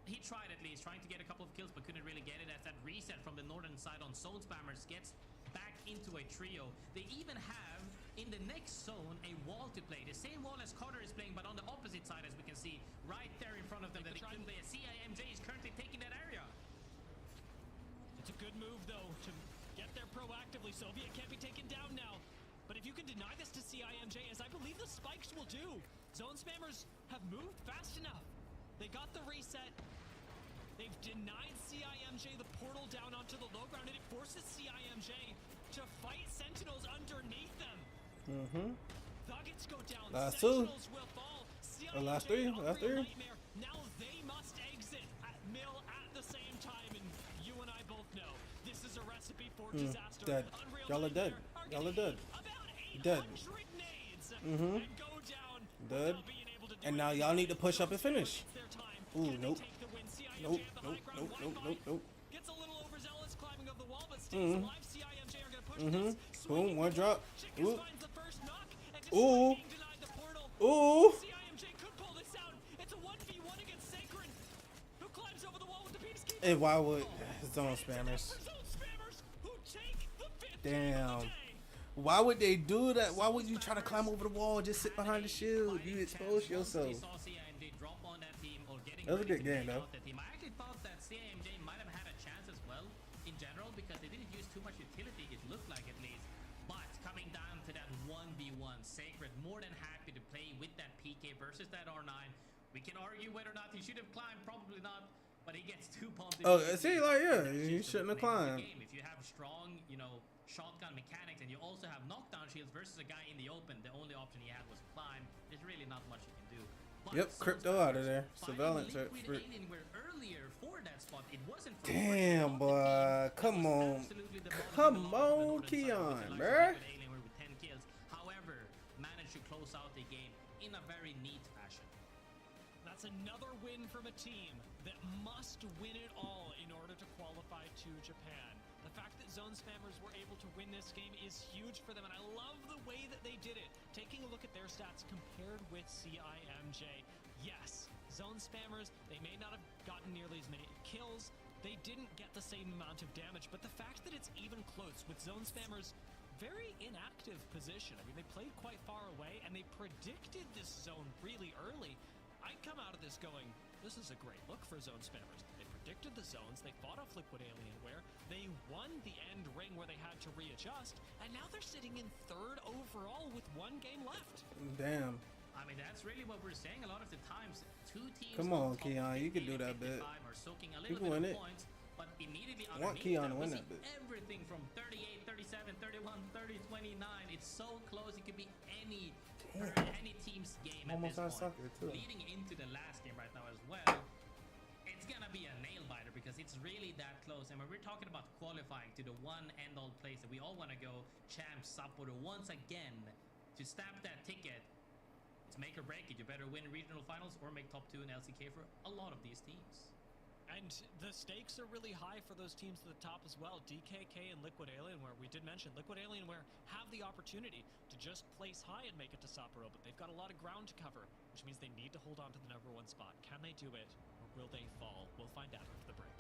He tried at least, trying to get a couple of kills, but couldn't really get it, as that reset from the northern side on Zone Spammers gets back into a trio. They even have, in the next zone, a wall to play. The same wall as Carter is playing, but on the opposite side, as we can see, right there in front of them, that they couldn't play. CIMJ is currently taking that area. It's a good move, though, to get there proactively. Soviet can't be taken down now. But if you can deny this to CIMJ, as I believe the spikes will do, Zone Spammers have moved fast enough. They got the reset. They've denied CIMJ the portal down onto the low ground, and it forces CIMJ to fight Sentinels underneath them. Nuggets go down. Last 2. Sentinels will fall. Last CIMJ 3. Last 3. Nightmare. Now they must exit at Mill at the same time, and you and I both know this is a recipe for disaster. Dead. Unreal Y'all are dead. Nightmare Y'all are gonna dead. hit about 800 Dead. nades and go down Dead. without being able to do And now anything. y'all need to push up and finish. It's their time. Ooh, Can they nope. take the win? CIMJ Nope, at the nope, high ground. nope, nope, Wi-Fi nope, nope. gets a little overzealous climbing of the wall, but stays alive. CIMJ are gonna push this. Boom, one drop. Chickens Ooh. finds the first knock, and Ooh. despite being denied the portal, Ooh. CIMJ could pull this out. It's a 1v1 against Sacred, who climbs over the wall with the Peacekeeper. And why would Zone Spammers? Zone Spammers who take the 5th Damn. of the day. Why would they do that? Why would you try to climb over the wall and just sit behind the shield? You expose yourself. That was a good game, though. I actually thought that CIMJ might have had a chance as well, in general, because they didn't use too much utility, it looked like at least. But coming down to that 1v1, Sacred more than happy to play with that PK versus that R9. We can argue whether or not he should have climbed, probably not, but he gets 2 pumped. Oh, see, like, yeah, he shouldn't have climbed. If you have strong, you know, shotgun mechanics, and you also have knockdown shields versus a guy in the open, the only option he had was climb. There's really not much you can do. But Yep, Souls crypto out of there. finding Surveillance. Liquid Alien where earlier for that spot, it wasn't from Damn, North, not the boy. team. Come It was on. absolutely demolishing Come the lobbies from the on, northern side with the Keon, likes of bruh. Liquid Alien with 10 kills. However, managed to close out the game in a very neat fashion. That's another win from a team that must win it all in order to qualify to Japan. The fact that Zone Spammers were able to win this game is huge for them, and I love the way that they did it. Taking a look at their stats compared with CIMJ, yes, Zone Spammers, they may not have gotten nearly as many kills, they didn't get the same amount of damage, but the fact that it's even close with Zone Spammers, very inactive position. I mean, they played quite far away, and they predicted this zone really early. I'd come out of this going, this is a great look for Zone Spammers. They predicted the zones, they fought off Liquid Alienware, they won the end ring where they had to readjust, and now they're sitting in third overall with 1 game left. Damn. I mean, that's really what we're saying a lot of the times. Two teams Come on, top of Keon, you 50 can do and that bit. 55 are soaking a You little can bit win of it. points, but immediately I want underneath Keon to that, win we that see bit. everything from 38, 37, 31, 30, 29. It's so close. It could be any team's game at Almost this out of point. soccer, too. Leading into the last game right now as well, it's gonna be a nail biter because it's really that close. And when we're talking about qualifying to the one end all place that we all want to go, champ Sapporo once again to stamp that ticket. It's make or break it. You better win regional finals or make top 2 in LCK for a lot of these teams. And the stakes are really high for those teams at the top as well. DKK and Liquid Alienware, we did mention Liquid Alienware have the opportunity to just place high and make it to Sapporo, but they've got a lot of ground to cover, which means they need to hold on to the #1 spot. Can they do it, or will they fall? We'll find out after the break.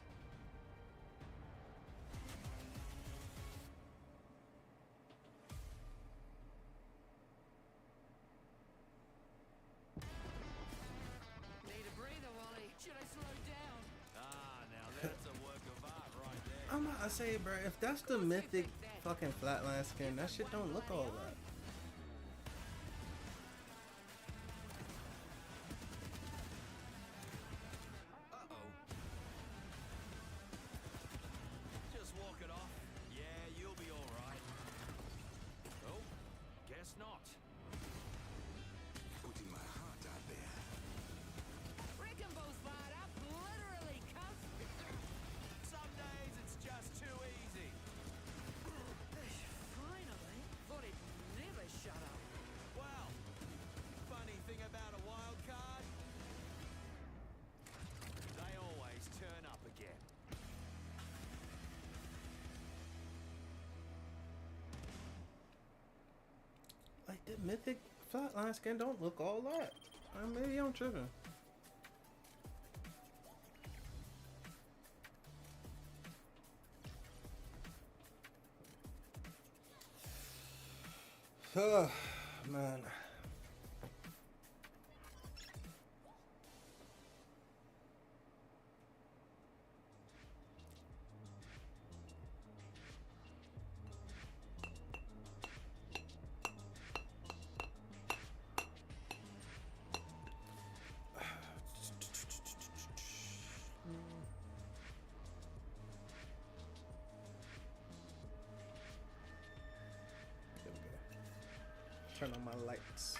Need a breather, Wally. Should I slow down? Ah, now that's a work of art right there. I'm about to say, bro, if that's the mythic fucking flatline skin, that shit don't look all that. Uh-oh. Just walk it off. Yeah, you'll be all right. Oh, guess not. Putting my heart out there. Rickenbow's fired up, literally, cunt. Some days it's just too easy. Finally. Thought it'd never shut up. Well, funny thing about a wild card, they always turn up again. Like, the mythic flatline skin don't look all that. Maybe I'm tripping. Man. Turn on my lights.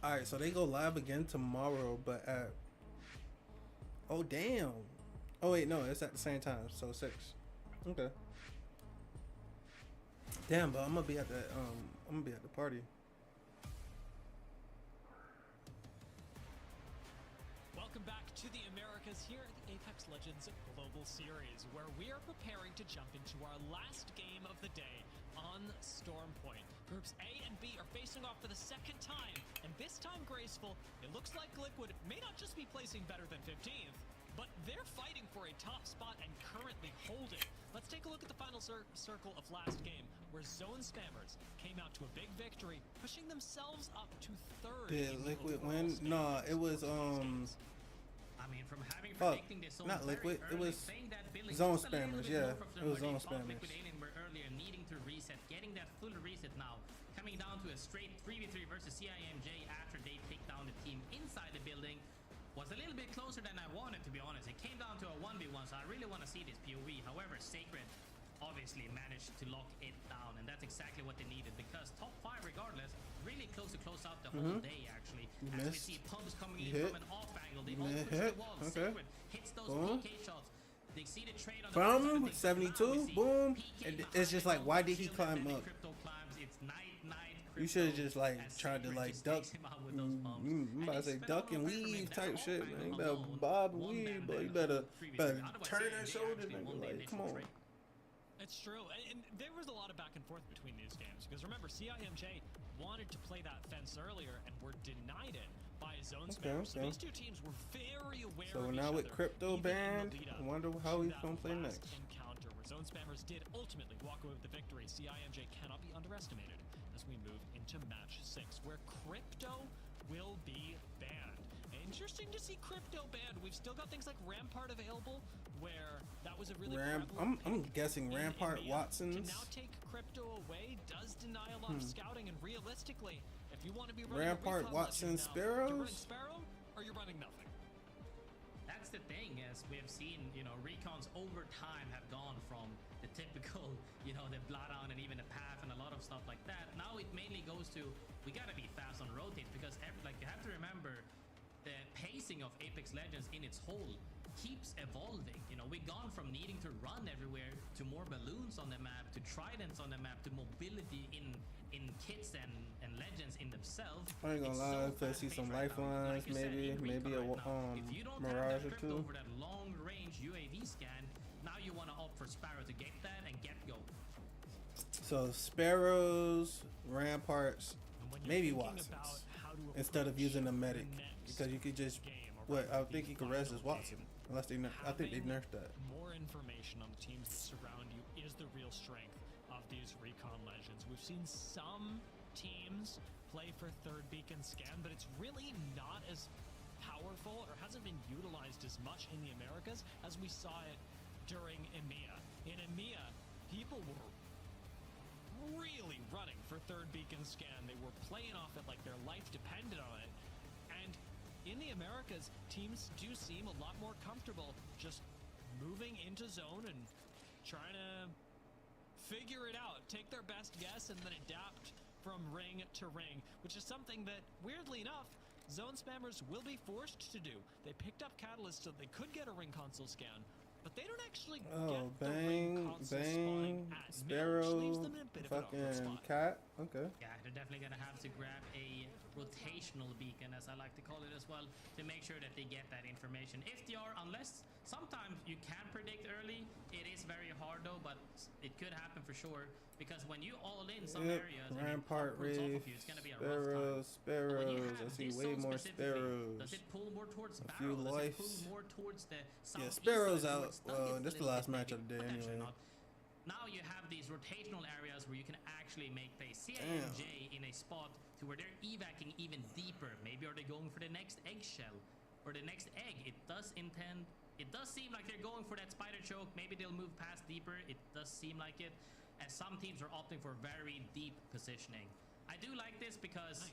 Alright, so they go live again tomorrow, but at... Oh, damn. Oh, wait, no, it's at the same time, so 6. Okay. Damn, but I'm gonna be at the, party. Welcome back to the Americas here at the Apex Legends Global Series, where we are preparing to jump into our last game of the day on Stormpoint. Groups A and B are facing off for the second time, and this time, Graceful, it looks like Liquid may not just be placing better than 15th, but they're fighting for a top spot and currently hold it. Let's take a look at the final circle of last game, where Zone Spammers came out to a big victory, pushing themselves up to 3rd. Did in the Liquid overall win? standings Nah, it was, I mean, from having Fuck, predicting this zone not very Liquid, it early, was playing that building Zone just a little Spammers, bit yeah, north of it was where Zone they fought Spammers. Liquid Alien were earlier, needing to reset, getting that full reset now, coming down to a straight 3v3 versus CIMJ after they take down the team inside the building. Was a little bit closer than I wanted, to be honest. It came down to a 1v1, so I really want to see this POV. However, Sacred obviously managed to lock it down, and that's exactly what they needed, because top 5 regardless, really close to close out the whole day actually. As we see pumps coming in from an off angle, they all push the wall. Sacred hits those PK shots. They see the trade on the Boom, 72, boom. And it's just like, why did he climb up? It's night. You should have just like tried to like duck. I'm about to say duck and weave type shit, man. You better bob and weave, but you better turn that shoulder, nigga. Like, come on. It's true, and there was a lot of back and forth between these games, because remember, CIMJ wanted to play that fence earlier and were denied it by Zone Spammers. So these two teams were very aware So of now each with other, Crypto even in the banned, lead-up I wonder how he's that gonna play last next. encounter where Zone Spammers did ultimately walk away with the victory. CIMJ cannot be underestimated as we move into match 6, where Crypto will be banned. Interesting to see Crypto banned. We've still got things like Rampart available, where that was a really I'm guessing Rampart Watson's. To now take Crypto away does deny a lot of scouting, and realistically, if you want to be running Rampart, a recon Watson, legend now, you're running Sparrows. Sparrow or you're running nothing. That's the thing, as we have seen, you know, recons over time have gone from the typical, you know, the bloodhound and even the path and a lot of stuff like that. Now it mainly goes to, we gotta be fast on rotate, because like you have to remember the pacing of Apex Legends in its whole keeps evolving. You know, we've gone from needing to run everywhere to more balloons on the map, to tridents on the map, to mobility in kits and legends in themselves. I ain't gonna lie, if I see some lifelines, maybe a Mirage or two. For that long range UAV scan, now you want to opt for Sparrow to get that and get go. So Sparrows, Ramparts, maybe Watson, instead of using a medic, because you could just I think you could res as Watson, unless I think they've nerfed that. More information on the teams that surround you is the real strength of these recon legends. We've seen some teams play for third beacon scan, but it's really not as powerful or hasn't been utilized as much in the Americas as we saw it during EMEA. In EMEA, people were really running for third beacon scan. They were playing off it like their life depended on it. And in the Americas, teams do seem a lot more comfortable just moving into zone and trying to figure it out, take their best guess, and then adapt from ring to ring, which is something that, weirdly enough, Zone Spammers will be forced to do. They picked up Catalyst so they could get a ring console scan, but they don't actually get the ring console spawning at Sparrow, middle, which leaves them in a bit of an awkward fucking spot. cat. Okay. Yeah, they're definitely gonna have to grab a rotational beacon, as I like to call it as well, to make sure that they get that information. If they are, unless sometimes you can predict early, it is very hard though, but it could happen for sure, because when you all in some areas, Rampart and Reef, it's gonna be a rough time. Sparrows. I see way more Sparrows. Does it pull more towards A Sparrow? few Does it lives. pull more towards the southeast Yeah, Sparrow's side, out. towards Nuggets This is a the little last bit, match of the maybe, day potentially anyway. not. Now you have these rotational areas where you can actually make plays. CIMJ in a spot to where they're evacing even deeper. Maybe are they going for the next eggshell or the next egg? It does seem like they're going for that spider choke. Maybe they'll move past deeper. It does seem like it, as some teams are opting for very deep positioning. I do like this because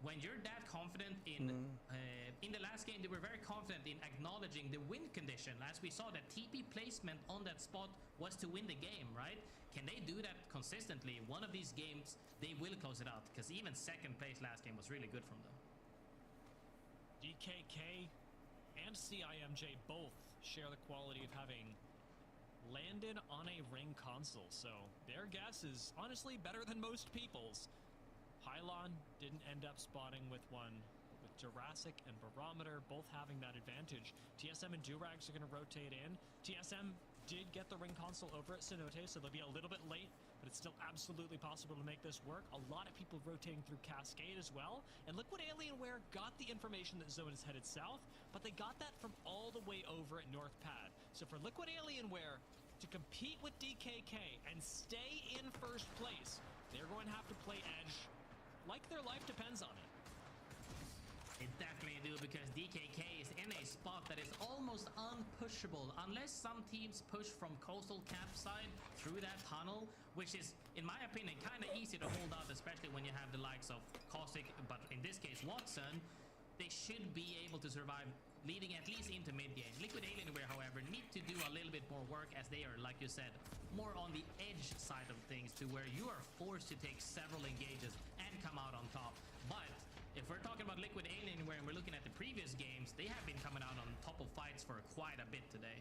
when you're that confident in the last game, they were very confident in acknowledging the win condition. As we saw, that TP placement on that spot was to win the game, right? Can they do that consistently? One of these games, they will close it out, because even second place last game was really good from them. DKK and CIMJ both share the quality of having landed on a ring console, so their guess is honestly better than most people's. Pylon didn't end up spotting with one, but with Jurassic and Barometer both having that advantage, TSM and Durags are going to rotate in. TSM did get the ring console over at Cenote, so they'll be a little bit late, but it's still absolutely possible to make this work. A lot of people rotating through Cascade as well, and Liquid Alienware got the information that Zone is headed south, but they got that from all the way over at North Pad. So for Liquid Alienware to compete with DKK and stay in first place, they're going to have to play edge like their life depends on it. It definitely do, because DKK is in a spot that is almost unpushable unless some teams push from coastal campsite through that tunnel, which is, in my opinion, kind of easy to hold out, especially when you have the likes of Caustic, but in this case Watson. They should be able to survive leading at least into mid game. Liquid Alienware, however, need to do a little bit more work as they are, like you said, more on the edge side of things to where you are forced to take several engages and come out on top. But if we're talking about Liquid Alienware and we're looking at the previous games, they have been coming out on top of fights for quite a bit today.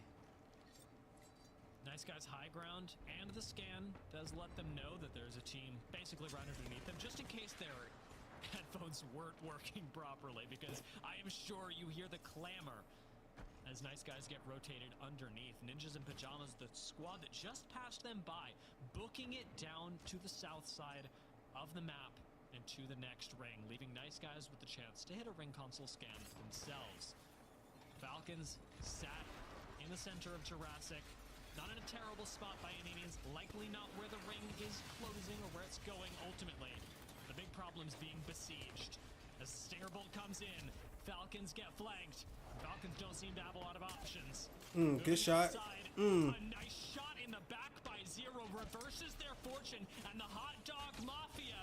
Nice Guy's high ground and the scan does let them know that there's a team basically right underneath them, just in case their headphones weren't working properly, because I am sure you hear the clamor as Nice Guys get rotated underneath. Ninjas in Pajamas, the squad that just passed them by, booking it down to the south side of the map and to the next ring, leaving Nice Guys with the chance to hit a ring console scan themselves. Falcons sat in the center of Jurassic. Not in a terrible spot by any means, likely not where the ring is closing or where it's going ultimately. The big problem's being besieged. As Stinger Bolt comes in, Falcons get flanked. Falcons don't seem to have a lot of options. Good shot. A nice shot in the back by Zero reverses their fortune, and the Hot Dog Mafia.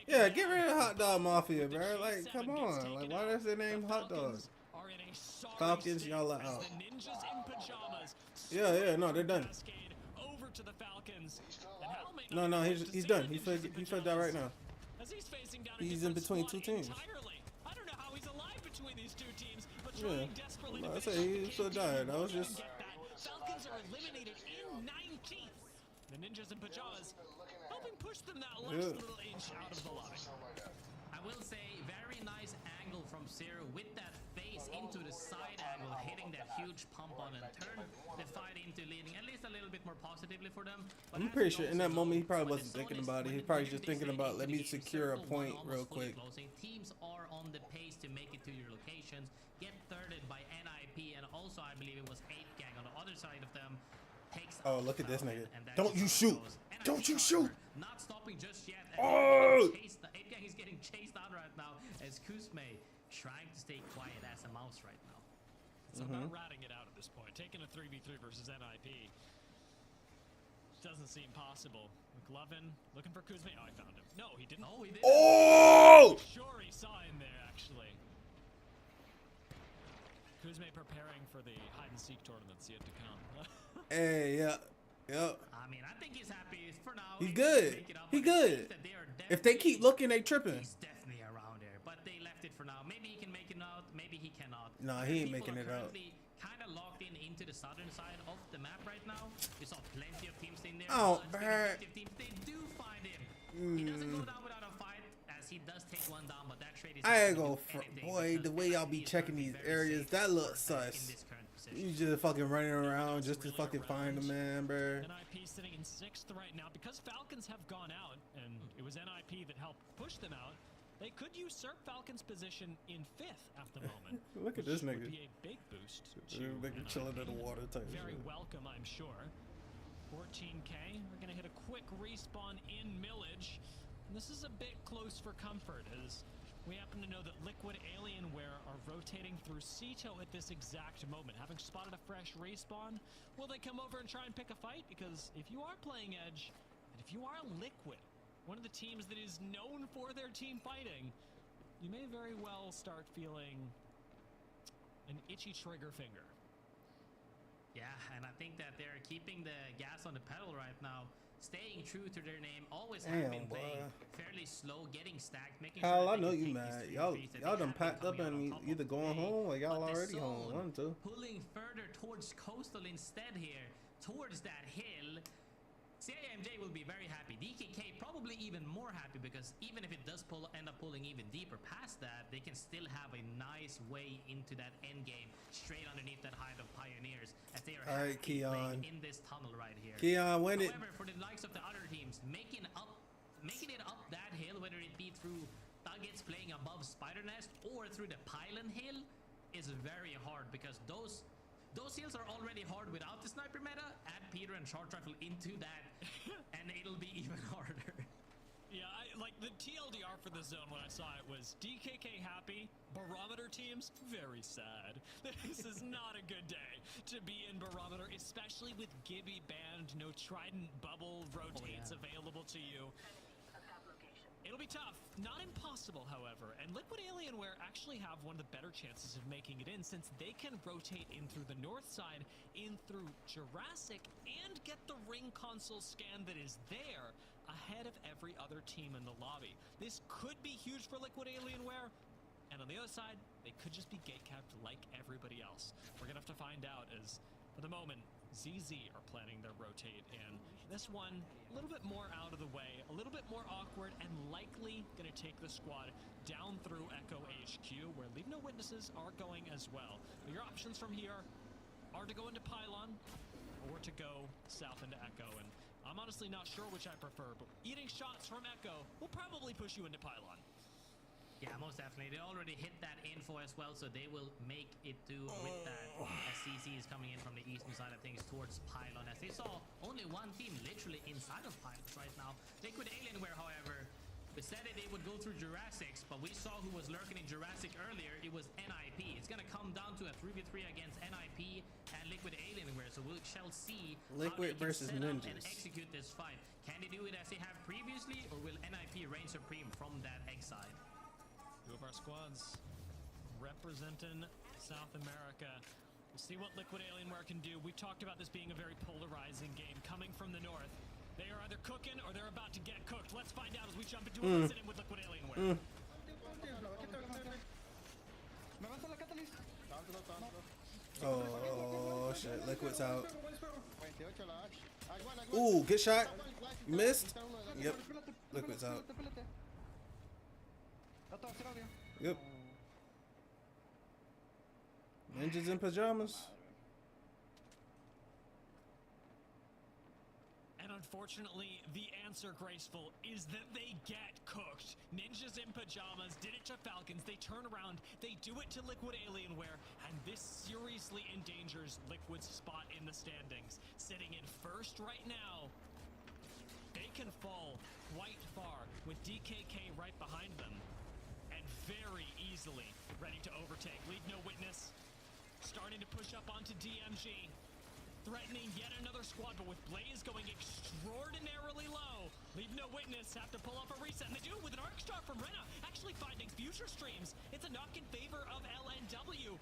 Yeah, get rid of Hot Dog Mafia, bro. Like, come on. Like, why does their name Hot Dog? Falcons, y'all are out. Yeah, no, they're done. Over to the Falcons. No, he's done. He flipped out right now. He's in between two teams. I don't know how he's alive between these two teams, but Yeah, I say he still died. That was just. Falcons are eliminated in 19th. The Ninjas in Pajamas helping push them that last little inch out of the lobby. I will say, very nice angle from Zero with that face into the side angle, hitting that huge pump on and turn the fight into leading at least a little bit more positively for them. But I'm pretty sure in that moment he probably wasn't thinking about it. He's probably just thinking about, let me secure a point real quick. Teams are on the pace to make it to your locations, get thirded by NIP, and also I believe it was 8 Gang on the other side of them. Oh, look at this nigga. Don't you shoot. Don't you shoot. Not stopping just yet. Oh! 8 Gang is getting chased out right now as Kuzme trying to stay quiet as a mouse right now. It's about ratting it out at this point. Taking a 3v3 versus NIP doesn't seem possible. McLovin looking for Kuzme. Oh, I found him. No, he didn't. Oh, he did. Oh! Sure, he saw him there, actually. Kuzme preparing for the hide-and-seek tournaments yet to come. Hey, yeah. I mean, I think he's happy for now. He's good. He good. If they keep looking, they tripping. He's definitely around there, but they left it for now. Maybe he can make it out. Maybe he cannot. Nah, he ain't making it out. Kind of locked in into the southern side of the map right now. We saw plenty of teams in there. Oh, man. They do find him. He doesn't go down without a fight, as he does take one down, but that trade is. I ain't gonna boy, the way y'all be checking these areas, that looks sus. You just fucking running around just to fucking find a man, bro. NIP sitting in 6th right now because Falcons have gone out, and it was NIP that helped push them out. They could usurp Falcons' position in 5th at the moment. Look at this nigga. Would be a big boost. Nigga chilling in the water type. Very welcome, I'm sure. 14K. We're gonna hit a quick respawn in Millage. And this is a bit close for comfort, as we happen to know that Liquid Alienware are rotating through Ceto at this exact moment. Having spotted a fresh respawn, will they come over and try and pick a fight? Because if you are playing Edge, and if you are Liquid, one of the teams that is known for their team fighting, you may very well start feeling an itchy trigger finger. Yeah, and I think that they're keeping the gas on the pedal right now. Staying true to their name, always have been playing fairly slow, getting stacked, making Kyle, sure I know you mad. Y'all done packed up and either going home or y'all already home. One, two. Pulling further towards coastal instead here, towards that hill. CIMJ will be very happy. DKK probably even more happy, because even if it does end up pulling even deeper past that, they can still have a nice way into that end game straight underneath that hive of pioneers, as they are playing in this tunnel right here. Keon, win it. However, for the likes of the other teams, making it up that hill, whether it be through Thuggets playing above Spider Nest or through the Pylon Hill, is very hard, because those hills are already hard without the sniper meta. Add Peter and Short Rifle into that, and it'll be even harder. Yeah, like the TLDR for the zone when I saw it was DKK happy, Barometer teams very sad. This is not a good day to be in Barometer, especially with Gibby banned, no Trident bubble rotates available to you. It'll be tough. Not impossible, however. And Liquid Alienware actually have one of the better chances of making it in, since they can rotate in through the north side, in through Jurassic, and get the ring console scan that is there ahead of every other team in the lobby. This could be huge for Liquid Alienware. And on the other side, they could just be gatecapped like everybody else. We're going to have to find out, as for the moment, ZZ are planning their rotate in. This one, a little bit more out of the way, a little bit more awkward, and likely going to take the squad down through Echo HQ, where Leave No Witnesses are going as well. But your options from here are to go into Pylon or to go south into Echo. And I'm honestly not sure which I prefer, but eating shots from Echo will probably push you into Pylon. Yeah, most definitely. They already hit that info as well, so they will make it do with that as CC is coming in from the eastern side of things towards Pylon, as they saw only one team literally inside of Pylons right now. Liquid Alienware, however, said that they would go through Jurassics, but we saw who was lurking in Jurassic earlier. It was NIP. It's going to come down to a 3v3 against NIP and Liquid Alienware, so we shall see Liquid how they versus can set up Ninjas. and execute this fight. Can they do it as they have previously, or will NIP reign supreme from that egg side? Two of our squads representing South America. We'll see what Liquid Alienware can do. We talked about this being a very polarizing game coming from the north. They are either cooking or they're about to get cooked. Let's find out as we jump into a incident with Liquid Alienware. Oh shit, Liquid's out. Ooh, good shot. Missed. Yep. Liquid's out. Yep. Ninjas in pajamas. And unfortunately, the answer, Graceful, is that they get cooked. Ninjas in pajamas did it to Falcons. They turn around, they do it to Liquid Alienware, and this seriously endangers Liquid's spot in the standings. Sitting in first right now, they can fall quite far with DKK right behind them, and very easily ready to overtake. Leave No Witness starting to push up onto DMG, threatening yet another squad, but with Blaze going extraordinarily low, Leave No Witness have to pull off a reset, and they do it with an arc star from Rena, actually finding future streams. It's a knock in favor of LNW.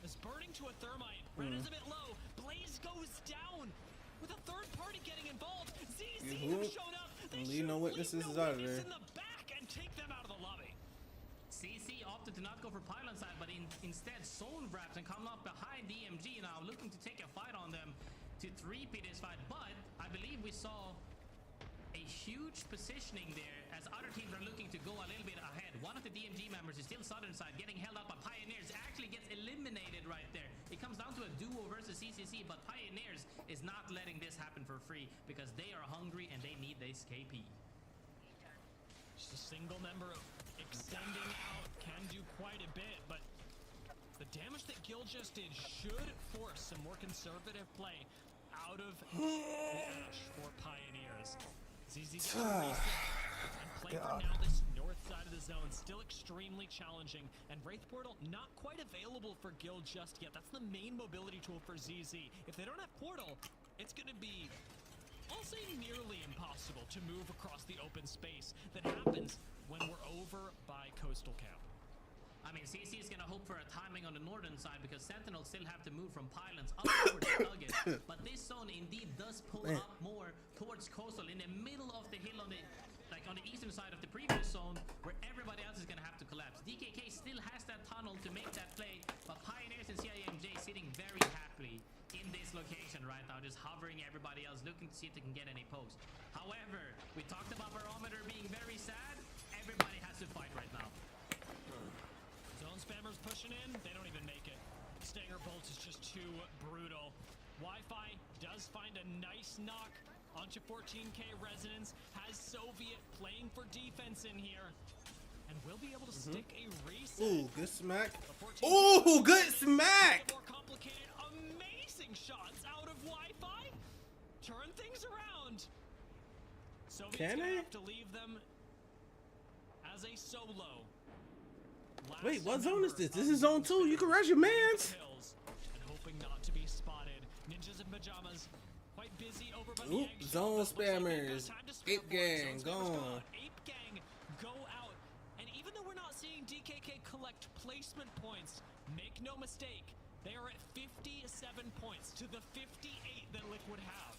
As burning to a thermite, Rena's a bit low, Blaze goes down with a third party getting involved. ZZ have shown up. They Leave No Witnesses is out of there. in the back and take them out of the lobby. CC opted to not go for Pylon side, but instead zone wraps and come up behind DMG now, looking to take a fight on them to 3P this fight. But I believe we saw a huge positioning there as other teams are looking to go a little bit ahead. One of the DMG members is still southern side, getting held up by Pioneers, actually gets eliminated right there. It comes down to a duo versus CCC, but Pioneers is not letting this happen for free because they are hungry and they need this KP. Just a single member extending out can do quite a bit, but the damage that Gil just did should force some more conservative play out of the Ash for Pioneers. ZZ gets a reset and play for now this north side of the zone, still extremely challenging, and Wraith Portal not quite available for Gil just yet. That's the main mobility tool for ZZ. If they don't have Portal, it's going to be, I'll say, nearly impossible to move across the open space that happens when we're over by Coastal Camp. I mean, CC is going to hope for a timing on the northern side because Sentinels still have to move from Pylons up towards Nugget. But this zone indeed does pull up more towards Coastal in the middle of the hill on the, like on the eastern side of the previous zone where everybody else is going to have to collapse. DKK still has that tunnel to make that play, but Pioneers and CIMJ sitting very happily in this location right now, just hovering everybody else, looking to see if they can get any posts. However, we talked about Barometer being very sad. Everybody has to fight right now. Zone spammers pushing in, they don't even make it. Stinger Bolt is just too brutal. Wi-Fi does find a nice knock onto 14K Resonance, has Soviet playing for defense in here, and will be able to stick a reset. Ooh, good smack. Ooh, good smack. More complicated, amazing shots out of Wi-Fi. Turn things around. Soviet's Can gonna they? have to leave them as a solo. Wait, what zone is this? This is zone 2. You can rush your mans. And hoping not to be spotted. Ninjas in pajamas, quite busy over by the Oop, egg zone shell, but looks like they've got spammers. time to spare Ape for it. gang, Zone spammers gone. Ape gang go seeing DKK collect placement points. Make no mistake, they are at 57 points to the 58 that Liquid have.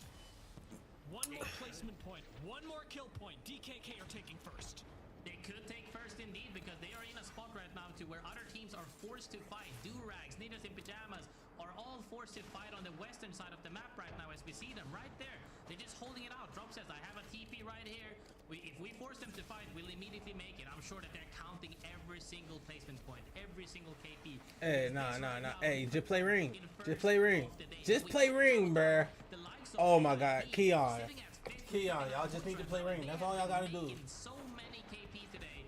One more placement point, one more kill point. DKK are taking first. They could take first indeed, because they are in a spot right now to where other teams are forced to fight. Durags, Ninjas in Pajamas are all forced to fight on the western side of the map right now as we see them right there. They're just holding it out. Drop says, I have a TP right here. If we force them to fight, we'll immediately make it. I'm sure that they're counting every single placement point, every single KP. Hey, nah. Hey, just play ring. Just play ring. Just play ring, bruh. Oh my God, Keon, y'all just need to play ring. That's all y'all gotta do. So many KP today,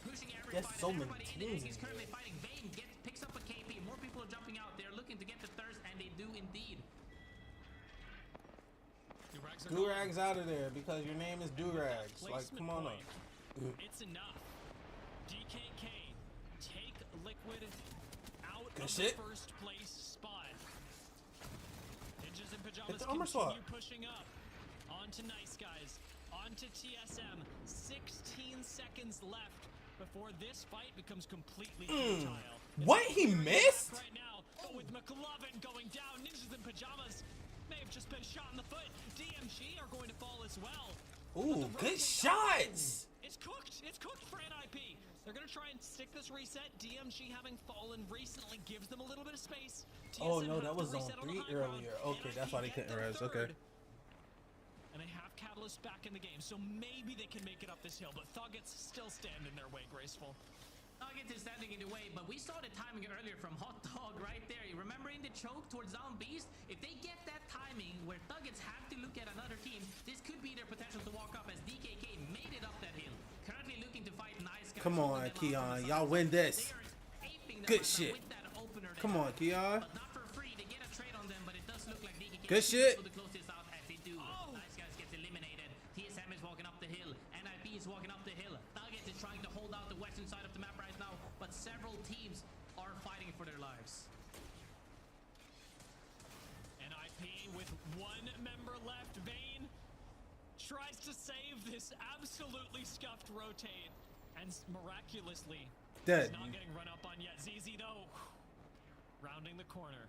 pushing every There's fight, so many everybody in teams there. He's in currently fighting. Vayne picks up a KP. More people are jumping out. They're looking to get the thirst, and they do indeed. Durags out of there because your name is Durags. Like, come on up. It's enough. DKK take Liquid out Good of shit. the first place spot. Ninjas in Pajamas It's the armor continue swap. pushing up. On to Nice Guys. On to TSM. 16 seconds left before this fight becomes completely futile. What? He missed? Right now, but with McLovin going down, Ninjas in Pajamas may have just been shot in the foot. DMG are going to fall as well. Ooh, good shots. It's cooked. It's cooked for NIP. They're going to try and stick this reset. DMG having fallen recently gives them a little bit of space. Oh TSM no, have that to was zone reset on the 3 high ground. earlier. Okay, NIP that's why they get couldn't their res. Okay. third. And they have Catalyst back in the game, so maybe they can make it up this hill, but Thuggets still stand in their way, Graceful. Nugget is standing in the way, but we saw the timing earlier from Hot Dog right there. You remember in the choke towards Down Beast? If they get that timing where Thuggets have to look at another team, this could be their potential to walk up as DKK made it up that hill. Currently looking to fight Nice Guys. Come on, Keon. Y'all win this. Good shit. Come on, Keon. But not for free. They get a trade on them, but it does look like DKK Good shit. to close this out as they do. Nice Guys gets eliminated. TSM is walking up the hill. NIP is walking up the hill. Thuggets is trying to hold out the western side of the map right now, but several teams are fighting for their lives. NIP with one member left. Vayne tries to save this absolutely scuffed rotate, and miraculously Dead. he's not getting run up on yet. ZZ though, rounding the corner.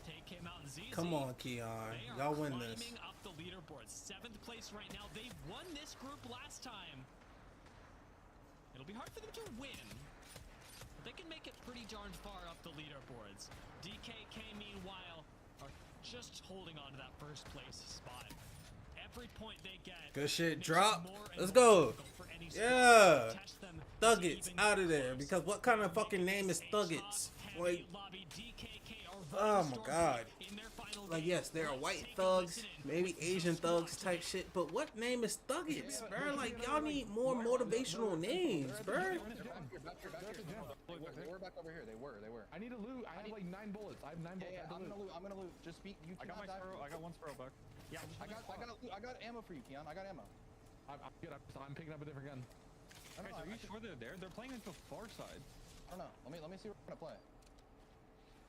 Take him out. ZZ. Come on, Keon. Y'all win this. Climbing up the leaderboard. 7th place right now. They've won this group last time. It'll be hard for them to win, but they can make it pretty darn far up the leaderboards. DKK, meanwhile, are just holding on to that first place spot. Every point they get. Good shit. makes Drop. it more and Let's more go. difficult for any squad Yeah. to test them to Thuggets even out of get there. close. Because what kind of fucking name is A Thuggets? top-heavy Like, lobby. DKK are oh running my Storm God. in their final Like, game. yes, there are Let's white take a thugs, listen in maybe with Asian some thugs squad type today. shit, but what name is Thuggets, bro? Like, y'all need more motivational names, bro. They were back over here. They were. I need to loot. I have like 9 bullets. I have 9 bullets. Yeah, I'm gonna loot. Just speak. You I got cannot my die. sparrow. I got 1 sparrow back. Yeah, I got ammo for you, Keon. I got ammo. I'm good. I'm picking up a different gun. I don't know. Are you sure they're there? They're playing into far side. I don't know. Let me see what we're gonna play.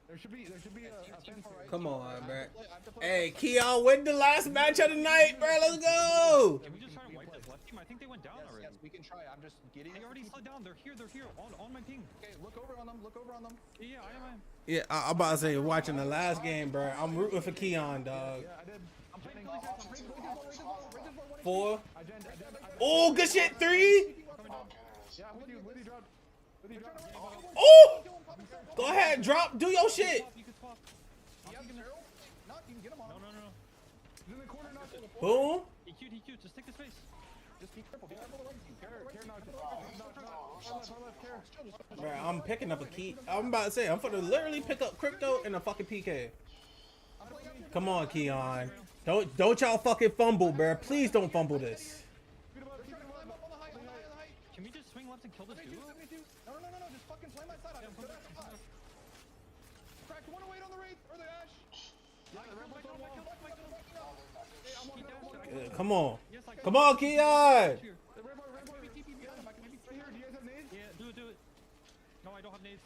There should be a fence here. Come on, bro. I have to play Hey, Keon, win the last match of the night, bro. Let's go. Can we just try to wipe this left team? I think they went down already. Yes, we can try. I'm just getting. They already slid down. They're here. On my ping. Okay, look over on them. Yeah, I am. Yeah, I'm about to say, watching the last game, bro. I'm rooting for Keon, dog. Yeah, I did. I'm playing really fast. I'm playing 4. I did. Oh, good shit. 3. Yeah, Woody dropped. Oh, go ahead, drop. Do your shit. You can swap. You can get him on. No. He's in the corner now. Boom. He cute. Just take the space. Just be careful. Be careful of the right team. Care knocked. Far left, care. Bro, I'm picking up a key. I'm about to say, I'm gonna literally pick up crypto and a fucking PK. Come on, Keon. Don't y'all fucking fumble, bro. Please don't fumble this. Can we just swing left and kill this dude? No. Just fucking play my side. I'm good at the spot. Cracked 108 on the Wraith or the Ash. Come on. Come on, Keon. Yeah, do it. No, I don't have nades.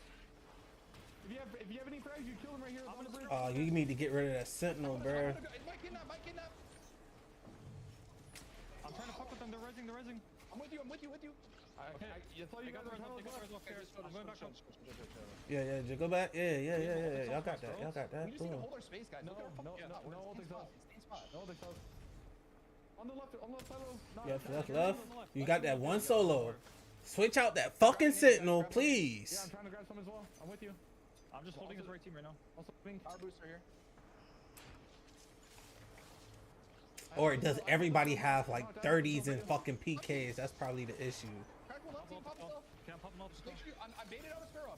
If you have any frags, you kill him right here. On the bridge. Oh, you need to get rid of that sentinel, bro. My kidnap. I'm trying to fuck with them. They're resing. I'm with you. Okay, that's all you got. Okay, I'm going back up. Yeah, just go back. Yeah. Y'all got that. We just need to Boom. hold our space, guys. Look at our fucking spot. We're in the same spot. No, they fell. On the left side of Left. You got that one solo. Switch out that fucking sentinel, please. Yeah, I'm trying to grab some as well. I'm with you. I'm just holding his right team right now. Also, Power booster here. Or does everybody have like 30s and fucking PKs? That's probably the issue. Crack one up, team, pop yourself. Can I pop him out? Make sure I baited out a sparrow.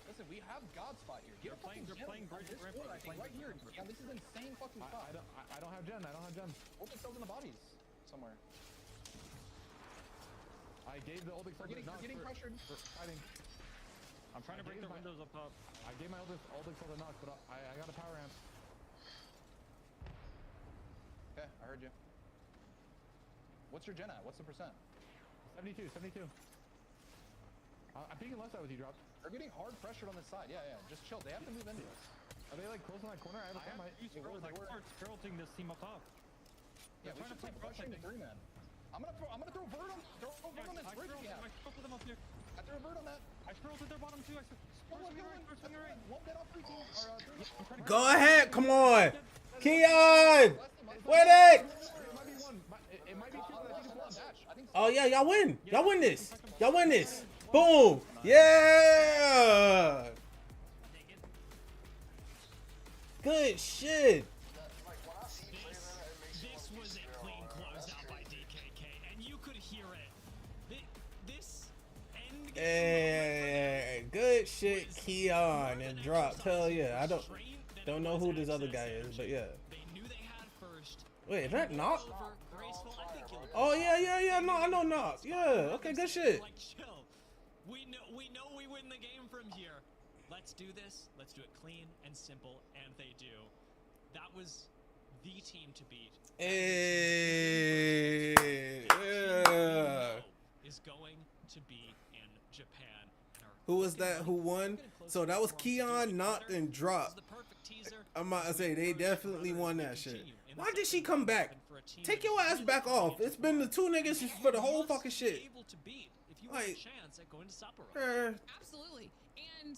Listen, we have God spot here. Get a fucking They're gem playing on bridge this ramp. wood, I think, right here. Yeah, this is insane fucking spot. I don't have gen. Hold themselves in the bodies somewhere. I gave the old We're getting pressured. for fighting. I'm trying to break their windows up top. I gave my old exalt a knock, but I got a power amp. Okay, I heard you. What's your gen at? What's the percent? 72. I'm peeking left side with you, Drop. They're getting hard pressured on this side. Yeah. Just chill. They have to move into us. Are they like close in that corner? I have a cam. They were. Spirting this team up top. Yeah, we should play pressuring the 3-man. I'm gonna throw a bird on this bridge we have. I spirled them up here. I threw a bird on that. I spirled at their bottom too. One dead off 3 team. Go ahead, come on. Keon! Win it! It might be two, but I think it's one. Oh yeah, y'all win. Y'all win this. Boom. Yeah. Good shit. This was a clean closeout by DKK, and you could hear it. This end game. Hey, good shit, Keon and Drop. Hell yeah. I don't know who this other guy is, but yeah. They knew they had first. Wait, is that Knock? Graceful, I think you'll Oh yeah. No, I know Knock. Yeah. Okay, good shit. like chill. We know we win the game from here. Let's do this. Let's do it clean and simple, and they do. That was the team to beat. Hey, yeah. Is going to be in Japan. Who was that? Who won? So that was Keon, Knock, and Drop. I'm about to say they definitely won that shit. Why did she come back? Take your ass back off. It's been the two niggas for the whole fucking shit. Like, Absolutely. And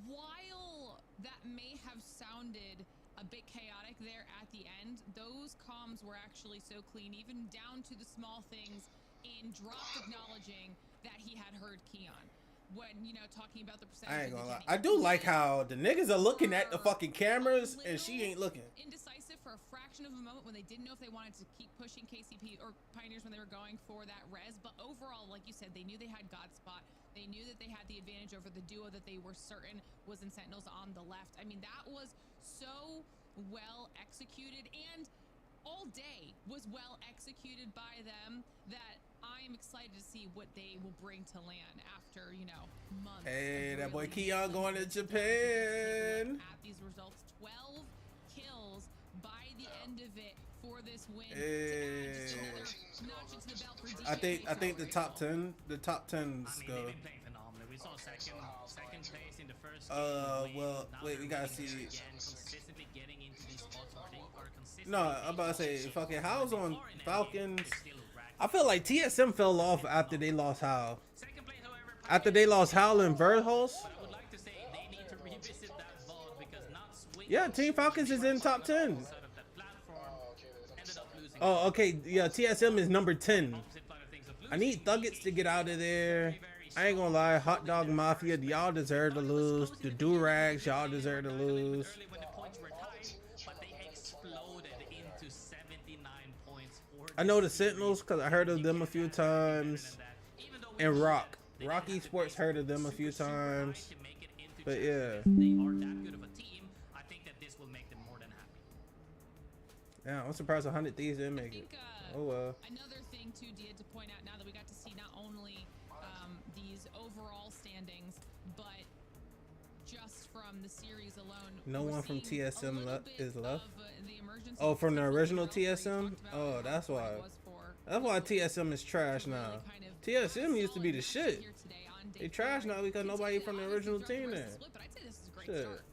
while that may have sounded a bit chaotic there at the end, those comms were actually so clean, even down to the small things in Drop acknowledging that he had heard Keon. When, talking about the percentage. I ain't gonna lie. I do like how the niggas are looking at the fucking cameras and she ain't looking. Indecisive for a fraction of a moment when they didn't know if they wanted to keep pushing KCP or Pioneers when they were going for that res. But overall, like you said, they knew they had God spot. They knew that they had the advantage over the duo that they were certain was in Sentinels on the left. I mean, that was so well executed, and all day was well executed by them that I'm excited to see what they will bring to land after, months. Hey, of that boy really Keon going to Japan. at these results. 12 kills by the end of it for this win. Hey. To add just another notch into the belt for DK. I think the top 10s I mean, go. they've been playing phenomenally. We saw second place in the first game. Well, Now wait, we they're gotta winning see. again, consistently getting into these spots where they are consistently No, I'm about to say taking fucking shots. How's When they on are in that Falcons. game, they still rack I feel like TSM fell off after they lost Howl. Second place, however, After they lost Howl and Verhulst. but I would like to say they need to revisit that vault because not swinging Yeah, Team Falcons is in top 10. out of that platform ended up losing. Oh, okay. Yeah, TSM is number 10. Opposite side of things of I need losing. Thuggets to get out of there. I ain't gonna lie. Hot Dog Mafia, y'all deserve to lose. The Do-Rags, y'all deserve to lose. Early when the points were tied, but they exploded into 79 points for I know the Sentinels because I heard of them a few times. And Rock. Rock Esports heard of them a few times. But yeah. They are that good of a team. I think that this will make them more than happy. Yeah, I'm surprised 100 Thieves didn't make it. Oh well. Another thing too, Dia, to point out now that we got to see not only these overall standings, but just from the series alone. No we're one from seeing a TSM little bit is left? of, the emergence Oh, of from the Sentinels original as well, where you TSM? talked about Oh, that's what why. it was for That's why TSM is trash now. really kind of TSM used to be the solid match shit. here today on day They trash 4. now because nobody from the Continue to original obviously team throughout the there. rest of the split, but I'd say this is a great Shit. start.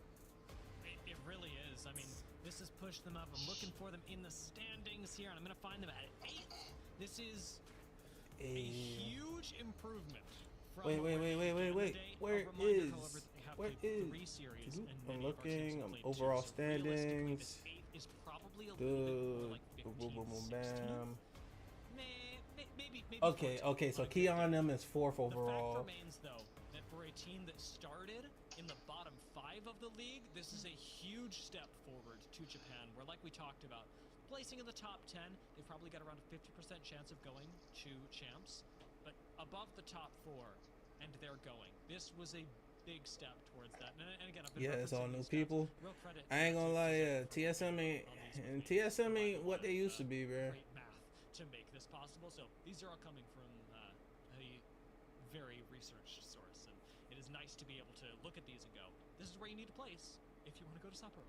It really is. I mean, this has pushed push them up. I'm looking for them in the standings here, and I'm gonna find them at 8th. This is a huge improvement. From Wait. where Where however, they have played is? 3 series, and I'm many of our teams looking. have I'm played 2, overall so realistically, this standings. 8th is probably a little bit more like 15th, Boom, boom, boom, 16th. bam. Maybe Okay, 14th okay. So on a good Keon day. them is 4th The fact overall. remains, though, that for a team that started in the bottom 5 of the league, this is a huge step forward to Japan, where, like we talked about, placing in the top 10, they've probably got around a 50% chance of going to champs, but above the top 4, and they're going. This was a big step towards that. And again, I've been Yeah, it's all referencing new these stats. people. Real credit I ain't to gonna lie, TSM TSM ain't, on these and ones. TSM ain't Provided what they a lot used to of, be, bro. Great math to make this possible. So these are all coming from a very researched source, and it is nice to be able to look at these and go, this is where you need to place if you want to go to Sapporo.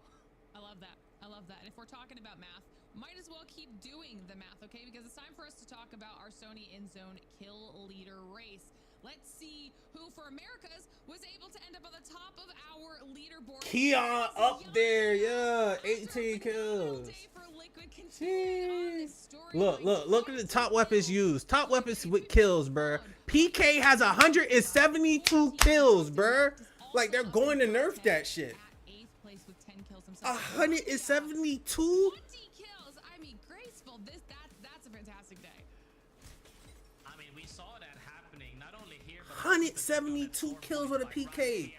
I love that. I love that. And if we're talking about math, might as well keep doing the math, okay? Because it's time for us to talk about our Sony in-zone kill leader race. Let's see who, for Americas, was able to end up on the top of our leaderboard. Keon up there, yeah, 18 kills. Look at the top weapons used. Top weapons with kills, bruh. PK has 172 kills, bruh. Like, they're going to nerf that shit. 172? 20 kills. I mean, graceful. That's a fantastic day. I mean, we saw that happening not only here, but 172 kills with a PK.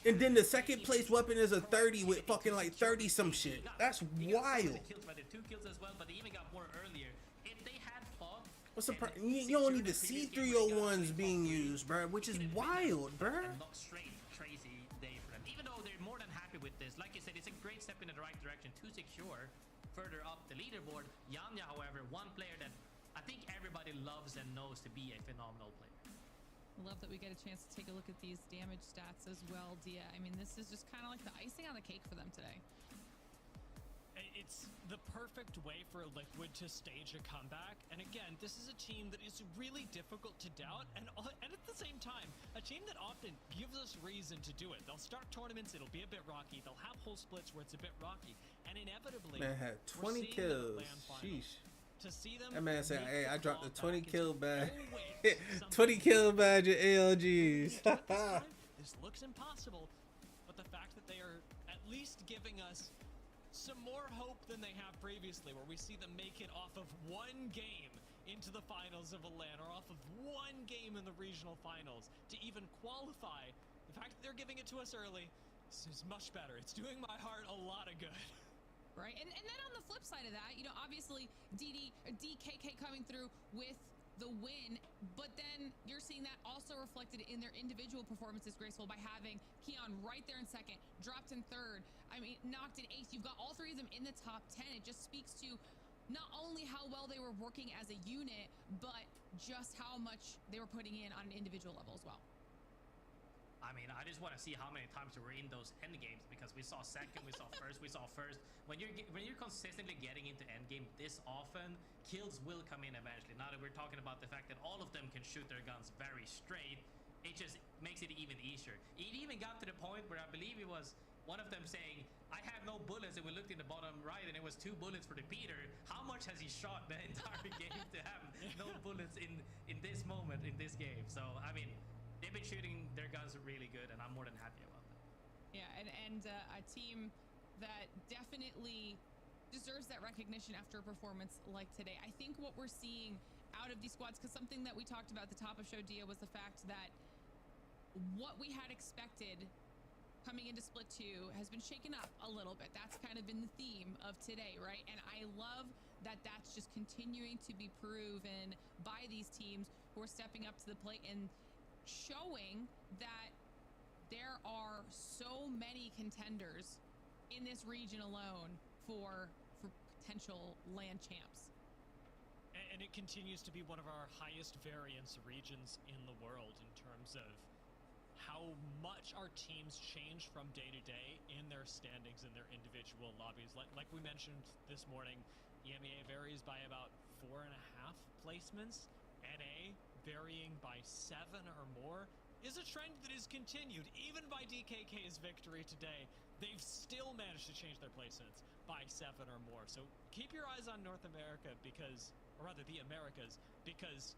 And then the second place weapon is a 30 with fucking like 30 some shit. That's wild. But 2 kills as well, but they even got more earlier. If they had fought, What's the you don't even see 301s being used, bro, which is wild, bro. not straight crazy day for them. Even though they're more than happy with this, like you said, it's a great step in the right direction to secure further up the leaderboard. Yanya, however, one player that I think everybody loves and knows to be a phenomenal player. I love that we get a chance to take a look at these damage stats as well, Dia. I mean, this is just kind of like the icing on the cake for them today. It's the perfect way for Liquid to stage a comeback. And again, this is a team that is really difficult to doubt, and at the same time, a team that often gives us reason to do it. They'll start tournaments, it'll be a bit rocky. They'll have whole splits where it's a bit rocky, and inevitably, Man had 20 kills. Sheesh. To see them, That man said, "Hey, I dropped a 20 kill badge, always 20 kill badge at ALGS." This looks impossible, but the fact that they are at least giving us some more hope than they have previously, where we see them make it off of one game into the finals of a LAN, or off of one game in the regional finals to even qualify. The fact that they're giving it to us early is much better. It's doing my heart a lot of good. Right, and then on the flip side of that, you know, obviously DKK coming through with the win, but then you're seeing that also reflected in their individual performances, Graceful, by having Keon right there in second, dropped in third, I mean, knocked in eighth. You've got all 3 of them in the top 10. It just speaks to not only how well they were working as a unit, but just how much they were putting in on an individual level as well. I mean, I just want to see how many times we're in those end games, because we saw second, we saw first. When you're consistently getting into end game this often, kills will come in eventually. Now that we're talking about the fact that all of them can shoot their guns very straight, it just makes it even easier. It even got to the point where I believe it was one of them saying, "I have no bullets," and we looked in the bottom right, and it was 2 bullets for the Peter. How much has he shot the entire game to have no bullets in this moment in this game? So I mean, they've been shooting their guns really good, and I'm more than happy about that. Yeah, and a team that definitely deserves that recognition after a performance like today. I think what we're seeing out of these squads, because something that we talked about at the top of show, Dia, was the fact that what we had expected coming into Split 2 has been shaken up a little bit. That's kind of been the theme of today, right? And I love that that's just continuing to be proven by these teams who are stepping up to the plate and showing that there are so many contenders in this region alone for potential LAN champs. And it continues to be one of our highest variance regions in the world in terms of how much our teams change from day to day in their standings in their individual lobbies. Like we mentioned this morning, EMEA varies by about 4.5 placements. NA varying by 7 or more is a trend that is continued even by DKK's victory today. they've still managed to change their placements by 7 or more. So keep your eyes on North America because, or rather the Americas, because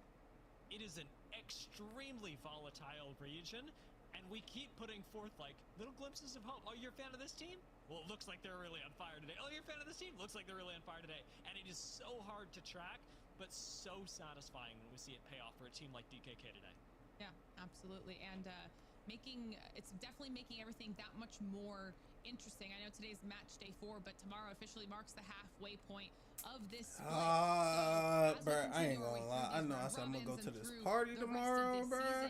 it is an extremely volatile region, and we keep putting forth like little glimpses of hope. Oh, you're a fan of this team? Well, it looks like they're really on fire today. Oh, you're a fan of this team? Looks like they're really on fire today. And it is so hard to track, but so satisfying when we see it pay off for a team like DKK today. Yeah, absolutely. And it's definitely making everything that much more interesting. I know today's match day 4, but tomorrow officially marks the halfway point of this split. Bro, I ain't gonna lie. I know I said I'm gonna go to this party tomorrow, bro.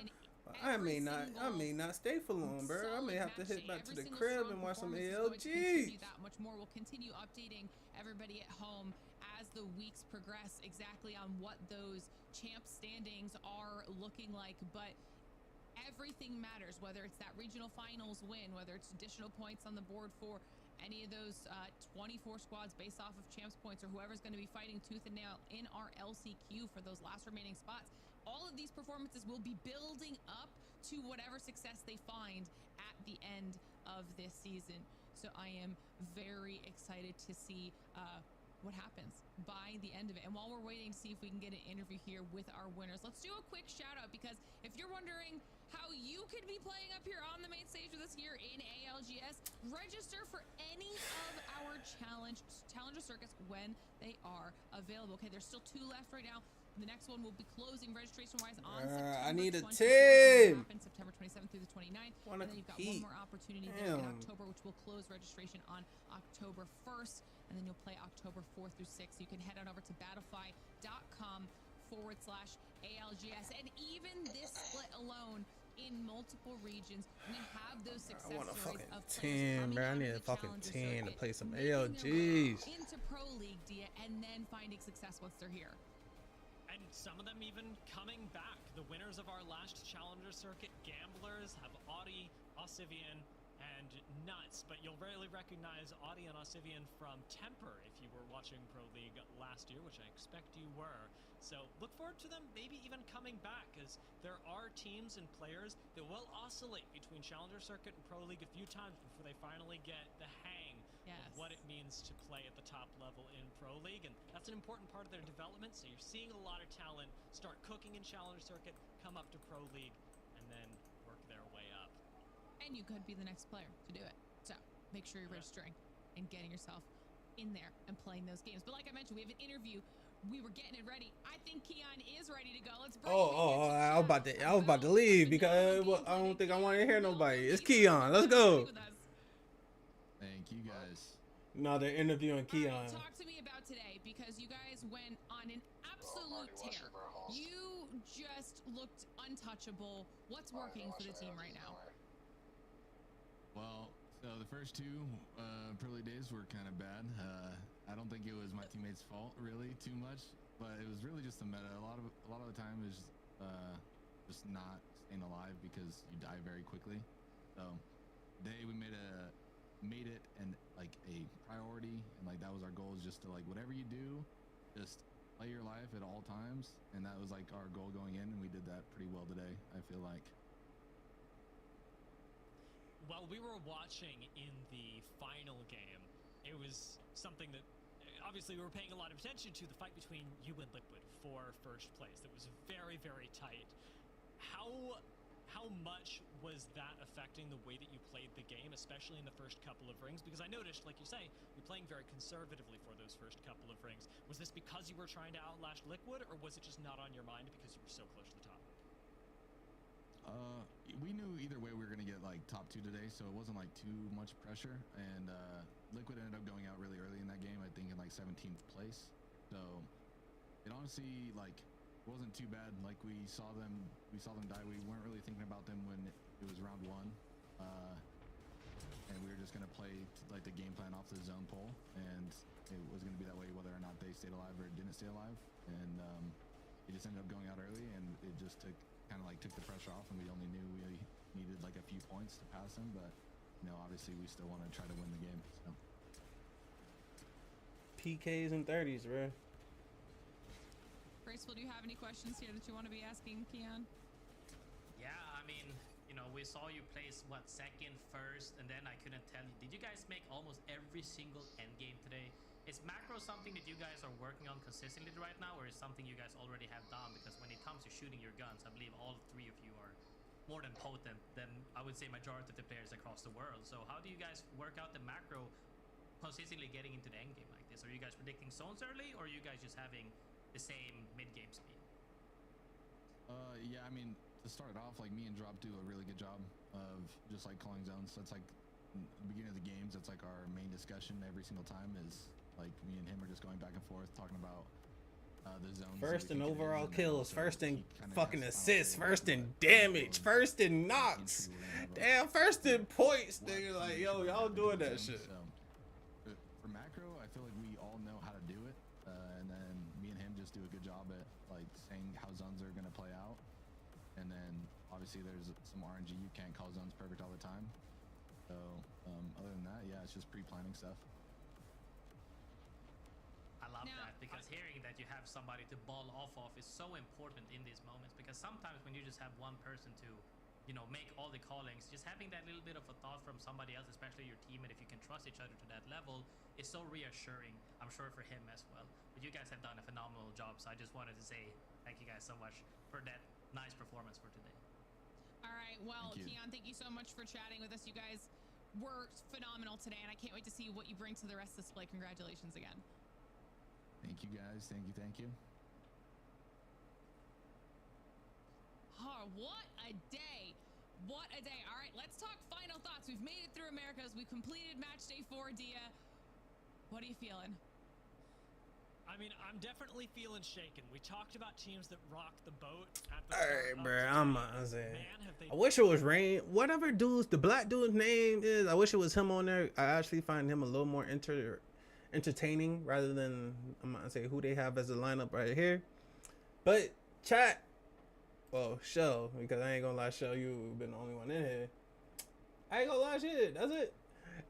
I may not stay for long, bro. I may have to hit back to the crib and watch some ALGS. That much more. We'll continue updating everybody at home as the weeks progress exactly on what those champ standings are looking like, but everything matters, whether it's that regional finals win, whether it's additional points on the board for any of those 24 squads based off of champs points, or whoever's going to be fighting tooth and nail in our LCQ for those last remaining spots. All of these performances will be building up to whatever success they find at the end of this season. So I am very excited to see what happens by the end of it. And while we're waiting to see if we can get an interview here with our winners, let's do a quick shout out, because if you're wondering how you could be playing up here on the main stage with us here in ALGS, register for any of our challenger circuits when they are available. Okay, there's still 2 left right now. The next one will be closing registration-wise on September I need a 24th. team. Happen September 27th through the 29th. Wanna And then you've got compete. one more opportunity there in October, which will close registration on October 1st. And then you'll play October 4th through 6th. You can head on over to battlefy.com/ALGS. And even this split alone, in multiple regions, we have those success I want a stories fucking of players team, coming bro. I out of need a the fucking challenger team to circuit, play some making their way ALGs. into Pro League, Dia, and then finding success once they're here. And some of them even coming back. The winners of our last challenger circuit, Gamblers, have Audi, Ossivian, and Nuts. But you'll rarely recognize Audi and Ossivian from Temper if you were watching Pro League last year, which I expect you were. So look forward to them maybe even coming back, as there are teams and players that will oscillate between Challenger Circuit and Pro League a few times before they finally get the hang of what it means to play at the top level in Pro League. And that's an important part of their development. So you're seeing a lot of talent start cooking in Challenger Circuit, come up to Pro League, and then work their way up. And you could be the next player to do it. So make sure you're registering and getting yourself in there and playing those games. But like I mentioned, we have an interview. We were getting it ready. I think Keon is ready to go. Let's bring him in here. I was about to leave because I don't think I want to hear nobody. It's Keon. Let's go. Thank you guys. No, they're interviewing Keon. Talk to me about today, because you guys went on an absolute tear. You just looked untouchable. What's working for the team right now? Well, so the first 2 Pro League days were kind of bad. I don't think it was my teammates' fault really too much, but it was really just the meta. A lot of the time is just not staying alive because you die very quickly. So today we made it and like a priority, and like that was our goal, is just to like whatever you do, just play your life at all times, and that was like our goal going in, and we did that pretty well today, I feel like. While we were watching in the final game, it was something that obviously we were paying a lot of attention to, the fight between you and Liquid for first place. It was very, very tight. How much was that affecting the way that you played the game, especially in the first couple of rings? Because I noticed, like you say, you're playing very conservatively for those first couple of rings. Was this because you were trying to outlast Liquid, or was it just not on your mind because you were so close to the top? We knew either way we were going to get like top 2 today, so it wasn't like too much pressure. And Liquid ended up going out really early in that game, I think in like 17th place. So it honestly like wasn't too bad. Like we saw them die. We weren't really thinking about them when it was round 1, and we were just going to play like the game plan off the zone poll, and it was going to be that way whether or not they stayed alive or didn't stay alive. And it just ended up going out early, and it just took the pressure off, and we only knew we needed like a few points to pass them, but you know, obviously we still want to try to win the game. So PKs and 30s, bro. Graceful, do you have any questions here that you want to be asking Keon? Yeah, I mean, know, we saw you place what, second, first, and then I couldn't tell you. Did you guys make almost every single end game today? Is macro something that you guys are working on consistently right now, or is something you guys already have done? Because when it comes to shooting your guns, I believe all three of you are more than potent than I would say majority of the players across the world. So how do you guys work out the macro consistently getting into the end game like this? Are you guys predicting zones early, or are you guys just having the same mid game speed? Yeah, I mean, to start it off, like me and Drop do a really good job of just like calling zones. That's like in the beginning of the games. That's like our main discussion every single time is like me and him are just going back and forth talking about the zones. First in that we think it is, overall and then kills, also first in he kinda fucking has assists, final first say in about damage, what first in entry knocks. we're gonna have. Damn, first in points, nigga. Like, yo, y'all doing that shit. So, for macro, I feel like we all know how to do it, and then me and him just do a good job at like saying how zones are gonna play out, and then obviously there's some RNG. You can't call zones perfect all the time. So other than that, yeah, it's just pre-planning stuff. I love Now, that, because hearing that you have somebody to ball off of is so important in these moments, because sometimes when you just have one person to, you know, make all the callings, just having that little bit of a thought from somebody else, especially your teammate, if you can trust each other to that level, is so reassuring, I'm sure, for him as well. But you guys have done a phenomenal job, so I just wanted to say thank you guys so much for that nice performance for today. All right, well, Thank you. Keon, thank you so much for chatting with us. You guys were phenomenal today, and I can't wait to see what you bring to the rest of the display. Congratulations again. Thank you guys. Thank you. Thank you. Oh, what a day. What a day. All right, let's talk final thoughts. We've made it through Americas. We've completed match day 4, Dia. What are you feeling? I mean, I'm definitely feeling shaken. We talked about teams that rock the boat at the All start right, of bro. today. I'm saying. Man, have they I wish it was Rain. Whatever dude's the black dude's name is, I wish it was him on there. I actually find him a little more entertaining rather than, I'm not gonna say who they have as a lineup right here. But chat, well, show, because I ain't gonna lie, show you've been the only one in here. I ain't gonna lie, shit. That's it.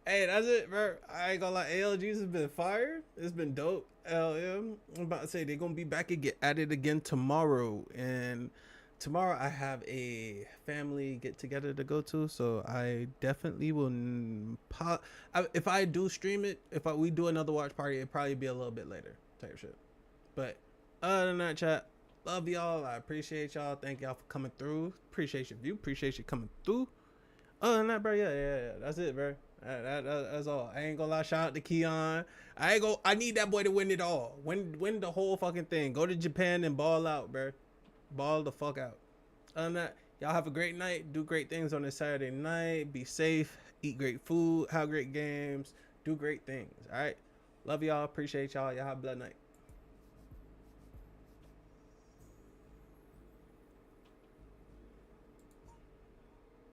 Hey, that's it, bro. I ain't gonna lie, ALGS has been fire. It's been dope. I'm about to say they're gonna be back and get at it again tomorrow. And tomorrow I have a family get together to go to, so I definitely will. If I do stream it, we do another watch party, it'll probably be a little bit later, type shit. But other than that, chat, love y'all. I appreciate y'all. Thank y'all for coming through. Appreciate your view. Appreciate you coming through. Other than that, bro, yeah. That's it, bro. That's all. I ain't gonna lie. Shout out to Keon. I need that boy to win it all. Win the whole fucking thing. Go to Japan and ball out, bro. Ball the fuck out. Other than that, y'all have a great night. Do great things on this Saturday night. Be safe. Eat great food. Have great games. Do great things. All right. Love y'all. Appreciate y'all. Y'all have a blessed night.